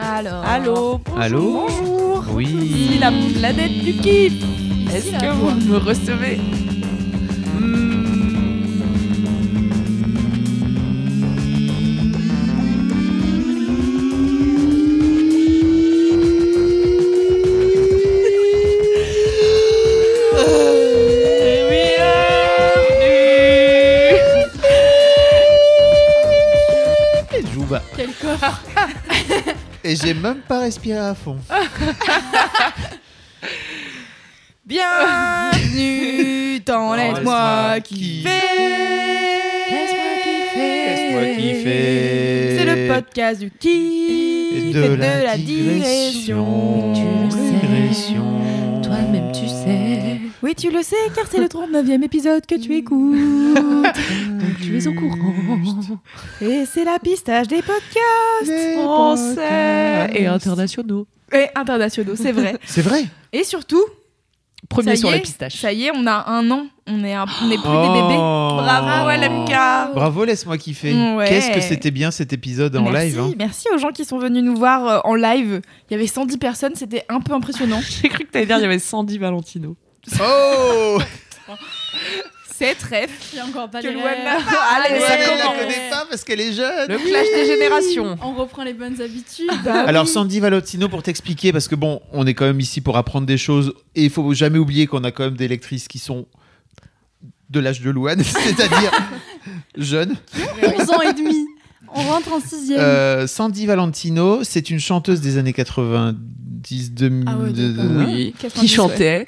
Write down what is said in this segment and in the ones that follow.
Alors. Allô. Allô. Bonjour. Oui. Ici la planète du kiff. Est-ce que vous me recevez? Quel coffre. Et j'ai même pas respiré à fond. Bienvenue dans Laisse-moi kiffer. Laisse-moi kiffer. C'est le podcast du kiff Et de la digression. Digression. Toi-même tu sais. Oui, tu le sais, car c'est le 39e épisode que tu écoutes. Donc tu es au courant. Et c'est la pistache des podcasts Français et internationaux. et internationaux, c'est vrai. C'est vrai. Et surtout, Premier ça sur y la est, pistache. ça y est, on a 1 an. On n'est plus des Oh. bébés. Bravo LMK. Bravo, laisse-moi kiffer. Ouais. Qu'est-ce que c'était bien cet épisode en Merci, live. Hein. merci aux gens qui sont venus nous voir en live. Il y avait 110 personnes, c'était un peu impressionnant. J'ai cru que t'allais dire il y avait Sandy Valentino. Oh. C'est très Il y a encore pas que les Louane rêves. n'a pas. Ouais, Allez, ça elle la commence. connaît pas parce qu'elle est jeune. Le clash des générations. On reprend les bonnes habitudes. Alors Sandy Valentino, pour t'expliquer, parce que bon, on est quand même ici pour apprendre des choses et il faut jamais oublier qu'on a quand même des lectrices qui sont de l'âge de Louane, c'est-à-dire jeunes. 11 ans et demi. On rentre en 6e. Sandy Valentino, c'est une chanteuse des années 90, 2000. Ah ouais, d'accord. Oui. 90, Qui chantait.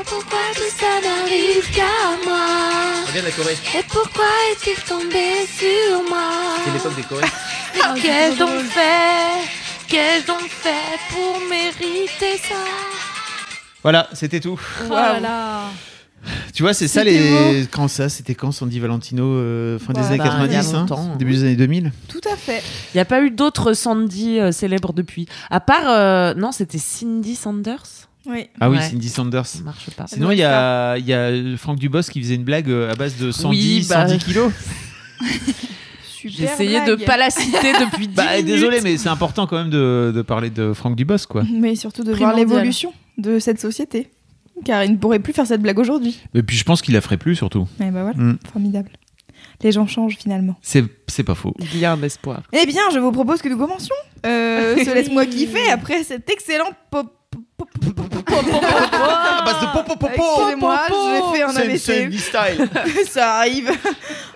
Pourquoi tout ça n'arrive qu'à moi? Reviens de la Corée. Et pourquoi est-il tombé sur moi? C'est l'époque des Corées. Qu'ai-je donc fait? Qu'ai-je donc fait pour mériter ça? Voilà, c'était tout. Oh là là. Tu vois, c'est ça C'était les. Quand ça, c'était quand Sandy Valentino, fin des Voilà, années il y a 90, longtemps. début des années 2000. Tout à fait. Il n'y a pas eu d'autres Sandy célèbres depuis. À part, non, c'était Cindy Sanders. Oui. Ah oui, Ouais. Cindy Sanders. Ça marche pas. Sinon, il y a Franck Dubos qui faisait une blague à base de 110, 110 kilos. Super J'ai essayé de blague. pas la citer depuis 10 Bah, minutes. désolé, mais c'est important quand même de parler de Franck Dubos, quoi. Mais surtout de voir Primordial. l'évolution de cette société. Car il ne pourrait plus faire cette blague aujourd'hui. Et puis, je pense qu'il la ferait plus, surtout. Mais bah voilà, Mm. formidable. Les gens changent finalement. C'est pas faux. Il y a un espoir. Eh bien, je vous propose que nous commencions. Se laisse-moi kiffer après cet excellent pop. À base de popo. Excusez-moi, j'ai fait un C'est AVC. style. Ça arrive.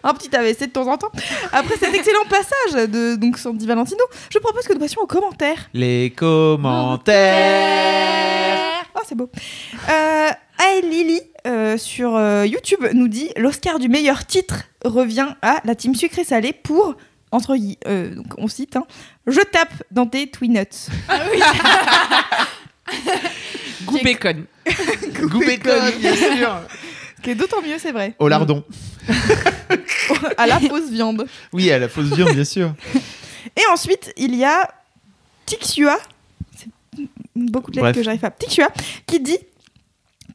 Un petit AVC de temps en temps. Après cet excellent passage de donc Sandy Valentino, je propose que nous passions aux commentaires. Les commentaires. Oh, c'est beau. Aël Lily sur YouTube nous dit l'Oscar du meilleur titre revient à la team sucré salé pour donc on cite je tape dans tes Twinuts. Goût bacon. Goût bacon, bien sûr. Ce qui est d'autant mieux, c'est vrai. Au lardon. À la fausse viande. Oui, à la fausse viande, bien sûr. Et ensuite, il y a Tixua, c'est beaucoup de lettres Bref. que j'arrive pas. Tixua, qui dit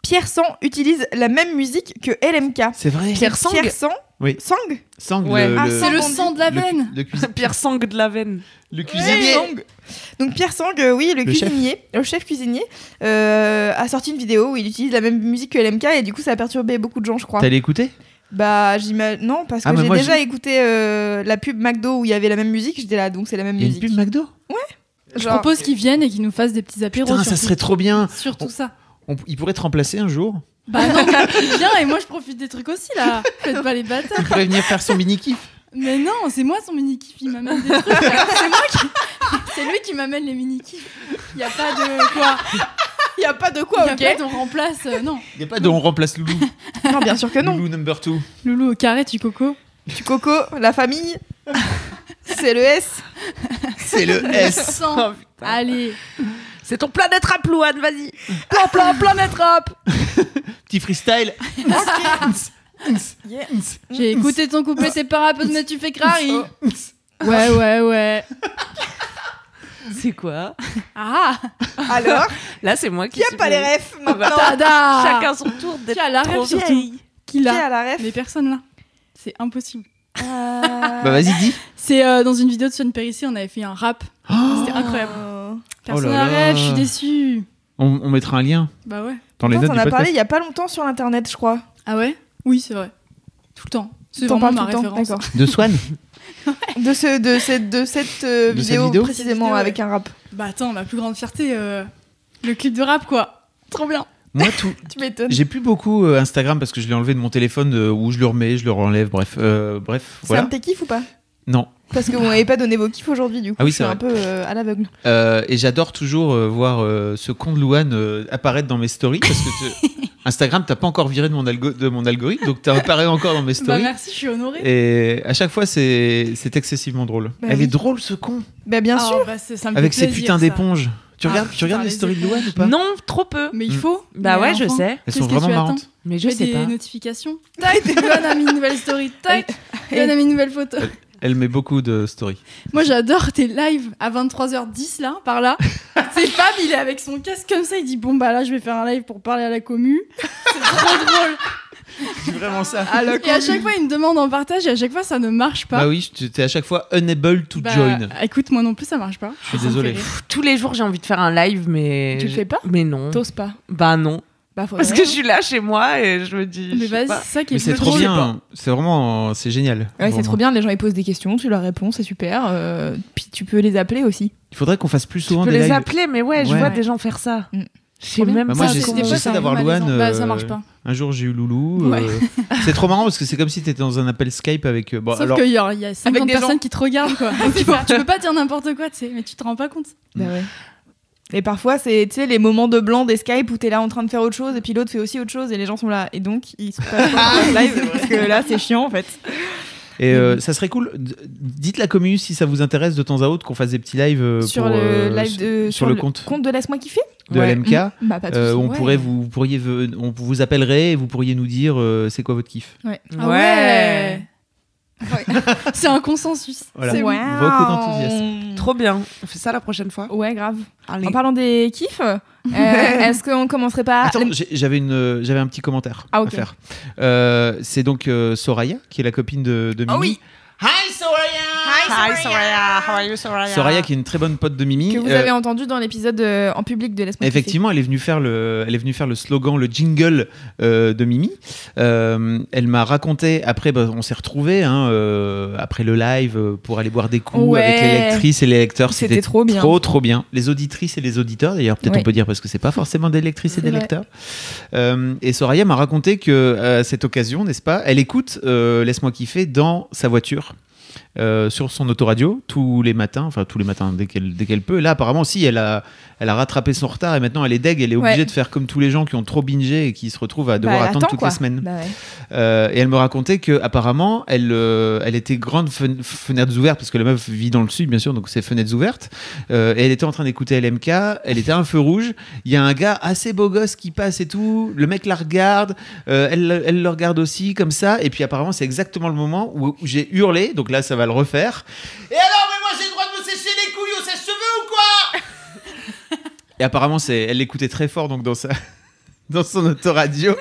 Pierre Sang utilise la même musique que LMK. C'est vrai. Pierre Sang. Pierre Sang Oui. Sang Sang, Ouais. le, Ah, le- C'est le on sang de la veine. Pierre Sang de la veine. le cuisinier. Sang. Donc Pierre Sang, oui, le cuisinier, le chef cuisinier, a sorti une vidéo où il utilise la même musique que LMK et du coup ça a perturbé beaucoup de gens, je crois. T'as l'écouté? Bah non, parce que Ah, mais j'ai moi, déjà écouté la pub McDo où il y avait la même musique, j'étais là, donc c'est la même Il y a une musique. pub McDo? Je Genre- propose qu'ils viennent et qu'ils nous fassent des petits apéros. Putain, ça surtout. serait trop bien. Surtout ça. Il pourrait te remplacer un jour. Bah non, mais il vient et moi je profite des trucs aussi là. Faites pas les bâtards. Il pourrait venir faire son mini-kiff. Mais non, c'est moi son mini-kiff, il m'amène des trucs. C'est lui qui m'amène les mini-kiffs. Il y a pas de quoi. Il y a pas de Il quoi, y a ok. pas de on remplace. Non. Il n'y a pas de on remplace Loulou. Non, bien sûr que non. Loulou number 2. Loulou au carré, tu coco. Tu coco, la famille, c'est le S. C'est le S. Sang. Allez. C'est ton planète rap, Louane, vas-y. Planète rap. Petit freestyle. Yeah. J'ai écouté ton couplet, t'es pas rappeuse, mais tu fais crari. Ouais. C'est quoi? Ah. Alors, Là, c'est moi qui a suis pas les vieille. refs maintenant? Tada. Chacun son tour d'être Qui a la trop rêve surtout. vieille. Qui Qui l'a? a la ref? Les personnes là. C'est impossible. Bah vas-y, dis. C'est dans une vidéo de Swan Périssé, on avait fait un rap. C'était incroyable. Personne Oh là n'a là. rêve, je suis déçue. On mettra un lien Bah ouais. dans les Attends, notes t'en du as podcast. parlé il y a pas longtemps sur internet, je crois. Ah ouais? Oui, c'est vrai. Tout le temps. C'est T'en vraiment parles ma tout le temps, référence. d'accord. De Swan. De cette vidéo vidéo précisément Cette vidéo, avec un rap. Bah attends, ma plus grande fierté, le clip de rap, quoi. Trop bien. Moi, Tu m'étonnes. j'ai plus beaucoup Instagram parce que je l'ai enlevé de mon téléphone où je le remets, je le renlève, bref, C'est voilà. un de tes kiffs ou pas? Non. Parce que vous m'avez pas donné vos kiffs aujourd'hui, du coup. Ah oui, je suis c'est un peu à l'aveugle. Et j'adore toujours voir ce con de Louane apparaître dans mes stories parce que Instagram, t'as pas encore viré de mon algorithme, donc t'apparais encore dans mes Bah stories. merci, je suis honorée. Et à chaque fois, c'est excessivement drôle. Bah Elle oui. est drôle, ce con, Bah bien Ah, sûr. bah, ça me avec fait ses plaisir, putains ça. d'éponges. Tu Ah, regardes, putain, les les stories de éponges. Louane ou pas? Non, trop peu. Mais il faut. Bah Mais ouais, je enfin, sais. Elles qu'est-ce sont que vraiment tu attends? marrantes. Mais je Mets sais des pas. notifications. Tac, Louane a mis une nouvelle story. Tac, Louane a mis une nouvelle photo. Elle met beaucoup de stories. Moi, j'adore tes lives à 23h10, là, par là. C'est Fab, il est avec son casque comme ça, il dit bon, bah là, je vais faire un live pour parler à la commu. C'est trop drôle. C'est vraiment ça. Et à chaque fois, il me demande en partage et à chaque fois, ça ne marche pas. Bah oui, t'es à chaque fois unable to Bah, join. écoute, moi non plus, ça marche pas. Je suis Ça me désolé. fait rire. Pff, tous les jours, j'ai envie de faire un live, mais. Tu le fais pas? Mais non. T'oses pas. Bah non. Bah faudrait. Parce que je suis là chez moi et je me dis. Mais je sais vas-y, pas. c'est ça qui est Mais c'est plus trop drôle. bien. C'est vraiment, c'est génial. Ouais, c'est Vraiment. trop bien. Les gens ils posent des questions, tu leur réponds, c'est super. Puis tu peux les appeler aussi. Il faudrait qu'on fasse plus Je souvent peux des les lives. appeler, mais ouais, je Ouais. vois des gens faire ça. Mm. Je sais Trop bien. même Bah, pas moi, Ça, j'essaie des fois, j'essaie c'est d'avoir un peu malaisant. Louane. Bah, ça marche pas. Un jour, j'ai eu Loulou. Ouais. C'est trop marrant parce que c'est comme si t'étais dans un appel Skype avec. Bon, Sauf alors, qu'il y a 50 des personnes gens. qui te regardent, quoi. Tu peux pas dire n'importe quoi, tu sais, mais tu te rends pas compte. Bah ouais. Et parfois, c'est tu sais les moments de blanc des Skype où t'es là en train de faire autre chose et puis l'autre fait aussi autre chose et les gens sont là. Et donc, ils sont pas sur le live parce que là, c'est chiant en fait. et ça serait cool. Dites la commune si ça vous intéresse de temps à autre qu'on fasse des petits lives Sur pour, le live de. sur le compte de Laisse-moi kiffer. de Ouais. LMK. Bah pas de soucis. On Ouais. pourrait on vous appellerait et vous pourriez nous dire c'est quoi votre kiff. Ah ouais. C'est un consensus. Voilà. C'est Wow. Beaucoup d'enthousiasme. Trop bien. On fait ça la prochaine fois. Ouais, grave. Allez. En parlant des kiffs, est-ce qu'on commencerait pas Attends, j'avais un petit commentaire Ah, ok. à faire. C'est donc Soraya qui est la copine de Mimi. Ah oui. Hi Soraya. Hi Soraya, how are you Soraya? Soraya qui est une très bonne pote de Mimi. que vous avez entendu dans l'épisode en public de Laisse-moi Effectivement, elle est venue faire le slogan, le jingle de Mimi. Elle m'a raconté, après, on s'est retrouvés après le live pour aller boire des coups Ouais. avec les lectrices et les lecteurs. C'était trop bien. Trop bien. Les auditrices et les auditeurs, d'ailleurs, peut-être Ouais. on peut dire parce que c'est pas forcément des lectrices et des C'est vrai. lecteurs. Et Soraya m'a raconté que à cette occasion, n'est-ce pas, elle écoute Laisse-moi kiffer dans sa voiture. Sur son autoradio tous les matins dès qu'elle peut. Là apparemment si elle a rattrapé son retard et maintenant elle est deg, elle est obligée Ouais. de faire comme tous les gens qui ont trop bingé et qui se retrouvent à devoir attendre toutes les semaines. Bah ouais. Et elle me racontait que apparemment elle était grande fenêtres ouvertes parce que la meuf vit dans le sud bien sûr donc c'est fenêtres ouvertes et elle était en train d'écouter LMK, elle était à un feu rouge, il y a un gars assez beau gosse qui passe et tout, le mec la regarde, elle le regarde aussi comme ça et puis apparemment c'est exactement le moment où j'ai hurlé, donc là ça va le refaire. Et alors mais moi j'ai le droit de me sécher les couilles au sèche-cheveux ou quoi? Et apparemment elle l'écoutait très fort donc dans son autoradio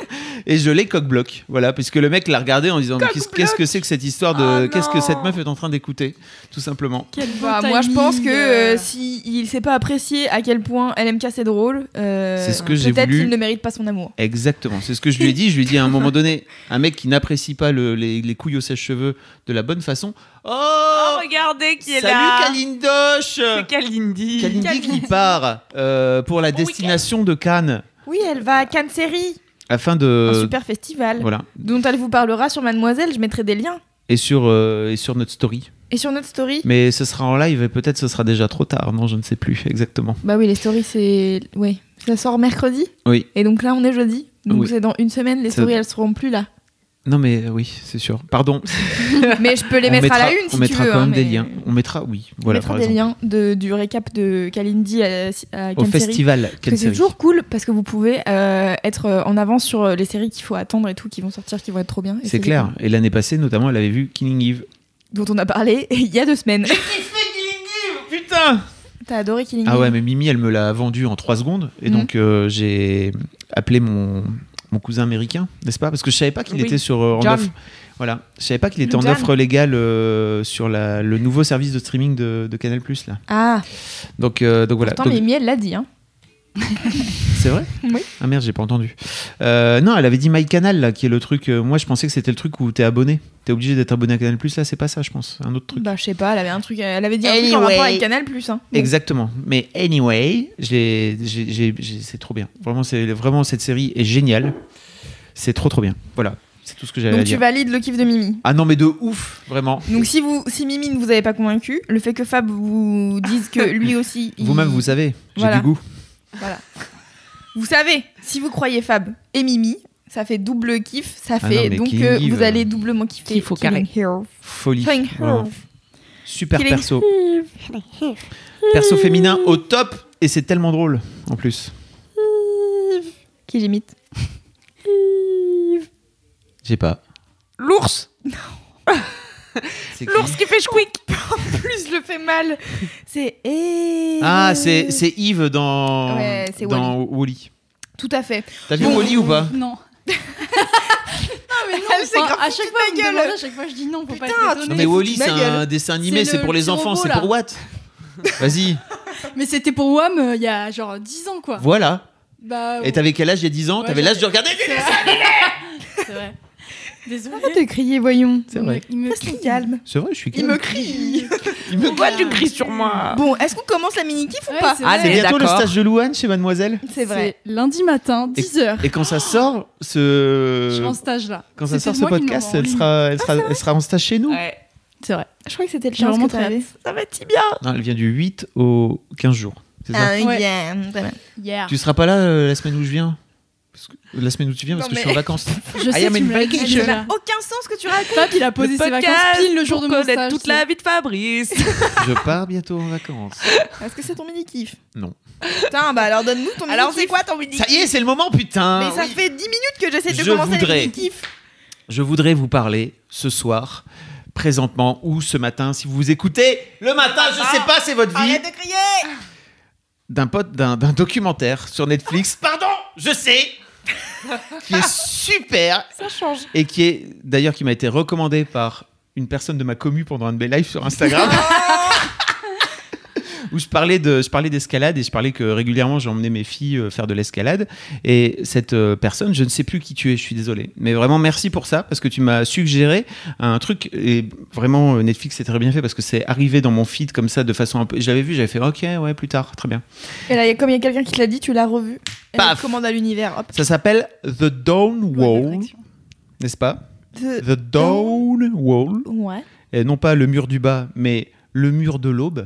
et je l'ai coq-bloc, voilà, puisque le mec l'a regardé en disant mais qu'est-ce que c'est que cette histoire de qu'est-ce que cette meuf est en train d'écouter tout simplement. Quel Bah, bon moi, je pense timing, que si il sait pas apprécier à quel point LMK c'est drôle, C'est ce que j'ai peut-être voulu. qu'il ne mérite pas son amour. Exactement, c'est ce que je lui ai dit. Je lui ai dit à un moment donné, un mec qui n'apprécie pas les couilles au sèche-cheveux de la bonne façon. Oh, Oh, regardez qui est salut là. Kalindoche. C'est Kalindi. Kalindi qui part pour la destination de Cannes Oui, elle va à Cannes Série, afin un de super festival voilà dont elle vous parlera sur Mademoiselle. Je mettrai des liens et sur notre story. et sur notre story. Mais ce sera en live et peut-être ce sera déjà trop tard. Non, je ne sais plus exactement. Bah oui, les stories c'est ça sort mercredi. Oui. Et donc là on est jeudi. Donc Oui. c'est dans une semaine, les Ça- stories elles seront plus là. Non mais oui, c'est sûr. Pardon. Mais je peux les On mettre mettra, à la une si on tu mettra veux. quand même hein, des mais- liens. On mettra, oui. On Voilà, mettra par des exemple. liens du récap de Kalindi à Au Cannes Série. festival. Parce Quelle que c'est série toujours cool parce que vous pouvez être en avance sur les séries qu'il faut attendre et tout, qui vont sortir, qui vont être trop bien. Et C'est clair. cool. Et l'année passée, notamment, elle avait vu Killing Eve. Dont on a parlé il y a 2 semaines. Putain. T'as adoré Killing Ah Eve. ouais, mais Mimi, elle me l'a vendu en 3 secondes. Et Mhm. donc, j'ai appelé mon cousin américain, n'est-ce pas? Parce que je savais pas qu'il Oui. était sur en John. off. Voilà. Je savais pas qu'il était en Jam. offre légale sur le nouveau service de streaming de Canal+. Là. Ah, Donc voilà. pourtant, Donc, Mimi, elle l'a dit. Hein. c'est vrai ? Oui. Ah merde, j'ai pas entendu. Non, elle avait dit MyCanal, là, qui est le truc. Moi, je pensais que c'était le truc où t'es abonné. T'es obligé d'être abonné à Canal+. Là, c'est pas ça, je pense. Un autre truc. Bah, je sais pas, elle avait un truc. Elle avait dit un truc en Anyway. rapport avec Canal+. Hein. Exactement. Mais anyway, c'est trop bien. Vraiment, cette série est géniale. C'est trop bien. Voilà. C'est tout ce que j'avais à Donc, tu dire. valides le kiff de Mimi. Ah non, mais de ouf, vraiment. Donc, si Mimi ne vous avait pas convaincu, le fait que Fab vous dise que lui aussi. Vous-même, vous savez, j'ai Voilà. du goût. Voilà. Vous savez, si vous croyez Fab et Mimi, ça fait double kiff. Ça Ah fait non, mais donc Killing Eve, vous allez doublement kiffer. Kiff au carré. Killing Eve. Folie. Killing Vraiment. Eve. Super Killing perso. Perso féminin au top. Et c'est tellement drôle, en plus. Qui j'imite? J'ai pas. L'ours. C'est qui L'ours qui fait squeak. En plus, je le fais mal. C'est. Ah, c'est Yves dans, Ouais, c'est dans Wall-E. Tout à fait. T'as vu Wall-E ou pas? Non. Non, mais non, Elle s'est enfin, grave à chaque foutue fois, de vous ma me gueule. demandez, à chaque fois, je dis non, faut pas Putain, être tu étonné. Non, mais Wall-E, Ma c'est gueule. un dessin animé, C'est c'est le pour les petit enfants, robot, c'est là. pour Watt. Vas-y, Mais c'était pour WAM il y a genre 10 ans, quoi. voilà. Bah, Et t'avais quel âge il y a 10 ans? Ouais, T'avais l'âge de regarder c'est vrai. C'est vrai. Désolée. Arrête de crier, voyons. C'est vrai. Il me Reste calme. C'est vrai, je suis Il me crie. Pourquoi tu cries sur moi? Bon, est-ce qu'on commence la mini-kiff ou Ouais, pas? c'est Allez, C'est bientôt le d'accord. stage de Louane chez Mademoiselle. C'est vrai. C'est lundi matin, 10h. Et quand ça sort, Je suis en stage là. quand ça C'était sort ce moi qui podcast, l'ai elle envoyé. sera en stage chez nous. Ouais. C'est vrai. Je crois que c'était le J'ai 15 vraiment que t'avais. très Ça va être si bien. Non, elle vient du 8 au 15 jours. C'est ça? Ah, Ouais. yeah, très bien. Hier. Tu seras pas là la semaine où je viens? La semaine où tu viens parce Non, que je suis mais- en vacances. Je sais, am tu in me l'as dit vacation. Ça déjà. n'a aucun sens que tu racontes. Fab, il a posé ses vacances pile le jour de pour mon connaître stage. toute la vie de Fabrice. Je pars bientôt en vacances. Est-ce que c'est ton mini-kiff? Non. Putain, bah alors donne-nous ton mini-kiff. Alors, c'est quoi ton mini-kiff? Ça y est, c'est le moment, putain. Mais ça Oui. fait 10 minutes que j'essaie de Je commencer voudrais- les mini-kiffs. Je voudrais vous parler ce soir, présentement ou ce matin, si vous vous écoutez le matin, je sais pas, c'est votre vie, Arrête de crier. d'un documentaire sur Netflix. Pardon, je sais. Qui est super. Ça change. Et qui est d'ailleurs qui m'a été recommandé par une personne de ma commu pendant un de mes lives sur Instagram. Où je parlais d'escalade et je parlais que régulièrement j'emmenais mes filles faire de l'escalade. Et cette personne, je ne sais plus qui tu es, je suis désolé. Mais vraiment merci pour ça parce que tu m'as suggéré un truc et vraiment Netflix c'est très bien fait parce que c'est arrivé dans mon feed comme ça de façon un peu. Je l'avais vu, j'avais fait ok, ouais, plus tard, très bien. Et là, comme il y a quelqu'un qui te l'a dit, tu l'as revu. Elle Paf. commande à l'univers. Hop. Ça s'appelle The Dawn Wall, n'est-ce pas? The Dawn Wall. Ouais. Et non pas le mur du bas, mais le mur de l'aube.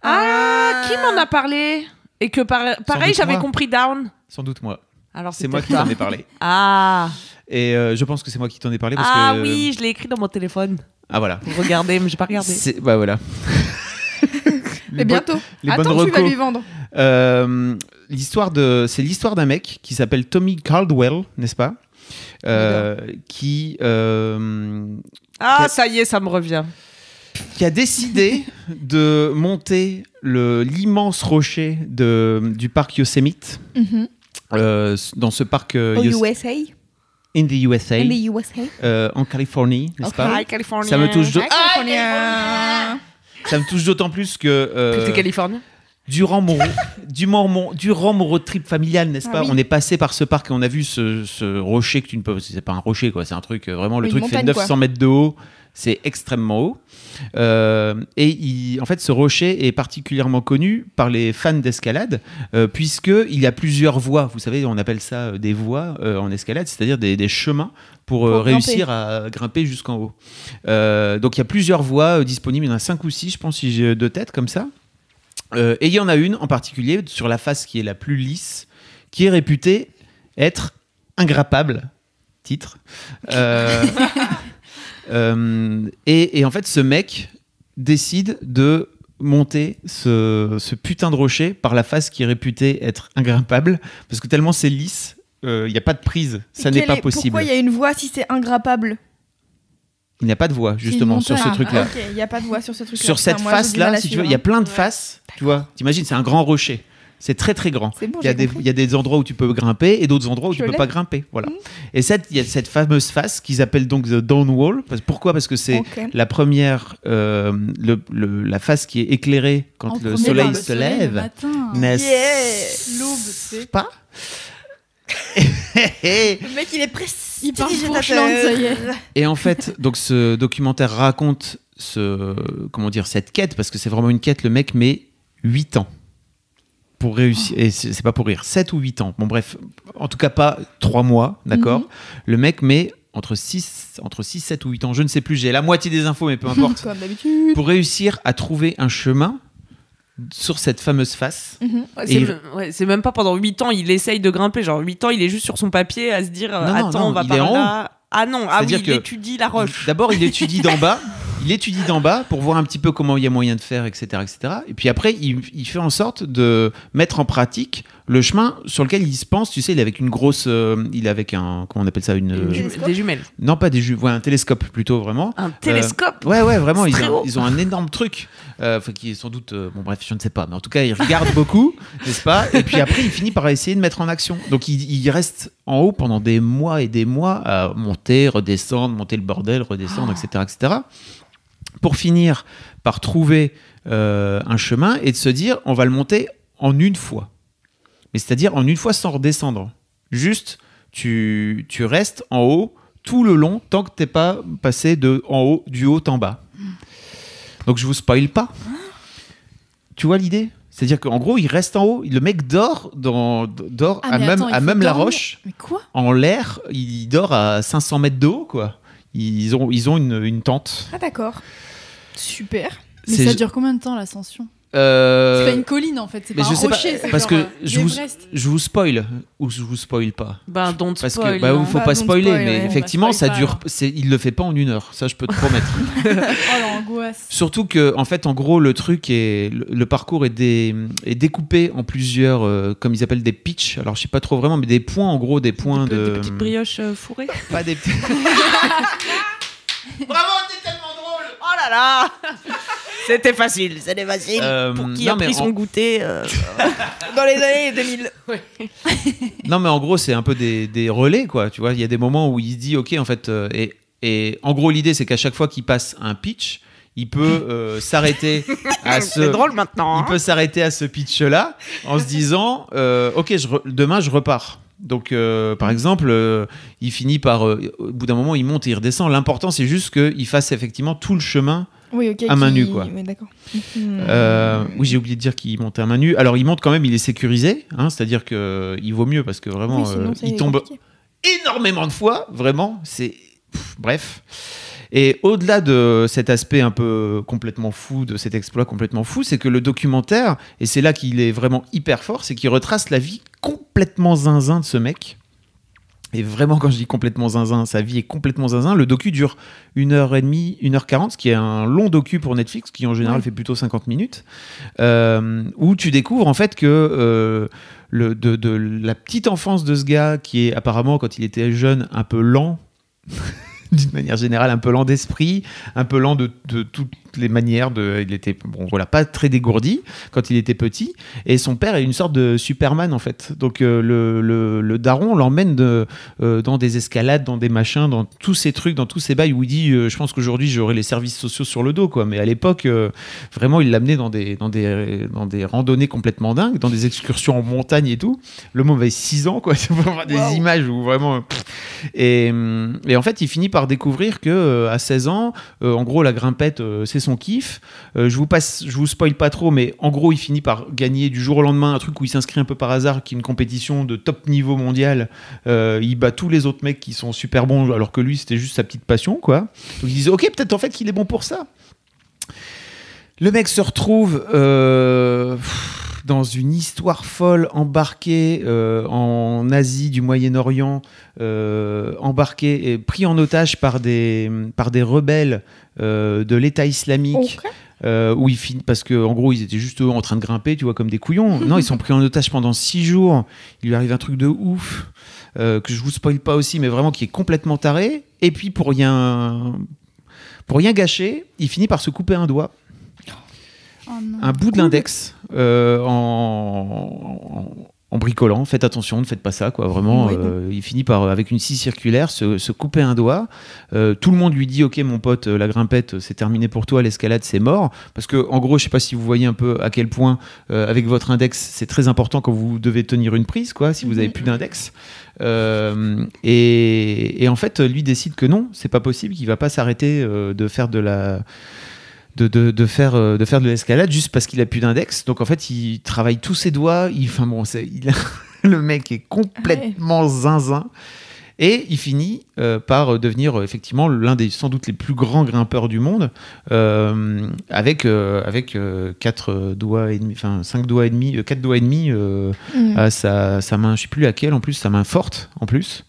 Ah, qui m'en a parlé? Et que pareil, doute j'avais moi. compris Down. Sans doute moi. Alors C'est moi peut-être qui t'en ça. ai parlé. Ah, Et je pense que c'est moi qui t'en ai parlé parce ah que. oui, je l'ai écrit dans mon téléphone. Ah voilà. Regardez, mais j'ai pas regardé. Bah voilà. Mais bientôt. les Attends, bonnes tu vas recos. lui vendre. C'est l'histoire d'un mec qui s'appelle Tommy Caldwell, n'est-ce pas? Qui Ah, ça y est, ça me revient. a décidé de monter l'immense rocher du parc Yosemite. Dans ce parc Au USA. in the USA, In the USA. en Californie, n'est-ce Ok. pas? Hi, California. Ça me touche Hi, California. Ça me touche d'autant plus que T'es Californien? durant mon road trip familial, n'est-ce Ah pas, oui. on est passé par ce parc et on a vu ce rocher que tu ne peux, c'est pas un rocher quoi, c'est un truc vraiment le Une truc fait montagne, 900 quoi. mètres de haut, c'est extrêmement haut. En fait, ce rocher est particulièrement connu par les fans d'escalade puisque il y a plusieurs voies. Vous savez, on appelle ça des voies en escalade, c'est-à-dire des chemins pour réussir à grimper jusqu'en haut. Donc il y a plusieurs voies disponibles, il y en a 5 ou 6, je pense, si j'ai de tête comme ça. Et il y en a une en particulier sur la face qui est la plus lisse, qui est réputée être ingrimpable. Titre. Et en fait, ce mec décide de monter ce putain de rocher par la face qui est réputée être ingrimpable, parce que tellement c'est lisse, il n'y a pas de prise, ça n'est pas possible. Pourquoi il y a une voie si c'est ingrimpable? Il n'y a pas de voie, justement, sur ce montagne. truc-là. Ok, il n'y a pas de voie sur ce truc-là. Sur cette Putain, moi, j'ai du face-là, mal à si tu suivre, veux, il y a hein. plein de faces, tu vois. T'imagines, c'est un grand rocher. C'est très très grand. C'est bon, Il y a j'ai compris. il y a des endroits où tu peux grimper et d'autres endroits où tu Je peux l'ai. pas grimper. Voilà. Et il y a cette fameuse face qu'ils appellent donc The Dawn Wall. Pourquoi ? Parce que c'est Ok. la première, la face qui est éclairée quand En le premier soleil par le se soleil le lève. matin. N'est-ce L'aube, c'est pas Le mec, il est précis. hyper fourchelante, ça y est. Et en fait, donc ce documentaire raconte cette quête, parce que c'est vraiment une quête. Le mec met 8 ans pour réussir. Et c'est pas pour rire, 7 ou 8 ans. Bon, bref, en tout cas pas 3 mois, d'accord. Le mec met entre 6, 7 ou 8 ans, je ne sais plus, j'ai la moitié des infos, mais peu importe, Comme d'habitude. pour réussir à trouver un chemin sur cette fameuse face. C'est même pas pendant 8 ans, il essaye de grimper. Genre 8 ans, il est juste sur son papier à se dire Non, attends, on va il est par en là. Ah non, ah oui, C'est-à-dire il que- étudie la roche. D'abord, il étudie d'en bas. Il étudie d'en bas pour voir un petit peu comment il y a moyen de faire, etc., etc. Et puis après, il fait en sorte de mettre en pratique le chemin sur lequel il se pense. Tu sais, il est avec une grosse, il est avec un, comment on appelle ça, Des jumelles. non pas un télescope plutôt vraiment. Un télescope. Ouais, vraiment, C'est très haut. ils ont un énorme truc, qui est sans doute, bon bref, je ne sais pas, mais en tout cas, il regarde beaucoup, n'est-ce pas ? Et puis après, il finit par essayer de mettre en action. Donc, il reste en haut pendant des mois et des mois à monter, redescendre, monter le bordel, redescendre, etc., etc. Pour finir par trouver un chemin et de se dire, on va le monter en une fois. Mais c'est-à-dire en une fois sans redescendre. Juste, tu restes en haut tout le long tant que t'es pas passé du haut en bas. Donc je vous spoil pas. Tu vois l'idée ? C'est-à-dire qu'en gros, il reste en haut. Le mec dort Ah, mais attends, il à faut même la dormir. roche, Mais quoi ? en l'air. Il dort à 500 mètres de haut, quoi. Ils ont une tente. Ah, d'accord. Super. Mais C'est- ça dure combien de temps l'ascension ? C'est pas une colline en fait, c'est mais pas je un sais pas, rocher. c'est parce genre, que je l'Everest. vous spoil ou je vous spoil pas. Ben, don't Parce spoil. que non. faut Bah, pas don't spoiler, spoil, mais ouais. effectivement, Bah, ça spoil dure. pas, Il le fait pas en 1 heure, ça je peux te promettre. Oh l'angoisse. Surtout que, en fait, en gros, le parcours est découpé en plusieurs, comme ils appellent des pitchs. Alors, je sais pas trop vraiment, mais des points, en gros, des points Des de. petites brioches fourrées. Pas des petits. Bravo, t'es tellement drôle. Oh là là. C'était facile. Pour qui a non, mais pris son goûter. Dans les années 2000. Non, mais en gros, c'est un peu des relais, quoi. Tu vois, il y a des moments où il se dit, ok, en fait, et en gros, l'idée, c'est qu'à chaque fois qu'il passe un pitch, il peut s'arrêter à C'est drôle maintenant. Il peut s'arrêter à ce pitch-là en se disant, ok, demain je repars. Donc, par exemple, il finit par, au bout d'un moment, il monte et il redescend. L'important, c'est juste qu'il fasse effectivement tout le chemin. Oui, ok. À main nue, quoi. Oui, d'accord. Oui, j'ai oublié de dire qu'il montait à main nue. Alors, il monte quand même, il est sécurisé, hein, c'est-à-dire qu'il vaut mieux parce que vraiment, Oui, sinon, c'est il tombe compliqué. énormément de fois, vraiment. Bref. Et au-delà de cet aspect un peu complètement fou, de cet exploit complètement fou, c'est que le documentaire, et c'est là qu'il est vraiment hyper fort, c'est qu'il retrace la vie complètement zinzin de ce mec. Et vraiment, quand je dis complètement zinzin, sa vie est complètement zinzin. Le docu dure 1h30, 1h40, ce qui est un long docu pour Netflix, qui en général fait plutôt 50 minutes, où tu découvres en fait que de la petite enfance de ce gars, qui est apparemment, quand il était jeune, un peu lent, d'une manière générale, un peu lent d'esprit, un peu lent de toutes les manières. Il était, bon, voilà, pas très dégourdi quand il était petit. Et son père est une sorte de Superman, en fait. Donc, le daron l'emmène dans des escalades, dans des machins, dans tous ces trucs, dans tous ces bails où il dit je pense qu'aujourd'hui, j'aurai les services sociaux sur le dos, quoi. Mais à l'époque, vraiment, il l'amenait dans des randonnées complètement dingues, dans des excursions en montagne et tout. Le môme avait 6 ans, quoi. C'est vraiment des images où vraiment. Et en fait, il finit par découvrir que à 16 ans, en gros, la grimpette, c'est son kiff. Je vous spoil pas trop, mais en gros, il finit par gagner du jour au lendemain un truc où il s'inscrit un peu par hasard, qui est une compétition de top niveau mondial. Il bat tous les autres mecs qui sont super bons, alors que lui, c'était juste sa petite passion, quoi. Donc il disait, ok, peut-être en fait qu'il est bon pour ça. Le mec se retrouve dans une histoire folle, embarqué en Asie du Moyen-Orient, embarqué et pris en otage par des rebelles de l'État islamique. Ok. Où il finit, parce que en gros ils étaient juste en train de grimper, tu vois, comme des couillons. Non, ils sont pris en otage pendant 6 jours. Il lui arrive un truc de ouf que je vous spoil pas aussi, mais vraiment qui est complètement taré. Et puis pour rien gâcher, il finit par se couper un doigt. non. un bout de l'index en bricolant. Faites attention, ne faites pas ça, quoi. Vraiment, Oui, il finit par, avec une scie circulaire, se couper un doigt. Tout le monde lui dit, ok, mon pote, la grimpette, c'est terminé pour toi, l'escalade, c'est mort. Parce que, en gros, je sais pas si vous voyez un peu à quel point, avec votre index, c'est très important quand vous devez tenir une prise, quoi, si vous avez plus d'index. Et en fait, lui décide que non, c'est pas possible, qu'il va pas s'arrêter de faire de l'escalade juste parce qu'il a plus d'index. Donc en fait, il travaille tous ses doigts. Le mec est complètement zinzin. Et il finit par devenir effectivement l'un des sans doute les plus grands grimpeurs du monde, avec 4 doigts et demi, enfin 5 doigts et demi, 4 doigts et demi à sa main, je sais plus laquelle en plus, sa main forte en plus.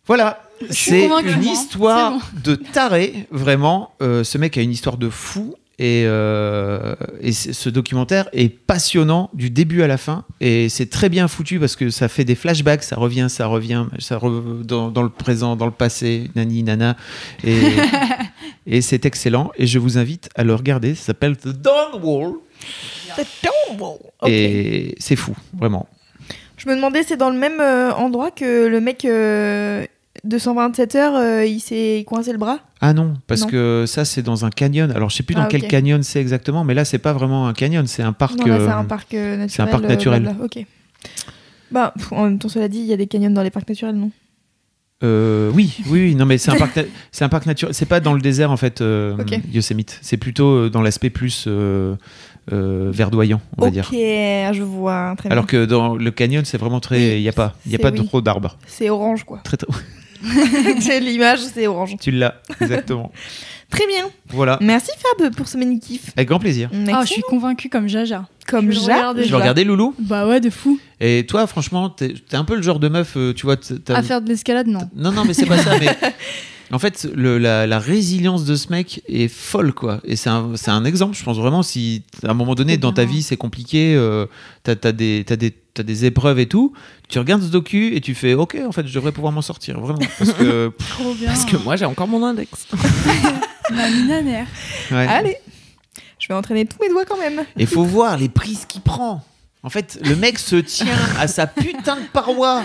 Voilà. C'est convaincue, une moi. histoire C'est de taré, vraiment. Ce mec a une histoire de fou. Et ce documentaire est passionnant du début à la fin. Et c'est très bien foutu parce que ça fait des flashbacks, ça revient dans le présent, dans le passé, nani, nana. Et c'est excellent. Et je vous invite à le regarder. Ça s'appelle The Dawn Wall. Ok. Et c'est fou, vraiment. Je me demandais, c'est dans le même endroit que le mec de 127 heures, il s'est coincé le bras? Ah non, parce Non. que ça c'est dans un canyon. Alors je sais plus dans quel ok. canyon c'est exactement, mais là c'est pas vraiment un canyon, c'est un parc. Non, là, c'est un parc naturel. c'est un parc naturel. blabla. Ok. Bah, en même temps, cela dit, il y a des canyons dans les parcs naturels, non? Oui, non mais c'est un parc naturel. C'est pas dans le désert en fait, Ok. Yosemite. C'est plutôt dans l'aspect plus verdoyant, on va dire. Ok, je vois. Très bien. Alors que dans le canyon c'est vraiment très, il Oui, y a pas c'est- trop d'arbres. C'est orange, quoi. Très, très- C'est l'image, c'est orange. Tu l'as exactement. Très bien. Voilà, Merci Fab pour ce mini-kiff. avec grand plaisir. Ah, je suis convaincue comme Jaja. Comme Je vais le Jacques. regarder. Tu veux regarder Loulou? Bah ouais, de fou. Et toi franchement t'es un peu le genre de meuf, tu vois. À faire de l'escalade, non. Non, mais c'est pas ça. Mais en fait, la résilience de ce mec est folle, quoi. Et c'est un exemple, je pense vraiment. Si à un moment donné Trop dans ta bien. vie c'est compliqué, t'as des épreuves et tout, tu regardes ce docu et tu fais ok, en fait, je devrais pouvoir m'en sortir, vraiment. Parce que Trop bien. Parce que moi, j'ai encore mon index. Ma minanère. ouais. Allez. Je vais entraîner tous mes doigts quand même. Et faut voir les prises qu'il prend. En fait, le mec se tient à sa putain de paroi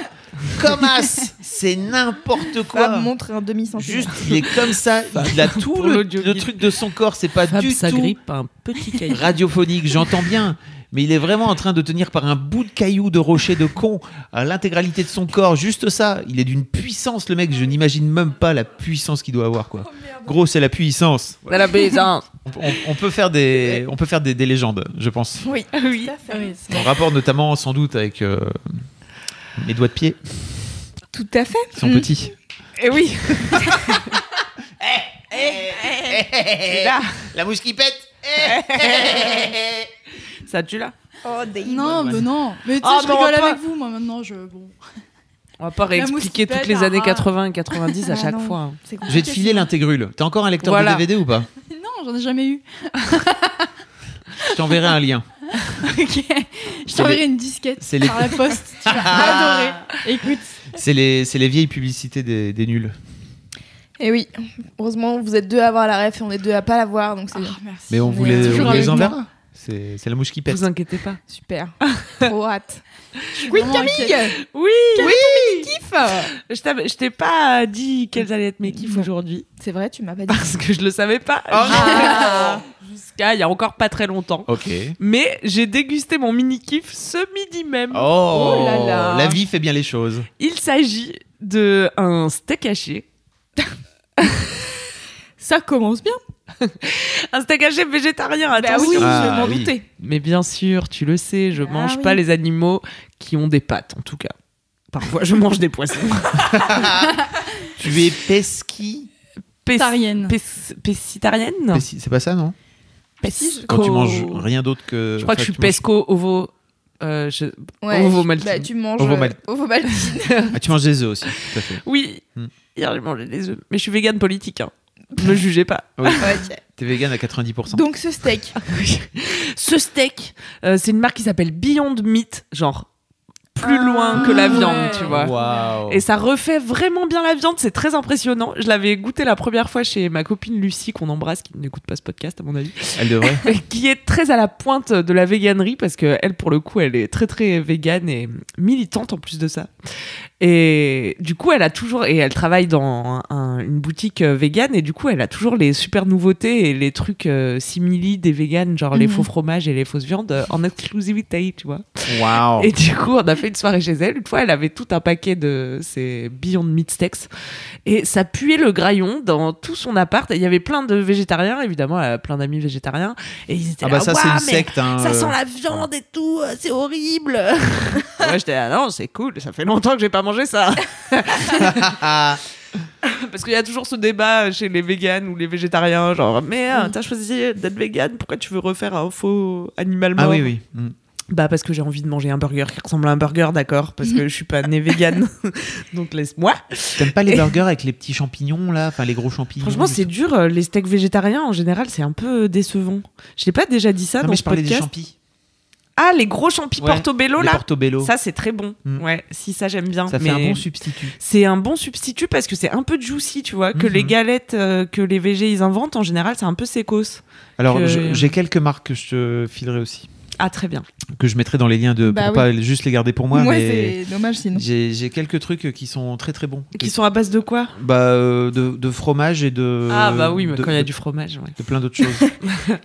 comme as. C'est n'importe quoi. Fab montre un demi-centimètre. Juste, il est comme ça. Il a tout Pour le l'audio-guide. truc de son corps. C'est pas Fab du tout s'agrippe un petit caillou. radiophonique, j'entends bien, mais il est vraiment en train de tenir par un bout de caillou, de rocher, de con, à l'intégralité de son corps, juste ça. Il est d'une puissance, le mec, je n'imagine même pas la puissance qu'il doit avoir, quoi. Gros, c'est la puissance. C'est la baisance. On peut faire des légendes, je pense. Oui. Oui. Ah oui, c'est- En rapport notamment, sans doute, avec mes doigts de pied, Tout à fait. qui sont petits. Et oui. Là, la mouche qui pète. Ça tue là. Oh, Non, mais non. Mais tu sais, Ah, je mais on va rigole pas- avec vous, moi maintenant. Bon. On va pas La mousse réexpliquer qui toutes pète, les années ah. 80 et 90 à Ah chaque non. fois. hein. C'est Je vais te filer l'intégrule. T'as encore un lecteur Voilà. de DVD ou pas? Non, j'en ai jamais eu. Je t'enverrai un lien. Ok. Je t'enverrai une disquette c'est les- par la poste. Tu vas adorer. Écoute. C'est les vieilles publicités des nuls. Et oui. Heureusement, vous êtes deux à avoir la ref et on est deux à pas l'avoir, donc c'est Ah, bien. merci. Mais on vous Mais les, toujours on vous les avec moi. enverra. C'est la mouche qui pète. Vous inquiétez pas. Super. Trop hâte. Oui, Oui, Kiff. je t'ai pas dit quels allaient être mes kiffs Non. aujourd'hui C'est vrai, tu m'as pas dit. parce que je le savais pas. Ah. Jusqu'à il y a encore pas très longtemps. Ok. Mais j'ai dégusté mon mini kiff ce midi même. Oh, là là. La vie fait bien les choses. Il s'agit de un steak haché. Ça commence bien. Un steak haché végétarien, Bah attention. oui, Ah, je m'en oui. doutais. Mais bien sûr, tu le sais, je Ah mange oui. pas les animaux qui ont des pattes, en tout cas. Parfois, je mange des poissons. Tu es pesqui. Tarienne. Pescitarienne C'est pas ça, non? Pesco. Quand tu manges rien d'autre que. Je crois que je suis pesco ovo. Ovo maltine. Bah, tu manges Ovo mal- ovo maltine. Ah, tu manges des œufs aussi, tout à fait. Oui, Hmm. hier j'ai mangé des œufs. Mais je suis végane politique. Hein. Ne jugez pas. Oui. Ok. T'es vegan à 90%. Donc ce steak. Ce steak, c'est une marque qui s'appelle Beyond Meat. Genre, plus loin que la viande, tu vois. Waouh. Et ça refait vraiment bien la viande, c'est très impressionnant. Je l'avais goûté la première fois chez ma copine Lucie, qu'on embrasse, qui n'écoute pas ce podcast à mon avis, Elle devrait. qui est très à la pointe de la véganerie, parce que elle, pour le coup, elle est très très végane et militante en plus de ça. Et du coup, elle a toujours, et elle travaille dans une boutique végane, et du coup, elle a toujours les super nouveautés et les trucs simili des véganes, genre les faux fromages et les fausses viandes en exclusivité, tu vois. Waouh. Et du coup, on a fait une soirée chez elle. Une fois, elle avait tout un paquet de ces Beyond Meat Steaks. Et ça puait le graillon dans tout son appart. Et il y avait plein de végétariens, évidemment, elle a plein d'amis végétariens. Et ils étaient Ah là, bah ça, c'est Ouah, une mais secte. Hein, ça sent la viande et tout, c'est horrible. Moi, j'étais là, non, c'est cool, ça fait longtemps que j'ai pas mangé ça. Parce qu'il y a toujours ce débat chez les véganes ou les végétariens, genre, mais t'as choisi d'être végane, pourquoi tu veux refaire un faux animal mort? Ah oui, oui. Bah parce que j'ai envie de manger un burger qui ressemble à un burger, d'accord, parce que je suis pas née végane. Donc laisse-moi. T'aimes pas les burgers avec les petits champignons là, enfin les gros champignons? Franchement, c'est dur. Les steaks végétariens, en général, c'est un peu décevant. Je t'ai pas déjà dit ça Non dans mais ce je parlais des podcast. champis. Ah, les gros champis portobello les là. portobello. Ça, c'est très bon. Mm. Ouais, si ça j'aime bien. Ça fait Mais un bon substitut. c'est un bon substitut parce que c'est un peu juicy, tu vois. Que les galettes que les végés ils inventent, en général, c'est un peu sécos. Alors que- j'ai quelques marques que je te filerai aussi, Ah, très bien. que je mettrai dans les liens de Bah pour oui. pas juste les garder pour moi, Ouais, mais c'est dommage sinon. j'ai quelques trucs qui sont très très bons. Qui sont à base de quoi? Bah de fromage et de Ah bah oui, mais de- quand il y a de- du fromage, ouais. de plein d'autres choses.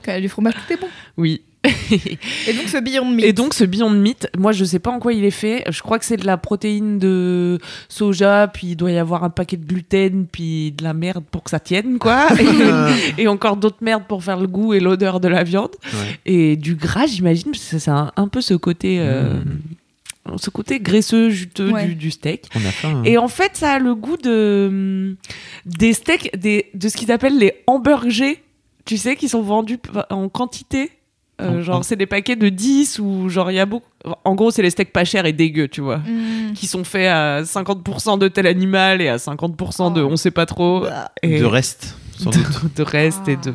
Quand il y a du fromage, tout est bon. Oui. Et donc ce Beyond Meat. Et donc ce Beyond Meat, moi je sais pas en quoi il est fait. Je crois que c'est de la protéine de soja, puis il doit y avoir un paquet de gluten, puis de la merde pour que ça tienne, quoi. Et encore d'autres merdes pour faire le goût et l'odeur de la viande. Ouais. Et du gras, j'imagine, parce que c'est un peu ce côté graisseux, juteux Ouais. du steak. On a faim. Hein. Et en fait, ça a le goût des steaks, de ce qu'ils appellent les hamburgers, tu sais, qui sont vendus en quantité. Genre, c'est des paquets de 10 ou genre, il y a beaucoup. En gros, c'est les steaks pas chers et dégueux, tu vois. Qui sont faits à 50% de tel animal et à 50% de on sait pas trop. Bah. Et De reste, sans doute. de reste et de.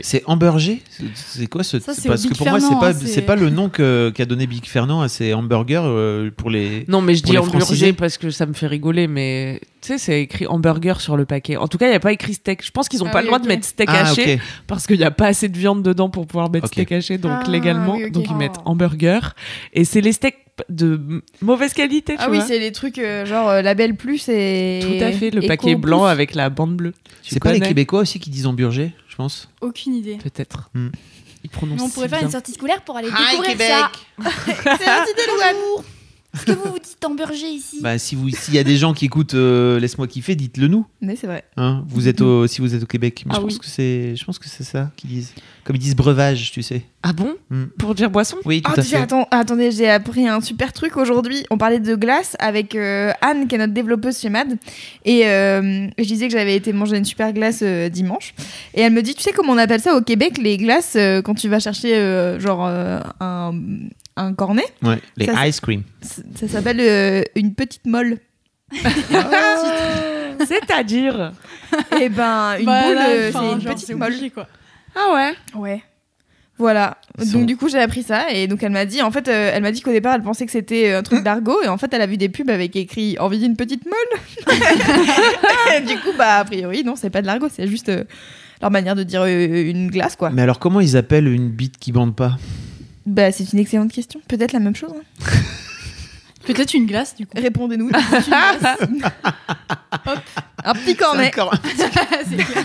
C'est hamburger. C'est quoi ce? Ça, c'est Parce au que Big pour moi, Fernand, c'est hein, pas c'est- c'est pas le nom qu'a donné Big Fernand à ces hamburgers pour les. Non, mais je Pour dis les franciser. hamburger parce que ça me fait rigoler, mais tu sais, c'est écrit hamburger sur le paquet. En tout cas, il n'y a pas écrit steak. Je pense qu'ils n'ont Ah pas oui, le droit ok. de mettre steak Ah haché ok. parce qu'il n'y a pas assez de viande dedans pour pouvoir mettre Ok. steak haché, donc Ah, légalement. oui, ok. Donc ils Oh. mettent hamburger. Et c'est les steaks de mauvaise qualité, tu Ah oui, vois. c'est les trucs genre Label Plus et. Tout à fait, le Eco paquet Plus. blanc avec la bande bleue. Tu C'est pas les connais Québécois aussi qui disent hamburger, je pense. Aucune idée. Peut-être. Hmm. Ils prononcent Mais on si pourrait faire bien. une sortie scolaire pour aller Hi, découvrir Québec. ça. Excellente idée, Louane. Bonjour. Est-ce que vous vous dites hamburger ici? Bah s'il y a des gens qui écoutent Laisse-moi kiffer, dites-le nous. Mais c'est vrai. Hein, si vous êtes au Québec. Mais Ah je pense oui. que c'est ça qu'ils disent. Comme ils disent breuvage, tu sais. Ah bon? Hmm. Pour dire boisson? Oui, tout Ah, à fait. attendez, j'ai appris un super truc aujourd'hui. On parlait de glace avec Anne, qui est notre développeuse chez MAD. Et je disais que j'avais été manger une super glace dimanche. Et elle me dit, tu sais comment on appelle ça au Québec, les glaces, quand tu vas chercher un cornet? Ouais, les Ça, ice cream. Ça s'appelle une petite molle. C'est-à-dire? Et ben, une Bah, boule, là, c'est enfin, une genre, petite c'est molle. obligé, quoi. Ah ouais? Ouais. Voilà. Ils Donc sont- du coup j'ai appris ça et donc elle m'a dit elle m'a dit qu'au départ elle pensait que c'était un truc d'argot et en fait elle a vu des pubs avec écrit envie d'une petite molle. Et du coup bah a priori non c'est pas de l'argot, c'est juste leur manière de dire une glace quoi. Mais alors comment ils appellent une bite qui bande pas? Bah c'est une excellente question, peut-être la même chose. Hein. Peut-être une glace, du coup. Répondez-nous. Hop, un petit cornet. C'est clair.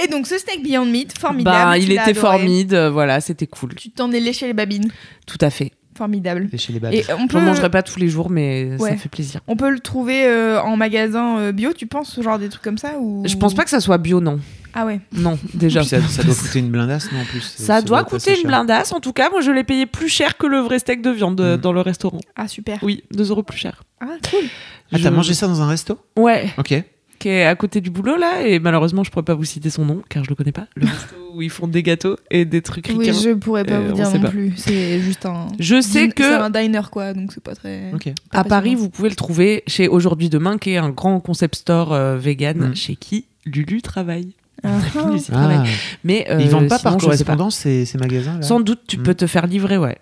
Et donc ce steak Beyond Meat formidable. Bah, tu il l'as était adoré. formidable, voilà, c'était cool. Tu t'en es léché les babines, Tout à fait. formidable. Chez les babes. Et on J'en peut mangerai pas tous les jours, mais Ouais. ça fait plaisir. On peut le trouver en magasin bio, tu penses, ce genre des trucs comme ça ou... Je pense pas que ça soit bio, non. Ah ouais. Non, déjà. Ça doit coûter une blindasse, non, en plus. Ça doit être assez coûter une cher. blindasse. En tout cas, moi, je l'ai payé plus cher que le vrai steak de viande dans le restaurant. Ah super. Oui, 2 € plus cher. Ah cool. Ah, t'as mangé ça dans un resto? Ouais, Ok. qui est à côté du boulot, là. Et malheureusement, je pourrais pas vous citer son nom, car je le connais pas. Le resto où ils font des gâteaux et des trucs Oui, ricains. je pourrais pas vous on dire sait non pas. plus. C'est juste un. Je sais C'est que un diner quoi, donc c'est pas très. Ok. à Paris, passionnant. vous pouvez le trouver chez Aujourd'hui Demain, qui est un grand concept store vegan, Mm. chez qui Lulu travaille. Ah, Mon ami, s'y travaille. Mais Ils vendent pas par sinon, je sais correspondance ces magasins là? Sans doute, tu Mm. peux te faire livrer, ouais.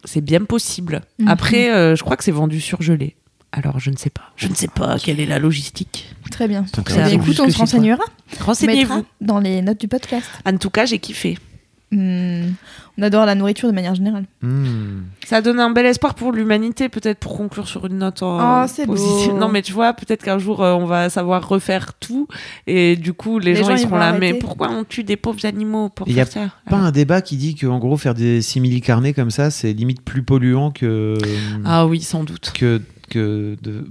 C'est bien possible. Mhm. Après, je crois que c'est vendu surgelé. Alors, je ne sais pas. Je ne sais pas quelle est la logistique. Très bien. C'est Eh bien, intéressant. écoute, on Jusque se chez toi. renseignera. On mettra Renseignez-vous. dans les notes du podcast. En tout cas, j'ai kiffé. On adore la nourriture de manière générale. Ça donne un bel espoir pour l'humanité, peut-être pour conclure sur une note Oh, c'est positive. beau. Non, mais tu vois, peut-être qu'un jour, on va savoir refaire tout. Et du coup, les gens, ils ils seront vont là. Mais arrêter. pourquoi on tue des pauvres animaux pour Il y a faire ça Pas un débat qui dit qu'en gros, faire des simili-carnés comme ça, c'est limite plus polluant que. Ah oui, sans doute.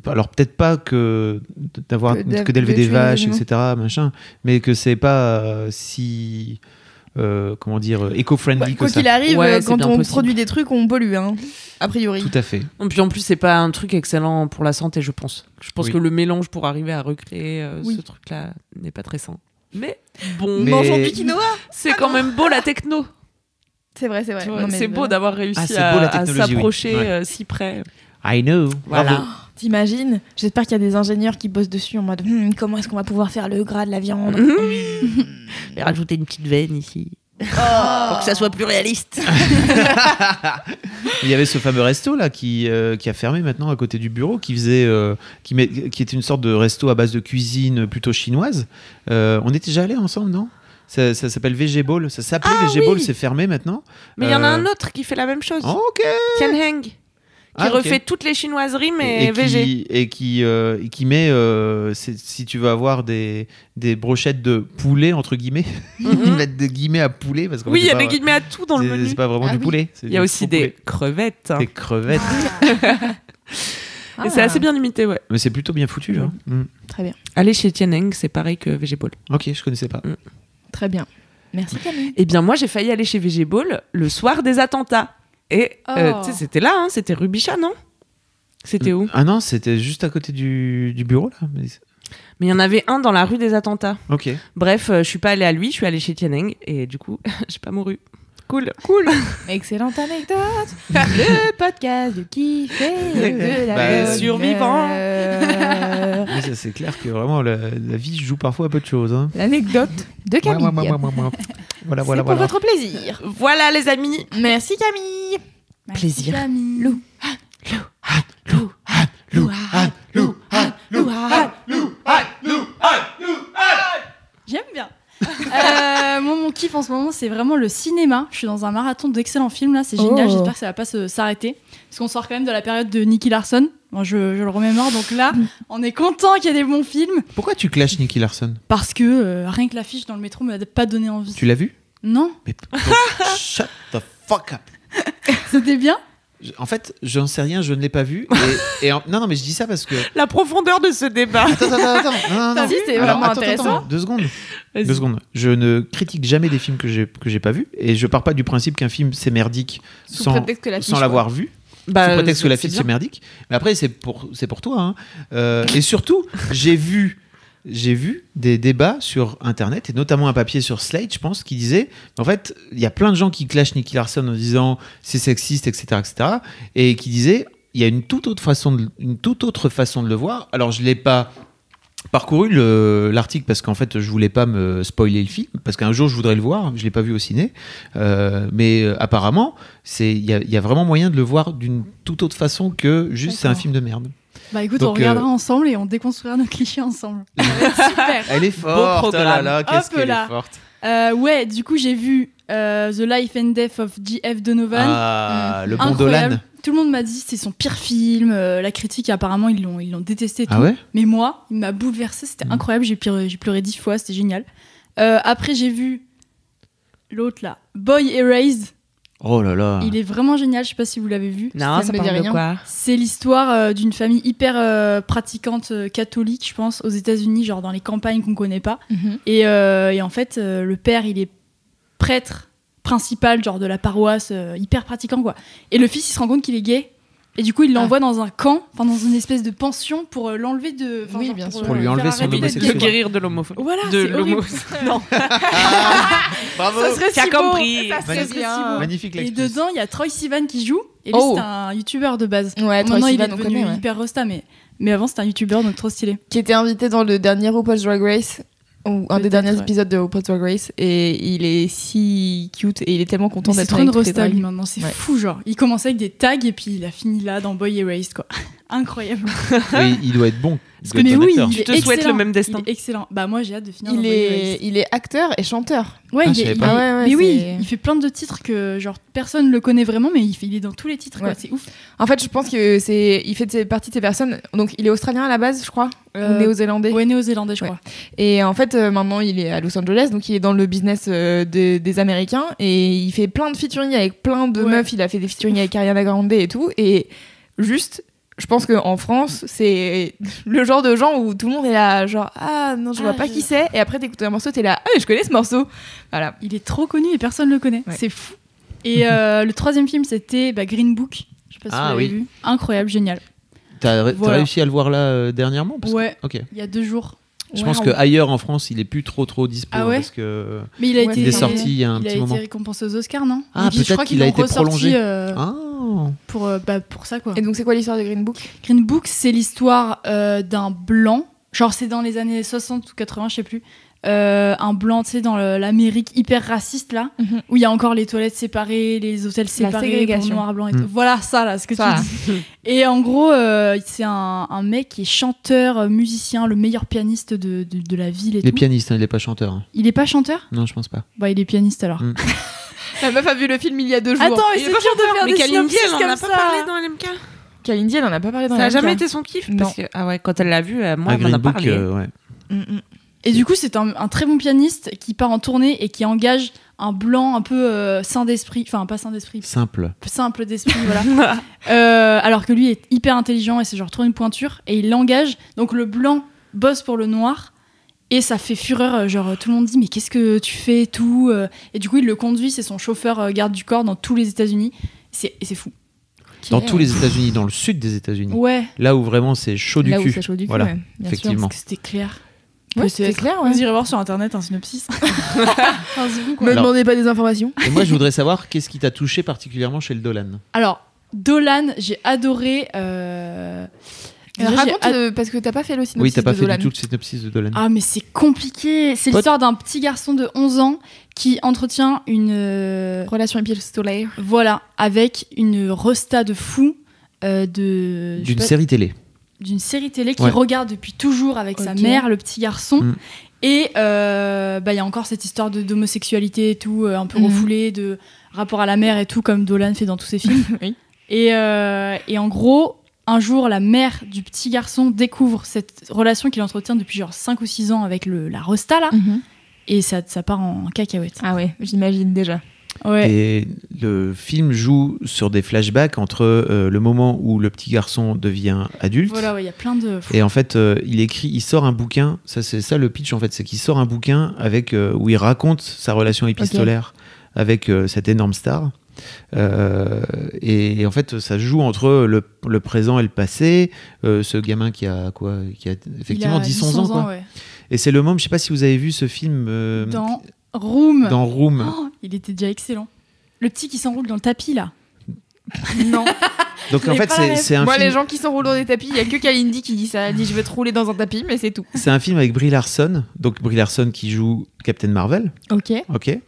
Alors peut-être pas que d'élever de des tuer vaches, les etc. Machin, mais que c'est pas si comment dire éco-friendly que Quoi ça. qu'il arrive, Ouais, c'est quand bien on possible. produit des trucs, on pollue, hein, a priori. Tout à fait. Et puis en plus, c'est pas un truc excellent pour la santé, je pense. Je pense Oui. que le mélange pour arriver à recréer Oui. ce truc-là n'est pas très sain. Mais bon, Mais- Mangeons du quinoa. c'est quand même beau la techno. C'est vrai, c'est vrai. Tu vois, Non, mais c'est beau vraiment. d'avoir réussi Ah, c'est beau, la à technologie, oui. s'approcher Ouais. si près. I know. Voilà. Bravo. T'imagines? J'espère qu'il y a des ingénieurs qui bossent dessus en mode comment est-ce qu'on va pouvoir faire le gras de la viande. Et rajouter une petite veine ici. Oh. Pour que ça soit plus réaliste. Il y avait ce fameux resto là qui a fermé maintenant à côté du bureau, qui était une sorte de resto à base de cuisine plutôt chinoise. On était déjà allés ensemble, non? Ça s'appelle Vegetable. Ça s'appelait Vegetable, oui. c'est fermé maintenant. Mais il y en a un autre qui fait la même chose. Ok. Tianheng. Qui Ah, ok. refait toutes les chinoiseries, mais et végé. qui met, si tu veux avoir des brochettes de poulet entre guillemets, ils mettent des guillemets à poulet parce que Oui, il y a des guillemets à tout dans le menu. c'est pas vraiment Ah du oui. poulet. c'est Il y a du aussi faux des poulet. crevettes. Des crevettes. Et c'est assez bien imité, ouais. Mais c'est plutôt bien foutu. Hein. Très bien, Aller chez Tianheng, c'est pareil que Vegetable. Ok, je connaissais pas. très bien. Merci Camille. Eh bien, moi, j'ai failli aller chez Vegetable le soir des attentats. Et Oh. tu sais, c'était là, hein, c'était Rubichat, non? C'était où? Ah non, c'était juste à côté du bureau là. Mais il y en avait un dans la rue des attentats. Ok. Bref, je suis pas allée à lui, je suis allée chez Tianheng et du coup, j'ai pas mouru. Cool, cool. Excellente anecdote. Le podcast de qui fait de la Bah, bonne survivant. humeur. Mais ça, c'est clair que vraiment la vie joue parfois à peu de choses. Hein. L'anecdote de Camille. Voilà, C'est pour votre plaisir. Voilà, les amis. Merci Camille. Plaisir. Camille. Lou. J'aime bien. Moi, mon kiff en ce moment, c'est vraiment le cinéma. Je suis dans un marathon d'excellents films là, c'est génial. Oh. J'espère que ça va pas s'arrêter. Parce qu'on sort quand même de la période de Nicky Larson. Moi, je le remémore. Donc là, on est content qu'il y ait des bons films. Pourquoi tu clashes Nicky Larson? Parce que rien que l'affiche dans le métro m'a pas donné envie. Tu l'as vu? Non, Mais shut the fuck up. c'était bien. En fait, j'en sais rien, je ne l'ai pas vu. Non, mais je dis ça parce que. La profondeur de ce débat. Attends. Non. Si, c'est Alors, vraiment intéressant. 2 secondes. Vas-y. 2 secondes. Je ne critique jamais des films que j'ai pas vus et je pars pas du principe qu'un film c'est merdique Sous sans prétexte que l'affiche, sans l'avoir vu. Bah, Sous prétexte que la c'est fiche bien. c'est merdique. Mais après c'est pour toi. Hein. Et surtout, j'ai vu des débats sur internet et notamment un papier sur Slate, je pense, qui disait en fait il y a plein de gens qui clashent Nicky Larson en disant c'est sexiste, etc., et qui disaient il y a une toute autre façon de le voir. Alors je l'ai pas parcouru l'article parce qu'en fait je voulais pas me spoiler le film parce qu'un jour je voudrais le voir, je l'ai pas vu au ciné, mais apparemment il y a vraiment moyen de le voir d'une toute autre façon que juste c'est un D'accord. film de merde. Bah écoute, Donc, on regardera ensemble et on déconstruira nos clichés ensemble. Ça va être super. Elle est forte, oh là là, qu'est-ce Hop qu'elle là. est forte. Ouais, du coup, j'ai vu The Life and Death of J.F. Donovan. Ah, le bon Incroyable. Dolan. Tout le monde m'a dit que c'est son pire film. La critique, apparemment, ils l'ont détesté. Et tout. Ah ouais. Mais moi, il m'a bouleversé. C'était incroyable. J'ai pleuré 10 fois. C'était génial. Après, j'ai vu l'autre là, Boy Erased. Oh là là. Il est vraiment génial. Je sais pas si vous l'avez vu. Non, Ça ça me dit parle de rien. quoi? C'est l'histoire d'une famille hyper pratiquante catholique, je pense, aux États-Unis, genre dans les campagnes qu'on connaît pas. Et en fait, le père, il est prêtre principal, genre de la paroisse, hyper pratiquant, quoi. Et le fils, il se rend compte qu'il est gay. Et du coup, il l'envoie dans un camp, enfin dans une espèce de pension pour l'enlever de. Oui, genre, bien sûr. Pour lui faire enlever son arrêter d'être homosexualité. gay, De quoi. guérir de l'homophobie. Voilà, de c'est horrible. Non, Bravo. Ça serait tu as si beau. compris. Ça serait Magnifique. bien. Magnifique Et l'excuse. dedans, il y a Troy Sivan qui joue. Et lui, Oh. c'est un youtubeur de base. Ouais, Troy Maintenant, il Sivan, est on devenu connaît, ouais. hyper rosta, mais avant, c'était un youtubeur, donc trop stylé. Qui était invité dans le dernier RuPaul's Drag Race. ou un des Peut-être, derniers ouais. épisodes de RuPaul's Drag Race et il est si cute et il est tellement content Mais c'est d'être trop une avec toutes les rosta drags. lui maintenant, c'est Ouais. fou genre. Il commençait avec des tags et puis il a fini là dans Boy Erased quoi. Incroyable. Et il doit être bon. Il doit être Mais bon oui, acteur. il Tu est te souhaites excellent. le même destin. Il est excellent. Bah moi j'ai hâte de finir dans Il Boy Erased. est acteur et chanteur. Ouais, Ah, il je est, savais il pas. est- Ah ouais, ouais, mais oui, c'est- il fait plein de titres que genre personne le connaît vraiment, mais il est dans tous les titres quoi. Ouais. C'est ouf. En fait, je pense que il fait partie de ces personnes. Donc, il est australien à la base, je crois, ou néo-zélandais. Ouais, néo-zélandais je Ouais. crois. Et en fait, maintenant, il est à Los Angeles, donc il est dans le business des Américains et il fait plein de featuring avec plein de Ouais. meufs. Il a fait des featuring avec Ariana Grande et tout. Et juste, je pense qu'en France, c'est le genre de gens où tout le monde est là, genre, ah non, je vois pas qui c'est. Et après, t'écoutes un morceau, t'es là, ah, je connais ce morceau. Voilà. Il est trop connu et personne le connaît. Ouais. C'est fou. Et le troisième film c'était Green Book. Je sais pas si Ah, vous l'avez oui. vu. Incroyable, génial. T'as Voilà. réussi à le voir là dernièrement parce que- Ouais. Ok. Il y a 2 jours. Je pense qu'ailleurs en France, il est plus trop dispo. Ah ouais parce que... Mais il a Ouais, été il est sorti il y a un il petit a moment. été récompensé aux Oscars, non? Ah, Et puis, je peut-être crois qu'il qu'ils a l'ont été ressorti, prolongé. Ah. pour ça quoi. Et donc, c'est quoi l'histoire de Green Book? Green Book, c'est l'histoire d'un blanc, genre c'est dans les années 60 ou 80, je sais plus. Un blanc, tu sais, dans l'Amérique hyper raciste là, Mhm. où il y a encore les toilettes séparées, les hôtels séparés, ségrégation. pour noir, blanc et tout. Mm. Voilà ça là, ce que Ça. tu dis. Et en gros, c'est un mec qui est chanteur, musicien, le meilleur pianiste de la ville et Il est tout. pianiste, hein, il est pas chanteur. hein. Il est pas chanteur? Non, je pense pas. Bah il est pianiste alors. Mm. La meuf a vu le film il y a 2 jours. Attends, mais Il c'est est dur pas de faire Mais des Kalindi, synopsis elle en comme a ça. pas parlé dans LMK. Kalindi, elle en a pas parlé dans Ça a la jamais MK. été son kiff Non. parce que ah ouais, quand elle l'a vu, moi Ah, elle m'en a Green Book, parlé. ouais. Et du coup, c'est un très bon pianiste qui part en tournée et qui engage un blanc un peu sain d'esprit, enfin pas sain d'esprit, Simple. simple d'esprit, voilà. Alors que lui est hyper intelligent et c'est genre trop une pointure et il l'engage. Donc le blanc bosse pour le noir et ça fait fureur. Genre tout le monde dit mais qu'est-ce que tu fais et tout. Et du coup il le conduit, c'est son chauffeur garde du corps dans tous les États-Unis. Et c'est fou. Dans tous les États-Unis, dans le sud des États-Unis. Ouais. Là où vraiment c'est chaud du Là où cul. c'est chaud du cul, Voilà. ouais, bien sûr. Effectivement. Parce que c'était clair. Ouais, c'était clair, ouais. Vous irez voir sur internet un synopsis. Enfin, c'est fou, quoi. Me Alors- demandez pas des informations. Et moi, je voudrais savoir qu'est-ce qui t'a touché particulièrement chez le Dolan. Alors, Dolan, j'ai adoré. Déjà, j'ai Raconte, parce que t'as pas fait le synopsis Oui, t'as pas de fait Dolan. du tout le synopsis de Dolan. Ah, mais c'est compliqué. C'est l'histoire d'un petit garçon de 11 ans qui entretient une. Relation épistolaire. Voilà, avec une resta de fou de. je sais D'une pas, série télé. d'une série télé qu'il Ouais. regarde depuis toujours avec sa Ok. mère, le petit garçon. Mm. Et bah, il y a encore cette histoire d'homosexualité et tout, un peu Mhm. refoulée, de rapport à la mère et tout, comme Dolan fait dans tous ses films. Oui. Et en gros, un jour, la mère du petit garçon découvre cette relation qu'il entretient depuis genre 5 ou 6 ans avec la resta là, et ça part en cacahuète. Ah ouais, j'imagine déjà. Ouais. Et le film joue sur des flashbacks entre le moment où le petit garçon devient adulte. Voilà, ouais, il y a plein de. Et en fait, il sort un bouquin. Ça, c'est ça le pitch en fait, c'est qu'il sort un bouquin avec où il raconte sa relation épistolaire avec cette énorme star. Et en fait, ça joue entre le présent et le passé. Ce gamin qui a effectivement 10-11 ans, quoi. Ouais. Et c'est le moment. Je sais pas si vous avez vu ce film Dans Room. dans Room. Oh, il était déjà excellent. Le petit qui s'enroule dans le tapis là. Non. Donc en J'ai fait, pas la c'est un Moi, film. les gens qui s'enroulent dans des tapis, il y a que Kalindi qui dit ça. Elle dit je vais te rouler dans un tapis, mais c'est tout. C'est un film avec Brie Larson. Donc Brie Larson qui joue Captain Marvel. Ok. Ok.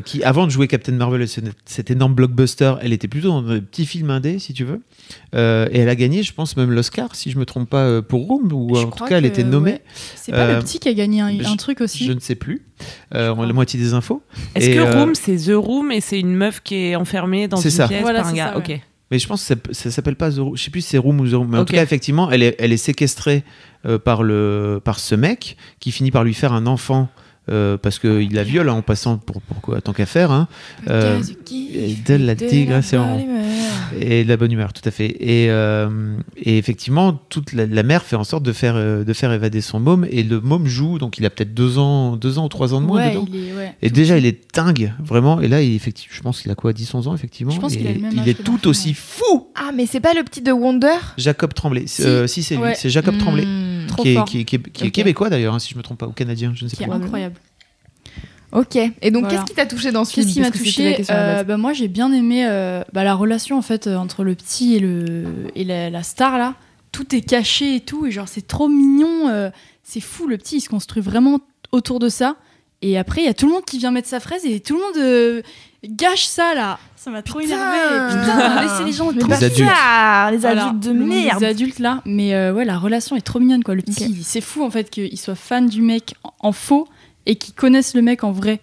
Qui, avant de jouer Captain Marvel et cet énorme blockbuster, elle était plutôt dans un petit film indé, si tu veux. Et elle a gagné, je pense, même l'Oscar, si je me trompe pas, pour Room, ou Je en tout crois cas, elle que, était nommée. ouais. C'est pas le Euh, petit qui a gagné un je- truc aussi. Je ne sais plus. On a la moitié des infos. Est-ce Et, que Room, c'est The Room et c'est une meuf qui est enfermée dans C'est une ça. pièce Voilà, par un c'est gars ça, ouais. Ok. Mais je pense que ça s'appelle pas The Room. Je sais plus si c'est Room ou The Room. Mais en Ok. tout cas, effectivement, elle est séquestrée par ce mec qui finit par lui faire un enfant. Parce qu'il la viole en passant pour quoi, tant qu'à faire. Hein. Et de la digression. Et de la bonne humeur, tout à fait. Et effectivement, toute la mère fait en sorte de faire évader son môme. Et le môme joue, donc il a peut-être 2 ans ou 3 ans de moins Ouais, dedans. il est, ouais. Et déjà, il est dingue, vraiment. Et là, effectivement, je pense qu'il a quoi, 10-11 ans, effectivement. Je pense Et qu'il a le même il âge est que tout l'enfant, aussi ouais. fou. Ah, mais c'est pas le petit de Wonder. Jacob Tremblay. Si, c'est lui. Ouais. C'est Jacob Tremblay. Trop Qui est, fort. qui est- qui est- qui est Ok. québécois d'ailleurs, hein, si je me trompe pas, ou canadien, je ne sais Qui est pas. incroyable. Ok. Et donc, Voilà. qu'est-ce qui t'a touché dans ce film Qu'est-ce qui m'a Parce que c'était la touché question à la base. Bah, moi, j'ai bien aimé la relation en fait entre le petit et la star là. Tout est caché et tout, et genre c'est trop mignon. C'est fou, le petit il se construit vraiment autour de ça. Et après, il y a tout le monde qui vient mettre sa fraise et tout le monde gâche ça là. Ça m'a trop énervé. Putain, laissez les gens Les adultes. Les adultes de merde. Les adultes là. Mais ouais, la relation est trop mignonne quoi. Le petit, c'est fou en fait qu'il soit fan du mec en faux et qu'il connaisse le mec en vrai.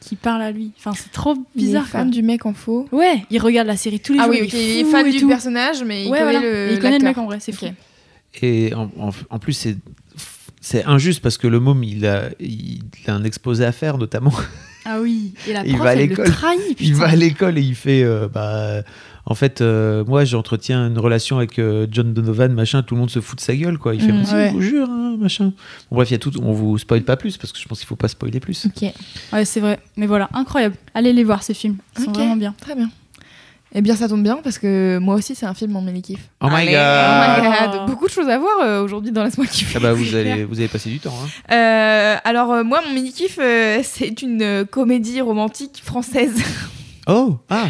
Qui parle à lui. Enfin, c'est trop bizarre. Il est fan du mec en faux. Ouais, il regarde la série tous les jours. Oui, ok, il est fan du personnage, mais il connaît il connaît le mec en vrai, c'est fou. Et en plus, c'est injuste parce que le môme, il a un exposé à faire, notamment. Ah oui, et la Il prof, va à elle le l'école. trahit, putain. Il va à l'école et il fait en fait, moi j'entretiens une relation avec John Donovan, machin, tout le monde se fout de sa gueule, quoi. Il fait, si, ouais. je vous jure, hein, machin. Bon, bref, il y a tout, on vous spoil pas plus parce que je pense qu'il faut pas spoiler plus. Ok. Ouais, c'est vrai. Mais voilà, incroyable. Allez les voir ces films. Ils sont Ok. vraiment bien. Très bien. Eh bien, ça tombe bien parce que moi aussi, c'est un film en mini-kiff. Oh my Allez. god! Oh my god. Beaucoup de choses à voir aujourd'hui dans Laisse-moi kiffer. Ah bah vous allez passer du temps. Hein. Alors, moi, mon mini-kiff, c'est une comédie romantique française. Oh! Ah!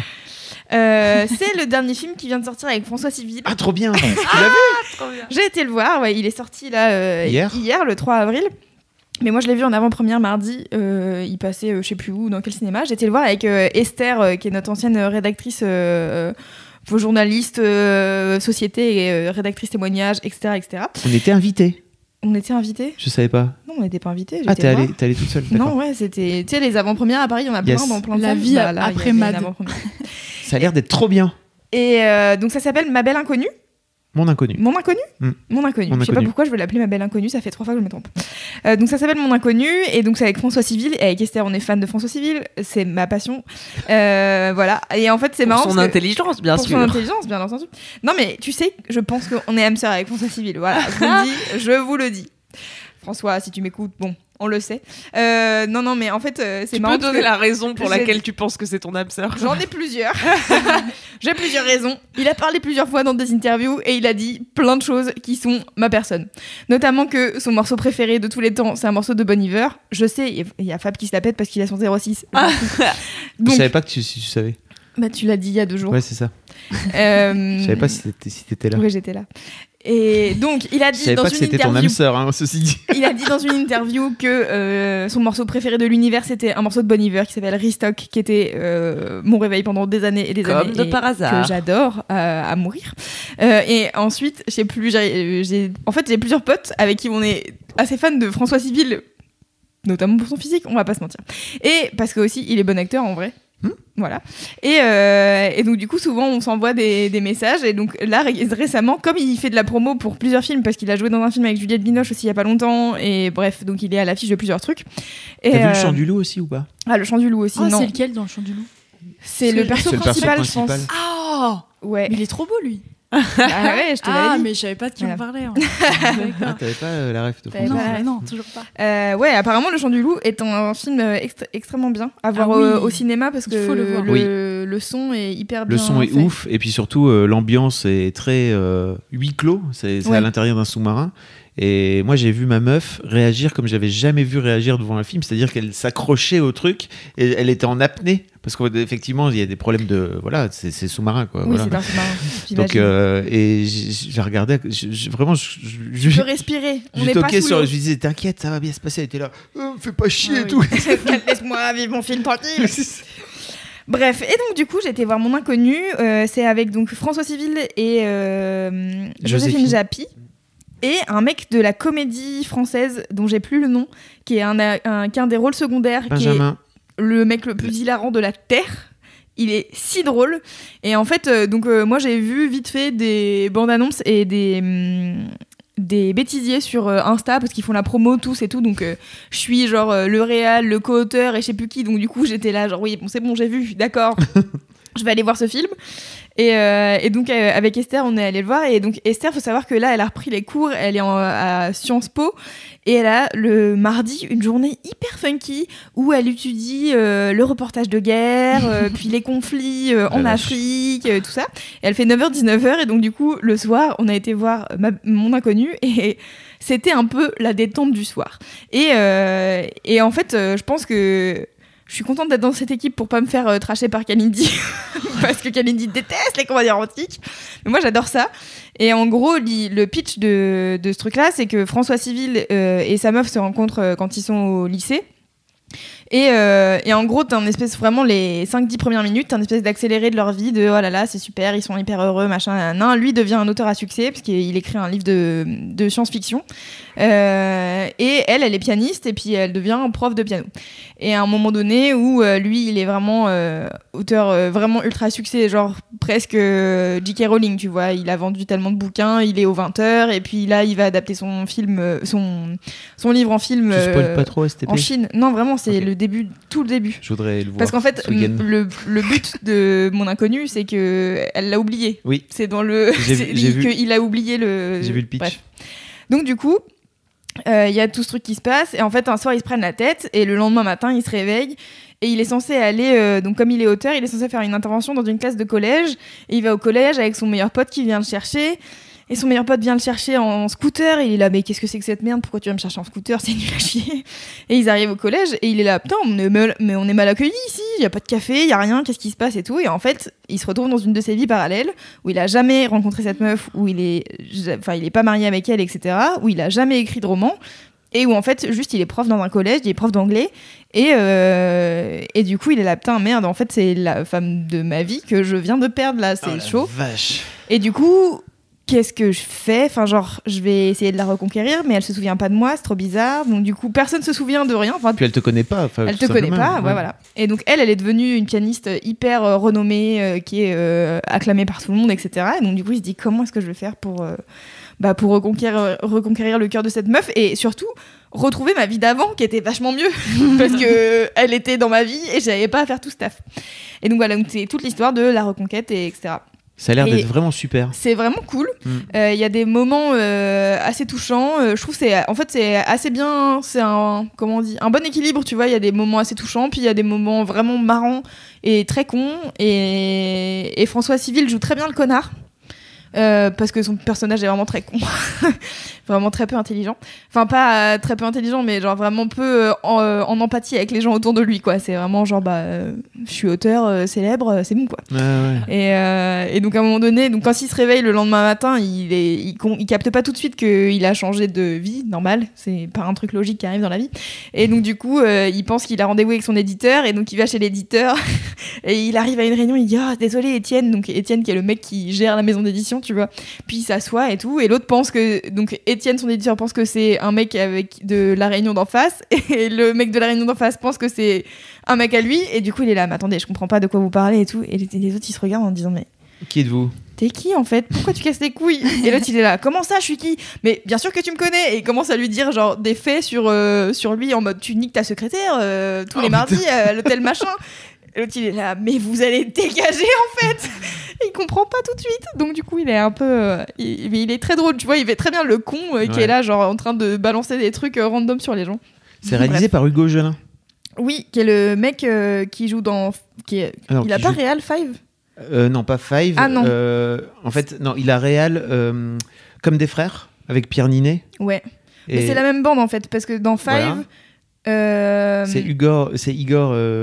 C'est le dernier film qui vient de sortir avec François Civil. Ah, trop bien! Tu l'as vu? J'ai été le voir, ouais, il est sorti là Hier, le 3 avril. Mais moi, je l'ai vu en avant-première mardi. Il passait, je sais plus où, dans quel cinéma. J'ai été le voir avec Esther, qui est notre ancienne rédactrice, journaliste, société, et, rédactrice témoignage, etc., etc. on était invités. On était invités? Je savais pas. Non, on n'était pas invités. Ah, j'étais le voir. t'es allée toute seule. D'accord. Non, ouais, c'était. Tu sais, les avant-premières à Paris, il y en a Yes. plein dans plein de La salles. vie Bah, là, après il y avait Mad. une avant-première. Ça a l'air d'être trop bien. Et donc, ça s'appelle Ma Belle Inconnue. Mon inconnu. Mon inconnu Mm. Mon inconnu. Mon Je sais pas inconnu. pourquoi je veux l'appeler Ma Belle Inconnue, ça fait 3 fois que je me trompe. Donc ça s'appelle Mon Inconnu, et donc c'est avec François Civil, et avec Esther, on est fan de François Civil, c'est ma passion. Voilà, et en fait c'est marrant. Pour son parce que- intelligence, bien pour sûr. son intelligence, bien entendu. Non mais tu sais, je pense qu'on est âme sœur avec François Civil, voilà, je vous le dis. François, si tu m'écoutes, bon, on le sait. Non, mais en fait, c'est Tu marrant. peux donner parce que la raison pour j'ai- laquelle tu penses que c'est ton âme sœur. J'en ai plusieurs. J'ai plusieurs raisons. Il a parlé plusieurs fois dans des interviews et il a dit plein de choses qui sont ma personne. Notamment que son morceau préféré de tous les temps, c'est un morceau de Bon Iver. Je sais, il y a Fab qui se la pète parce qu'il a son 06. Je Donc, savais pas que si tu savais. bah, tu l'as dit il y a 2 jours. Ouais, c'est ça. Euh, Je savais pas si t'étais là. Oui, j'étais là. Et donc, il a Je dit savais dans pas que une c'était ton interview. âme sœur, hein, ceci dit. Il a dit dans une interview que son morceau préféré de l'univers, c'était un morceau de Bon Iver qui s'appelle Restock, qui était mon réveil pendant des années et des Comme années. de et par hasard. Que j'adore à mourir. Et ensuite, je sais plus, en fait, j'ai plusieurs potes avec qui on est assez fans de François Civil, notamment pour son physique, on va pas se mentir. Et parce que aussi, il est bon acteur en vrai. Voilà. Et donc, du coup, souvent, on s'envoie des messages. Et donc, là, récemment, comme il fait de la promo pour plusieurs films, parce qu'il a joué dans un film avec Juliette Binoche aussi il y a pas longtemps, et bref, donc il est à l'affiche de plusieurs trucs. Et, T'as vu le chant du loup aussi ou pas? Ah, le chant du loup aussi, Oh, non. c'est lequel dans le chant du loup? C'est le perso C'est le perso principal, je pense. principal. Ah, Ouais. mais il est trop beau lui. Ah ouais, je te l'avais Ah, dit. mais je savais pas de qui on Voilà. parlait. Ah, D'accord. t'avais pas la ref de T'avais François. pas la Non, ref. non, toujours pas. Ouais, apparemment, Le Chant du Loup est un film extrêmement bien à voir Ah oui. au cinéma parce Il que faut le voir. le son est hyper bien Le son est fait. ouf, et puis surtout l'ambiance est très huis clos, c'est Ouais. à l'intérieur d'un sous-marin. Et moi j'ai vu ma meuf réagir comme j'avais jamais vu réagir devant un film, c'est-à-dire qu'elle s'accrochait au truc et elle était en apnée parce qu'effectivement il y a des problèmes de voilà, c'est sous-marin quoi. Oui, Voilà. c'est un sous-marin. Donc j'imagine. et j'ai regardé, vraiment Tu peux respirer. On je n'est pas toquais sous sur, l'eau. je lui disais t'inquiète ça va bien se passer, elle était là, fais pas chier Ah et oui. tout. Laisse-moi vivre mon film tranquille. Bref, et donc du coup, j'ai été voir Mon Inconnu. C'est avec donc François Civil et Joséphine Japy. Et un mec de la comédie française dont j'ai plus le nom, qui est un des rôles secondaires, Benjamin. qui est le mec le plus hilarant de la Terre. Il est si drôle. Et en fait, moi j'ai vu vite fait des bandes annonces et des bêtisiers sur Insta parce qu'ils font la promo tous et tout. Donc je suis genre le réal, le co-auteur et je sais plus qui. Donc du coup j'étais là genre oui bon c'est bon j'ai vu, d'accord. Je vais aller voir ce film. Et donc avec Esther on est allé le voir, et donc Esther faut savoir que là elle a repris les cours, elle est à Sciences Po et elle a le mardi une journée hyper funky où elle étudie le reportage de guerre, puis les conflits en Afrique, tout ça, et elle fait 9h-19h, et donc du coup le soir on a été voir Mon Inconnu et c'était un peu la détente du soir, et en fait je pense que je suis contente d'être dans cette équipe pour pas me faire tracher par Kalindi parce que Kalindi déteste les comédies romantiques. Mais moi j'adore ça. Et en gros le pitch de ce truc-là, c'est que François Civil et sa meuf se rencontrent quand ils sont au lycée. Et en gros, t'as un espèce, vraiment les 5-10 premières minutes, t'as un espèce d'accéléré de leur vie, de oh là là, c'est super, ils sont hyper heureux, machin, nan. Lui devient un auteur à succès, parce qu'il écrit un livre de science-fiction. Et elle est pianiste, et puis elle devient prof de piano. Et à un moment donné où lui, il est vraiment auteur vraiment ultra succès, genre presque J.K. Rowling, tu vois, il a vendu tellement de bouquins, il est aux 20h, et puis là, il va adapter son film, son livre en film Tu spoil pas trop STP. en Chine. Non, vraiment, c'est Ok. le début, tout le début. Je voudrais le voir. Parce qu'en fait, ce week-end. le but de mon inconnu, c'est que elle l'a oublié. Oui. C'est dans le. J'ai vu. qu'il a oublié le. J'ai vu le pitch. Bref. Donc du coup, il y a tout ce truc qui se passe, et en fait, un soir, ils se prennent la tête, et le lendemain matin, il se réveille. Et il est censé aller, donc comme il est auteur, il est censé faire une intervention dans une classe de collège. Et il va au collège avec son meilleur pote qui vient le chercher. Et son meilleur pote vient le chercher en scooter. Et il est là, mais qu'est-ce que c'est que cette merde? Pourquoi tu vas me chercher en scooter? C'est nul à chier. Et ils arrivent au collège et il est là, putain, on est mal accueillis ici. Il n'y a pas de café, il n'y a rien. Qu'est-ce qui se passe et tout? Et en fait, il se retrouve dans une de ses vies parallèles où il a jamais rencontré cette meuf, où il est pas marié avec elle, etc. Où il a jamais écrit de roman. Et où en fait, juste, il est prof dans un collège, il est prof d'anglais. Et du coup, il est là, putain, merde, en fait, c'est la femme de ma vie que je viens de perdre là, c'est chaud. Vache. Et du coup, qu'est-ce que je fais? Enfin, genre, je vais essayer de la reconquérir, mais elle se souvient pas de moi, c'est trop bizarre. Donc, du coup, personne se souvient de rien. Enfin, Puis elle te connaît pas. Enfin, elle tout te connaît simplement. pas, ouais, voilà. Et donc, elle est devenue une pianiste hyper renommée, qui est acclamée par tout le monde, etc. Et donc, du coup, il se dit, comment est-ce que je vais faire pour reconquérir le cœur de cette meuf, et surtout retrouver ma vie d'avant qui était vachement mieux parce que elle était dans ma vie et j'avais pas à faire tout ce taf. Et donc voilà, donc c'est toute l'histoire de la reconquête, et etc. Ça a l'air Et- d'être vraiment super. C'est vraiment cool. Mm. Il y a des moments assez touchants. Je trouve que c'est assez bien. C'est un bon équilibre. Tu vois, il y a des moments assez touchants, puis il y a des moments vraiment marrants et très cons. Et François Civil joue très bien le connard. Parce que son personnage est vraiment très con, vraiment très peu intelligent. Enfin, pas très peu intelligent, mais genre vraiment peu en empathie avec les gens autour de lui, quoi. C'est vraiment genre, je suis auteur célèbre, c'est bon, quoi. Ouais. Et donc à un moment donné, donc quand il se réveille le lendemain matin, il capte pas tout de suite qu'il a changé de vie normale. C'est pas un truc logique qui arrive dans la vie. Et donc du coup, il pense qu'il a rendez-vous avec son éditeur, et donc il va chez l'éditeur et il arrive à une réunion. Il dit désolé Étienne, donc Étienne qui est le mec qui gère la maison d'édition, tu vois. Puis il s'assoit et tout, et l'autre pense que, donc Étienne, son éditeur, pense que c'est un mec avec de la Réunion d'en face, et le mec de la Réunion d'en face pense que c'est un mec à lui, et du coup il est là, mais attendez, je comprends pas de quoi vous parlez et tout. Et les autres ils se regardent en disant, mais Qui êtes-vous? t'es qui en fait? Pourquoi tu casses les couilles? Et l'autre il est là, comment ça, je suis qui? Mais bien sûr que tu me connais. Et il commence à lui dire genre des faits sur lui, en mode tu niques ta secrétaire tous les mardis à l'hôtel machin. Et l'autre il est là, mais vous allez dégager en fait. Et il comprend pas tout de suite. Donc du coup il est un peu il est très drôle, tu vois, il fait très bien le con qui Ouais. est là genre en train de balancer des trucs random sur les gens. C'est réalisé par Hugo Gelin. Oui, qui est le mec qui joue dans Alors, il a qui pas joue- Real 5. Non, pas Five. Ah, non. En fait, non, il a réal Comme des frères avec Pierre Ninet. Ouais. Mais Et c'est la même bande en fait, parce que dans Five, c'est Igor.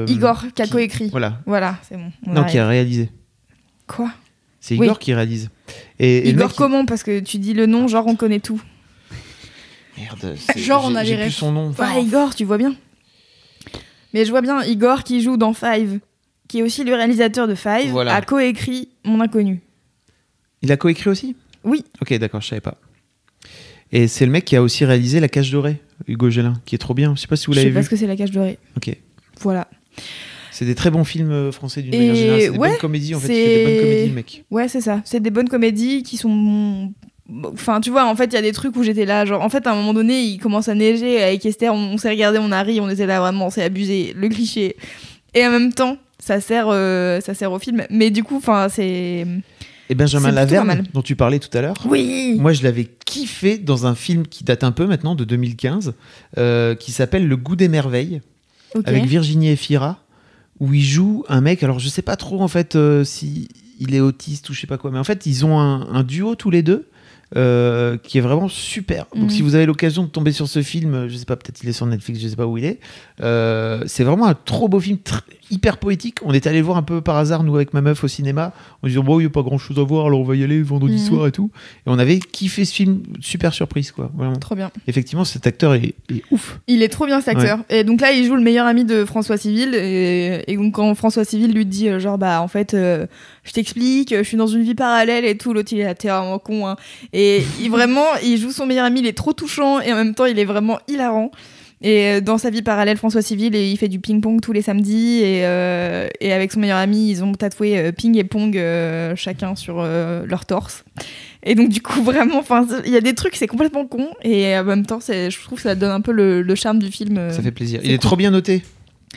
Igor qui a qui- coécrit. Voilà. Voilà, c'est bon. on Non, arrive. qui a réalisé. Quoi? C'est Oui. Igor qui réalise. Et le Igor mec, comment? Parce que tu dis le nom, genre on connaît tout. Merde. Genre, on a j'ai les plus refs. son nom. Ouais, Igor, tu vois bien. Mais je vois bien Igor qui joue dans Five, qui est aussi le réalisateur de Five, Voilà. a coécrit Mon Inconnu. Il a coécrit aussi? Oui. Ok, d'accord, je savais pas. Et c'est le mec qui a aussi réalisé La Cage Dorée, Hugo Gelin, qui est trop bien. Je sais pas si vous Je sais l'avez pas vu. ce que c'est La Cage Dorée. Ok. Voilà. C'est des très bons films français d'une Et manière générale. C'est des ouais, bonnes comédies en fait. Il c'est- fait des bonnes comédies, le mec. Ouais, c'est ça. C'est des bonnes comédies qui sont. Enfin, tu vois, en fait, il y a des trucs où j'étais là. Genre, en fait, à un moment donné, il commence à neiger avec Esther. On s'est regardé, on a ri, on était là vraiment, c'est abusé, le cliché. Et en même temps, ça sert au film. Mais du coup, enfin, c'est. Et Benjamin C'est plutôt pas Laverne, mal. dont tu parlais tout à l'heure. Oui. Moi, je l'avais kiffé dans un film qui date un peu maintenant, de 2015, qui s'appelle Le Goût des merveilles, Ok. avec Virginie Efira, où il joue un mec. Alors, je sais pas trop en fait si il est autiste ou je sais pas quoi, mais en fait, ils ont un duo tous les deux. qui est vraiment super. Donc si vous avez l'occasion de tomber sur ce film, je sais pas, peut-être il est sur Netflix, je sais pas où il est. C'est vraiment un trop beau film, hyper poétique. On est allé le voir un peu par hasard, nous avec ma meuf au cinéma, en disant bon, il y a pas grand chose à voir, alors on va y aller vendredi soir et tout. Et on avait kiffé ce film, super surprise quoi. Vraiment. Trop bien. Effectivement, cet acteur est ouf. Il est trop bien cet acteur. Et donc là, il joue le meilleur ami de François Civil. Et donc quand François Civil lui dit genre bah en fait, je t'explique, je suis dans une vie parallèle et tout. L'autre il est là, t'es vraiment con. Hein. Et il joue son meilleur ami. Il est trop touchant et en même temps il est vraiment hilarant. Et dans sa vie parallèle, François Civil, il fait du ping-pong tous les samedis. Et avec son meilleur ami, ils ont tatoué ping et pong chacun sur leur torse. Et donc du coup vraiment, il y a des trucs, c'est complètement con. Et en même temps, je trouve que ça donne un peu le charme du film. Ça fait plaisir. C'est Il est cool. trop bien noté.